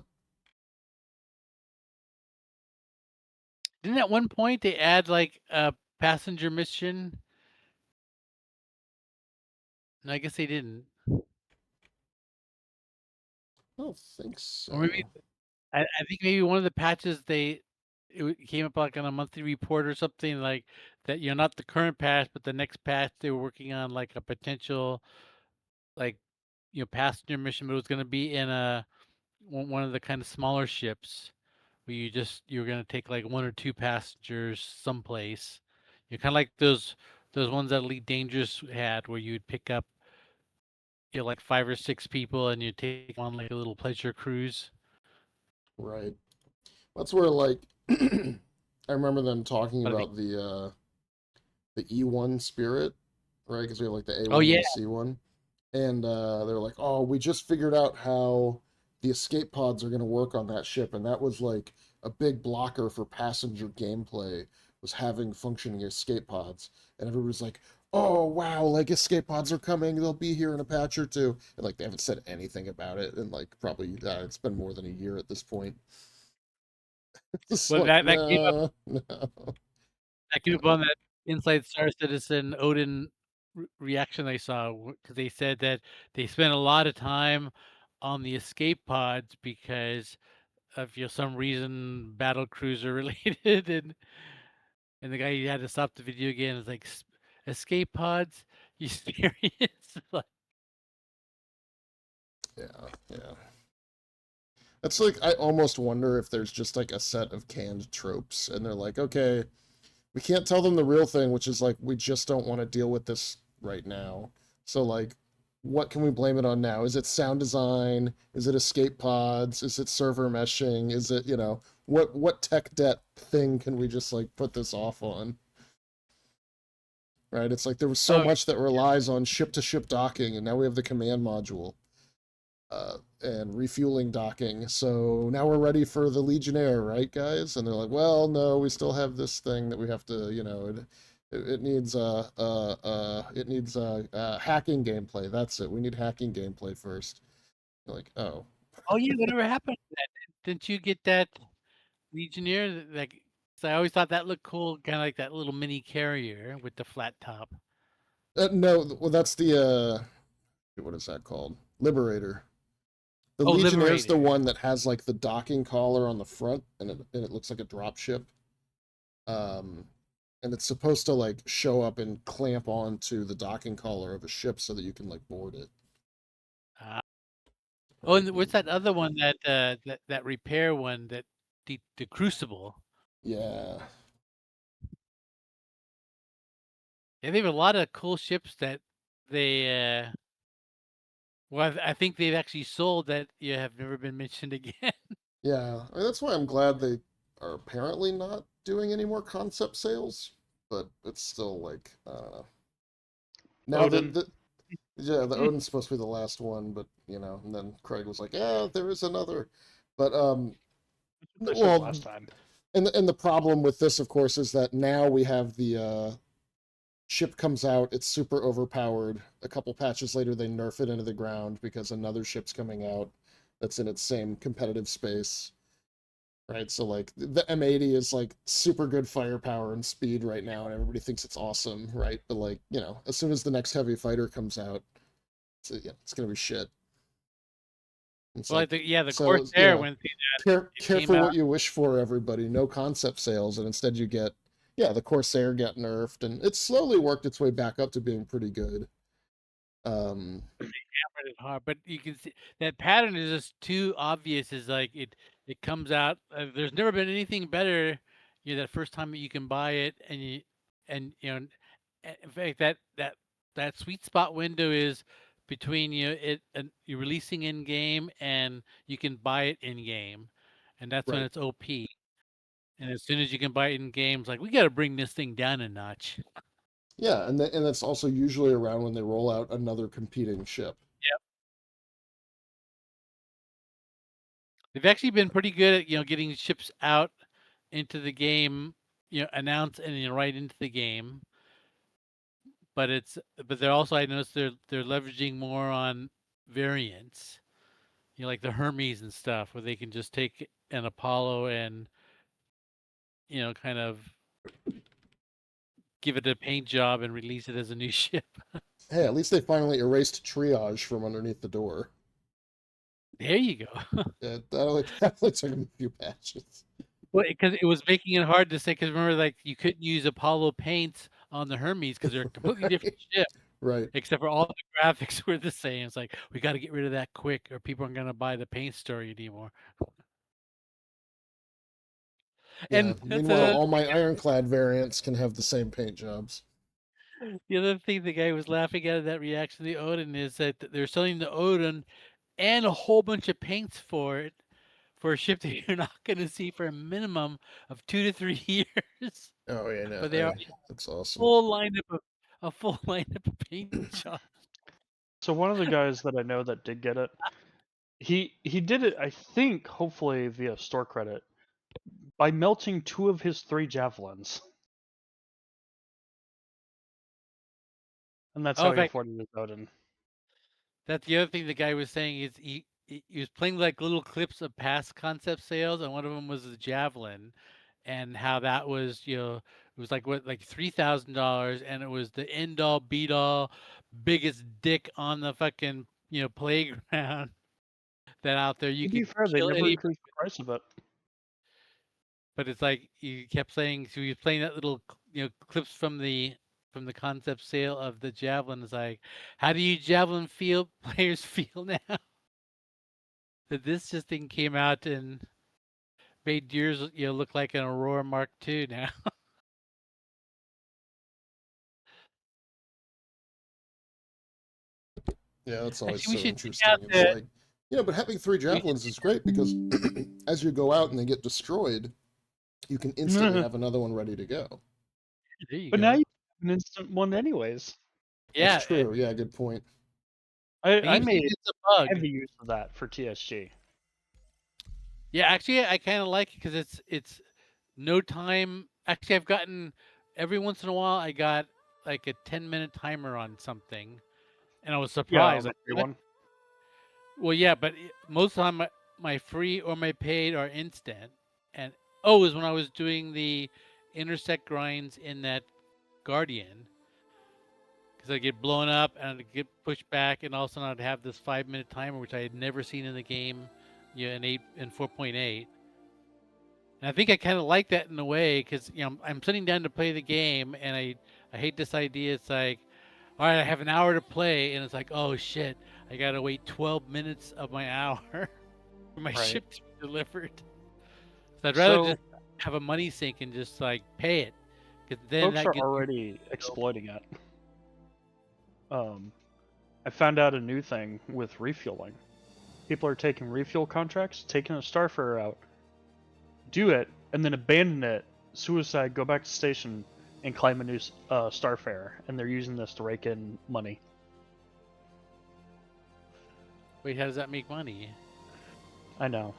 Didn't at one point they add like a passenger mission? No, I guess they didn't. I don't think so. Or maybe I think maybe one of the patches it came up like on a monthly report or something like that. Not the current patch, but the next patch they were working on like a potential like passenger mission, but it was going to be in one of the kind of smaller ships, where you're gonna take like 1 or 2 passengers someplace. You're kind of like those ones that Elite Dangerous had, where you'd pick up like 5 or 6 people and you take them on like a little pleasure cruise. Right. That's where like I remember them talking But about the E1 Spirit, right? Because we have like the A1 oh and yeah, the C1, and they're like, "Oh, we just figured out how the escape pods are going to work on that ship," and that was like a big blocker for passenger gameplay was having functioning escape pods, and everybody's like, "Oh wow, like escape pods are coming, they'll be here in a patch or two," and like they haven't said anything about it, and like probably it's been more than a year at this point. It's well like that came up no, no. on that Inside Star Citizen Odin reaction I saw, because they said that they spent a lot of time on the escape pods because of some reason battle cruiser related, and the guy had to stop the video again. Is like, escape pods? You serious? Like, Yeah, yeah. That's like I almost wonder if there's just like a set of canned tropes, and they're like, okay, we can't tell them the real thing, which is like we just don't want to deal with this right now. So like, what can we blame it on now? Is it sound design? Is it escape pods? Is it server meshing? Is it, what tech debt thing can we just like put this off on? Right? It's like there was so oh much that relies on ship to ship docking, and now we have the command module. And refueling docking. So now we're ready for the Legionnaire, right, guys? And they're like, well, no, we still have this thing that we have to, it needs hacking gameplay. That's it. We need hacking gameplay first. You're like, oh, oh yeah, whatever happened to that? Didn't you get that Legionnaire? Like, 'cause I always thought that looked cool, kind of like that little mini carrier with the flat top. no, well, that's the what is that called? Liberator. The Oh, Legionnaire's the Liberator. one that has like the docking collar on the front, and it looks like a drop ship. Um, and it's supposed to like show up and clamp onto the docking collar of a ship so that you can like board it. Uh, oh, and what's that other one that repair one, that the Crucible? Yeah. Yeah, they have a lot of cool ships that they well, I think they've actually sold that have never been mentioned again. Yeah. I mean, that's why I'm glad they are apparently not doing any more concept sales, but it's still like, I don't know. Now Odin. the Odin's supposed to be the last one, but and then Kraig was like, yeah, there is another. But They said well, last time. and the problem with this, of course, is that now we have the ship comes out, it's super overpowered. A couple patches later, they nerf it into the ground because another ship's coming out that's in its same competitive space. Right, so like the M80 is like super good firepower and speed right now, and everybody thinks it's awesome, right? But like, as soon as the next heavy fighter comes out, it's gonna be shit. It's Well, like, the so Corsair went through that. It came careful out. what you wish for, everybody. No concept sales, and instead you get, the Corsair got nerfed, and it's slowly worked its way back up to being pretty good. Hammered it hard, but you can see that pattern is just too obvious. Is like it comes out. There's never been anything better. That first time you can buy it, and in fact that sweet spot window is between it and you're releasing in game and you can buy it in game, and that's when Right. it's OP. And as soon as you can buy it in games, like, we got to bring this thing down a notch. Yeah, and that's also usually around when they roll out another competing ship. Yep. They've actually been pretty good at getting ships out into the game, announced and right into the game. But they're also, I noticed they're leveraging more on variants, like the Hermes and stuff, where they can just take an Apollo and kind of give it a paint job and release it as a new ship. Hey, at least they finally erased triage from underneath the door. There you go. Yeah, that only took them a few patches. Well, because it was making it hard to say. Because remember, like, you couldn't use Apollo paints on the Hermes because they're a completely different ship. Right. Except for all the graphics were the same. It's like, we got to get rid of that quick, or people aren't going to buy the paint story anymore. Yeah. And Meanwhile, all my ironclad variants can have the same paint jobs. the other thing the guy was laughing at that reaction to the Odin is that they're selling the Odin and a whole bunch of paints for it for a ship that you're not going to see for a minimum of 2 to 3 years. Oh yeah, no, But they are that's awesome. a full lineup of paint jobs. So one of the guys that I know that did get it, he did it, I think, hopefully via store credit, by melting 2 of his 3 javelins. And that's how he afforded his Odin. That's the other thing the guy was saying is he was playing like little clips of past concept sales, and one of them was the javelin, and how that was, you know, it was like what, like $3,000, and it was the end all beat all biggest dick on the fucking, you know, playground that out there you To be could fair, they kill never any. increased the price of it. But it's like you kept saying, so he was playing that little, you know, clips from the concept sale of the javelin. It's like, how do you javelin feel players feel now that this just thing came out and made Deers, you know, look like an Aurora Mark II now? Yeah, that's always Actually, we so should check interesting. out It's like, yeah, but having 3 javelins is great because as you go out and they get destroyed, you can instantly have another one ready to go. There you But go. now you have an instant one anyways. Yeah, That's true. Yeah, good point. I made it's a bug. heavy use of that for TSG. Yeah, actually, I kind of like it because it's no time. Actually, I've gotten every once in a while. I got like a 10-minute timer on something, and I was surprised. Yeah, Like, the free what? one. Well, yeah, but most of the time my free or my paid are instant. And oh, it was when I was doing the intersect grinds in that Guardian, because I get blown up and I'd get pushed back, and all of a sudden I'd have this 5-minute timer, which I had never seen in the game, yeah, in 4.8. And I think I kind of like that in a way because, you know, I'm sitting down to play the game, and I hate this idea. It's like, all right, I have an hour to play, and it's like, oh shit, I gotta wait 12 minutes of my hour for my ship to be delivered. So I'd rather just have a money sink and just like pay it, because then folks that are gets already exploiting it. I found out a new thing with refueling. People are taking refuel contracts, taking a Starfarer out, do it, and then abandon it, suicide, go back to station, and claim a new Starfarer, and they're using this to rake in money. Wait, how does that make money? I know.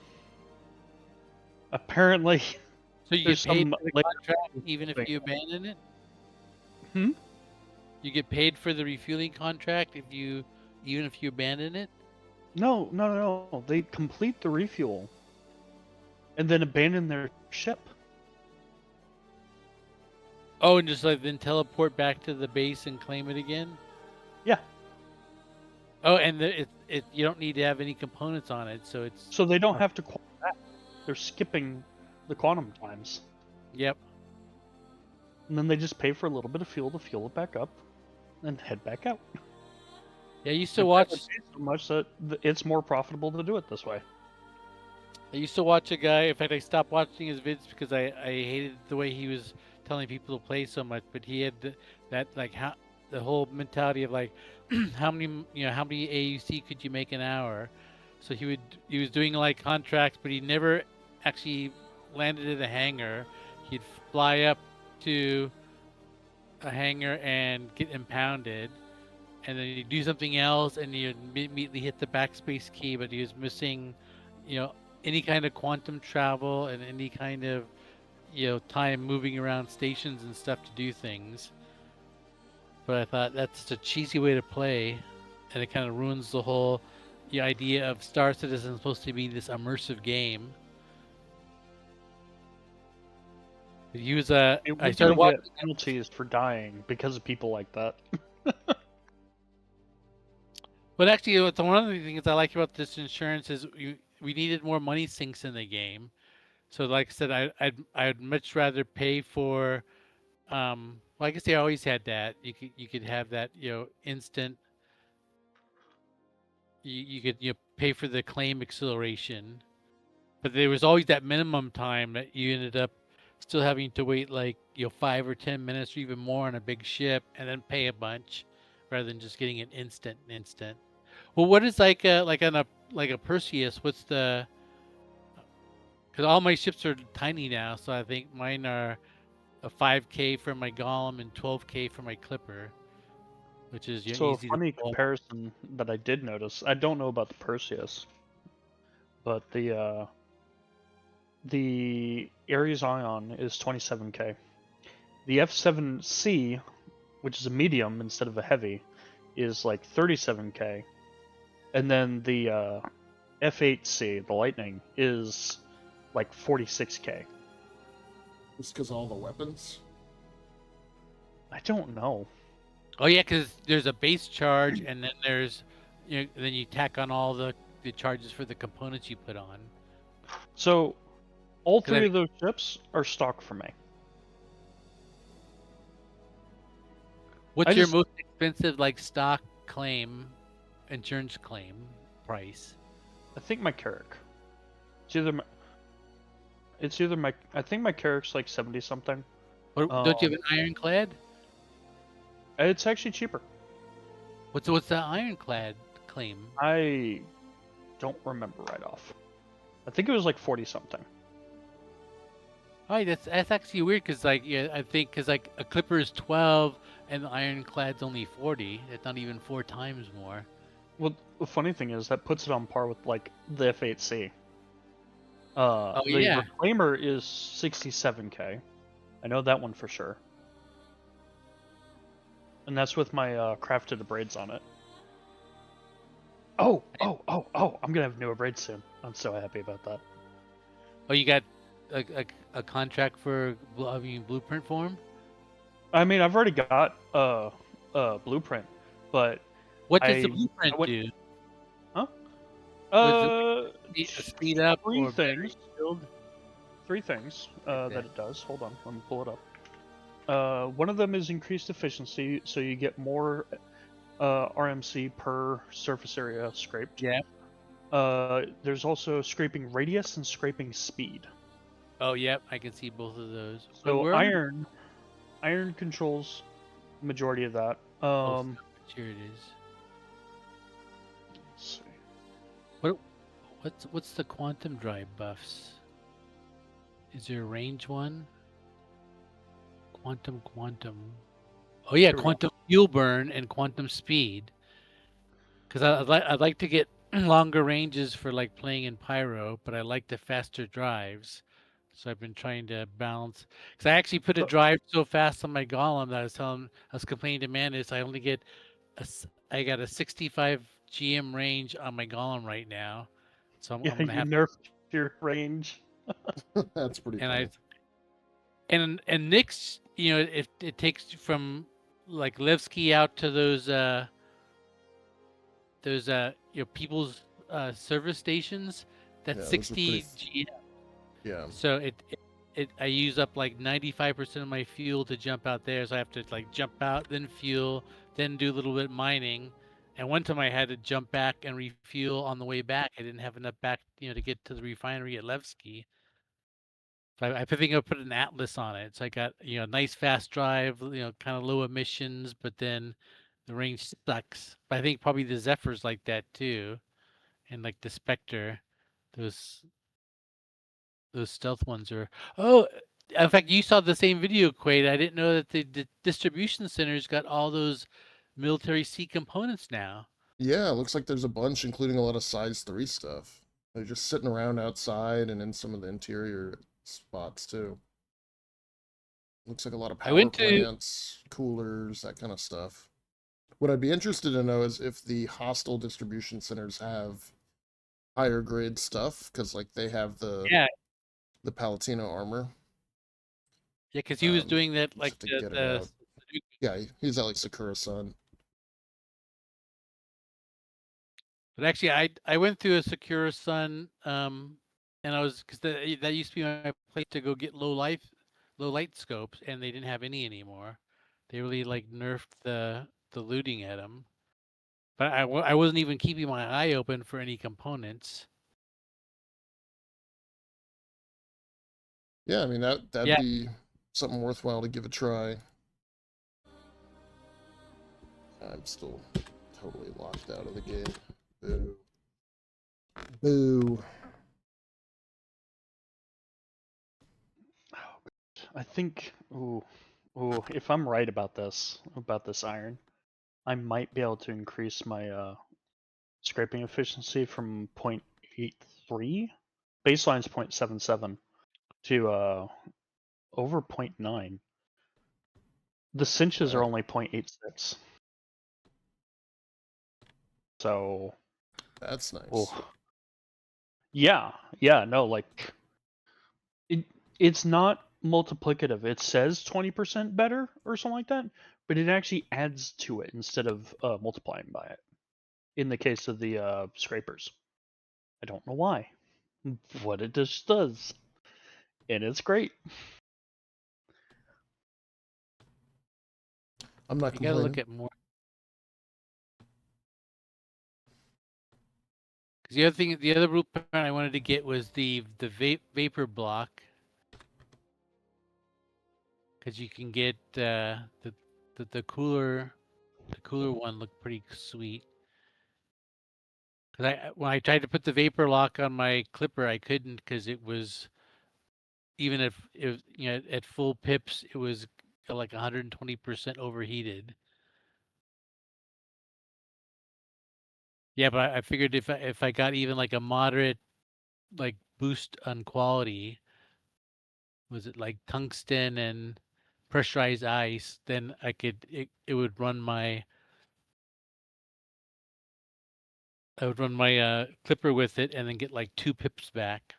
Apparently, so you get paid for the contract even if you abandon it? Hmm? You get paid for the refueling contract even if you abandon it? No. They complete the refuel and then abandon their ship. Oh, and just like then teleport back to the base and claim it again? Yeah. Oh, and you don't need to have any components on it, so it's... So they don't have to quantum back. They're skipping the quantum times. Yep. And then they just pay for a little bit of fuel to fuel it back up and head back out. Yeah, I used to watch... so much that it's more profitable to do it this way. I used to watch a guy... In fact, I stopped watching his vids because I hated the way he was telling people to play so much, but he had that, like, the whole mentality of, like, how many AUC could you make an hour? So he was doing, like, contracts, but he never actually landed at a hangar. He'd fly up to a hangar and get impounded, and then he'd do something else, and he'd immediately hit the backspace key, but he was missing, you know, any kind of quantum travel and any kind of, you know, time moving around stations and stuff to do things. But I thought that's such a cheesy way to play, and it kind of ruins the whole idea of Star Citizen supposed to be this immersive game. I started watching penalties for dying because of people like that. But actually, one of the things I like about this insurance is we needed more money sinks in the game. So, like I said, I'd much rather pay for. Well, I guess they always had that. You could have that, you know, instant. You could, you know, pay for the claim acceleration, but there was always that minimum time that you ended up still having to wait like 5 or 10 minutes or even more on a big ship, and then pay a bunch, rather than just getting it instant. Well, what is like on a Perseus? What's the? Because all my ships are tiny now, so I think mine are a 5K for my Golem and 12K for my Clipper, which is So a easy funny to pull. comparison that I did notice. I don't know about the Perseus, but the Ares Ion is 27K. The F7C, which is a medium instead of a heavy, is like 37K, and then the F8C, the Lightning, is like 46K. Just because all the weapons? I don't know. Oh yeah, because there's a base charge, and then there's, then you tack on all the charges for the components you put on. So, all three of those ships are stock for me. What's your most expensive stock claim, insurance claim price? I think my Carrack. It's either my. I think my Carrack's like 70 something. Don't you have an ironclad? It's actually cheaper. What's the ironclad claim? I don't remember right off. I think it was like 40 something. Oh, that's actually weird, because I think because a Clipper is 12 and the ironclad's only 40. It's not even 4 times more. Well, the funny thing is that puts it on par with like the F8C. Oh the yeah. Reclaimer is 67K. I know that one for sure. And that's with my crafted braids on it. Oh! I'm gonna have newer braids soon. I'm so happy about that. Oh, you got a contract for blueprint form? I mean, I've already got a blueprint, but what does the blueprint do? Huh? Speed up three or things. Build? 3 things that it does. Hold on, let me pull it up. One of them is increased efficiency, so you get more RMC per surface area scraped. Yeah. There's also scraping radius and scraping speed. Oh, yep, I can see both of those. So iron controls the majority of that. Here it is. Let's see. What's the quantum drive buffs? Is there a range one? Quantum. Oh yeah, quantum fuel burn and quantum speed. Because I'd like to get longer ranges for playing in Pyro, but I like the faster drives. So I've been trying to balance. Because I actually put a drive so fast on my Golem that I was complaining to Mantis, I only get I got a 65 GM range on my Golem right now. So I'm gonna have nerfed your range. That's pretty funny. And Nick's, it takes from Levski out to those people's service stations. That's 60 GM. Yeah. So I use up 95% of my fuel to jump out there, so I have to jump out, then fuel, then do a little bit of mining. And one time I had to jump back and refuel on the way back. I didn't have enough back, to get to the refinery at Levski. So I think I put an Atlas on it. So I got a nice fast drive, kind of low emissions, but then the range sucks. But I think probably the Zephyr's like that too, and the Spectre, those stealth ones are. Oh, in fact, you saw the same video, Quade. I didn't know that the distribution centers got all those military C components now. Yeah, it looks like there's a bunch, including a lot of size 3 stuff. They're just sitting around outside and in some of the interior spots too. Looks like a lot of power plants, coolers, that kind of stuff. What I'd be interested to know is if the hostile distribution centers have higher grade stuff, because they have the Palatino armor. Yeah, because he was doing that yeah, he's at Sakura-san. But actually, I went through a Sakura-san, and I was because that used to be my place to go get low light scopes, and they didn't have any anymore. They really nerfed the looting at them. But I wasn't even keeping my eye open for any components. Yeah, I mean that'd be something worthwhile to give a try. I'm still totally locked out of the game. Boo. Boo. I think, if I'm right about this iron, I might be able to increase my scraping efficiency from 0.83, baseline's 0.77, to over 0.9. The cinches are only 0.86. So that's nice. Yeah, no, like it's not multiplicative. It says 20% better or something like that, but it actually adds to it instead of multiplying by it. In the case of the scrapers, I don't know why, what it just does, and it's great. I'm not You complaining. gotta look at more. Because the other blueprint I wanted to get was the vapor block. Because you can get the cooler one looked pretty sweet. Because when I tried to put the vapor lock on my clipper, I couldn't because it was, even if it, at full pips, it was like 120% overheated. Yeah, but I figured if I got even like a moderate like boost on quality, was it like tungsten and pressurized ice, then it would run my clipper with it and then get like 2 pips back.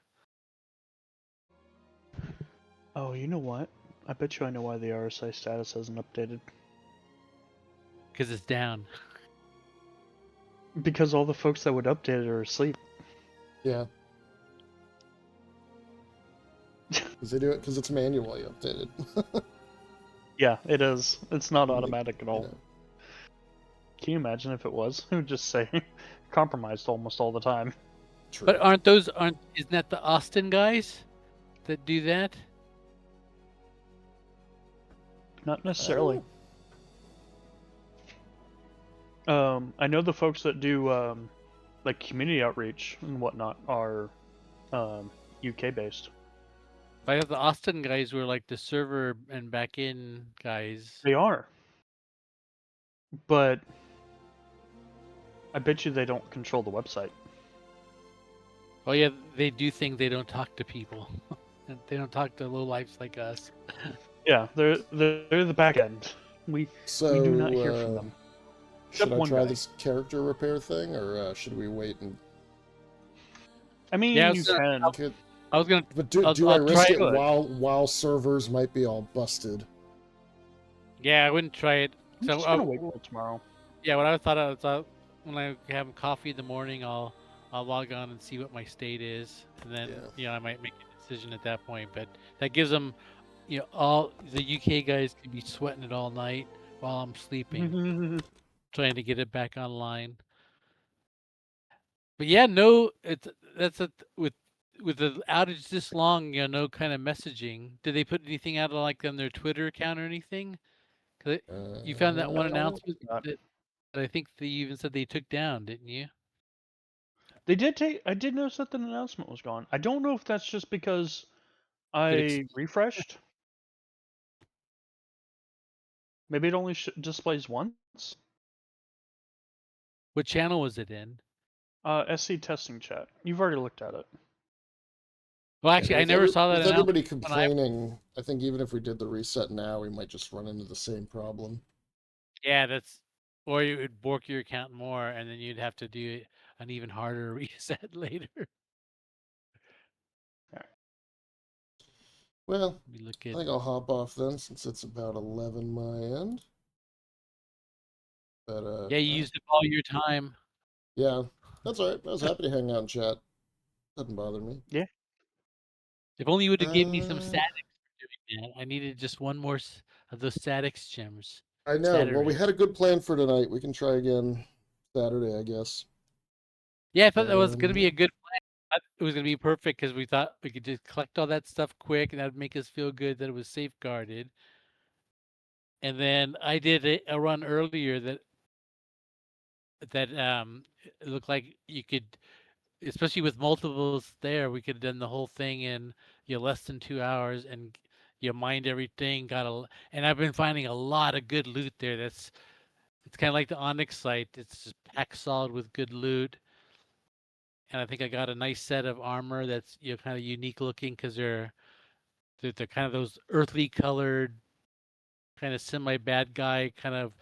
Oh, you know what? I bet you I know why the RSI status hasn't updated. Because it's down. Because all the folks that would update it are asleep. Yeah. Because they do it because it's manually updated. Yeah, it is. It's not automatic at all. Yeah. Can you imagine if it was? It would just say compromised almost all the time. True. But isn't that the Austin guys that do that? Not necessarily. I know the folks that do like community outreach and whatnot are UK based. I thought the Austin guys were like the server and back in guys. They are. But I bet you they don't control the website. Oh yeah, they do think they don't talk to people. They don't talk to lowlifes like us. Yeah, they're the back end. We do not hear from them. Should I try this character repair thing, or should we wait and? I mean, yeah, you can. I was gonna. But do I risk it while servers might be all busted? Yeah, I wouldn't try it. I'm just gonna wait till tomorrow. Yeah, what I thought when I have coffee in the morning, I'll log on and see what my state is, and then I might make a decision at that point. But that gives them, all the UK guys can be sweating it all night while I'm sleeping, trying to get it back online. But yeah, with the outage this long, no kind of messaging. Did they put anything out like on their Twitter account or anything? Cause you found that one announcement that I think they even said they took down, didn't you? They did take. I did notice that the announcement was gone. I don't know if that's just because I refreshed. Maybe it only displays once. What channel was it in? SC testing chat. You've already looked at it. Well, actually, I never saw that. With everybody complaining, I think even if we did the reset now, we might just run into the same problem. Yeah, or you would bork your account more, and then you'd have to do an even harder reset later. Well, I think I'll hop off then, since it's about 11 my end. But yeah, you used up all your time. Yeah, that's all right. I was happy to hang out and chat. Doesn't bother me. Yeah. If only you would have given me some statics for doing that. I needed just one more of those statics gems. I know. Saturday. Well, we had a good plan for tonight. We can try again Saturday, I guess. Yeah, I thought that was going to be a good plan. it was gonna be perfect because we thought we could just collect all that stuff quick, and that would make us feel good that it was safeguarded. And then I did a run earlier that it looked like you could, especially with multiples there, we could have done the whole thing in less than 2 hours, and you mined everything. And I've been finding a lot of good loot there. It's kind of like the Onyx site. It's just packed solid with good loot. And I think I got a nice set of armor that's kind of unique looking because they're kind of those earthly colored, kind of semi bad guy, kind of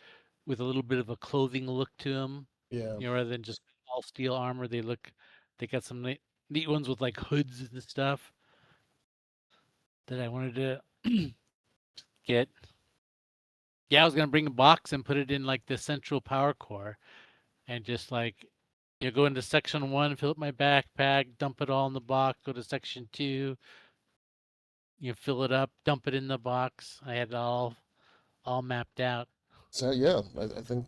with a little bit of a clothing look to them. Yeah. Rather than just all steel armor, they got some neat ones with like hoods and stuff that I wanted to get. Yeah, I was gonna bring a box and put it in like the central power core, and just like go into section 1, fill up my backpack, dump it all in the box. Go to section 2, fill it up, dump it in the box. I had it all mapped out. So yeah, I think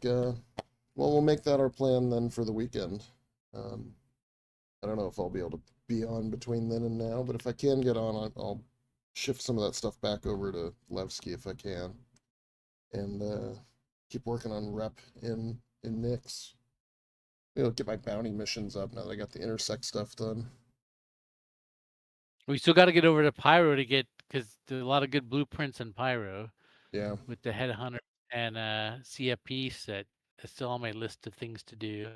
we'll make that our plan then for the weekend. I don't know if I'll be able to be on between then and now, but if I can get on, I'll shift some of that stuff back over to Levski if I can, and keep working on rep in Nyx. Get my bounty missions up now that I got the intersect stuff done. We still got to get over to Pyro because there's a lot of good blueprints in Pyro. Yeah. With the Headhunter and CFP set, it's still on my list of things to do.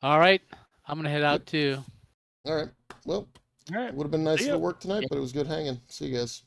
All right, I'm gonna head out too. All right. Well, All right. it would have been nicer to work tonight, but it was good hanging. See you guys.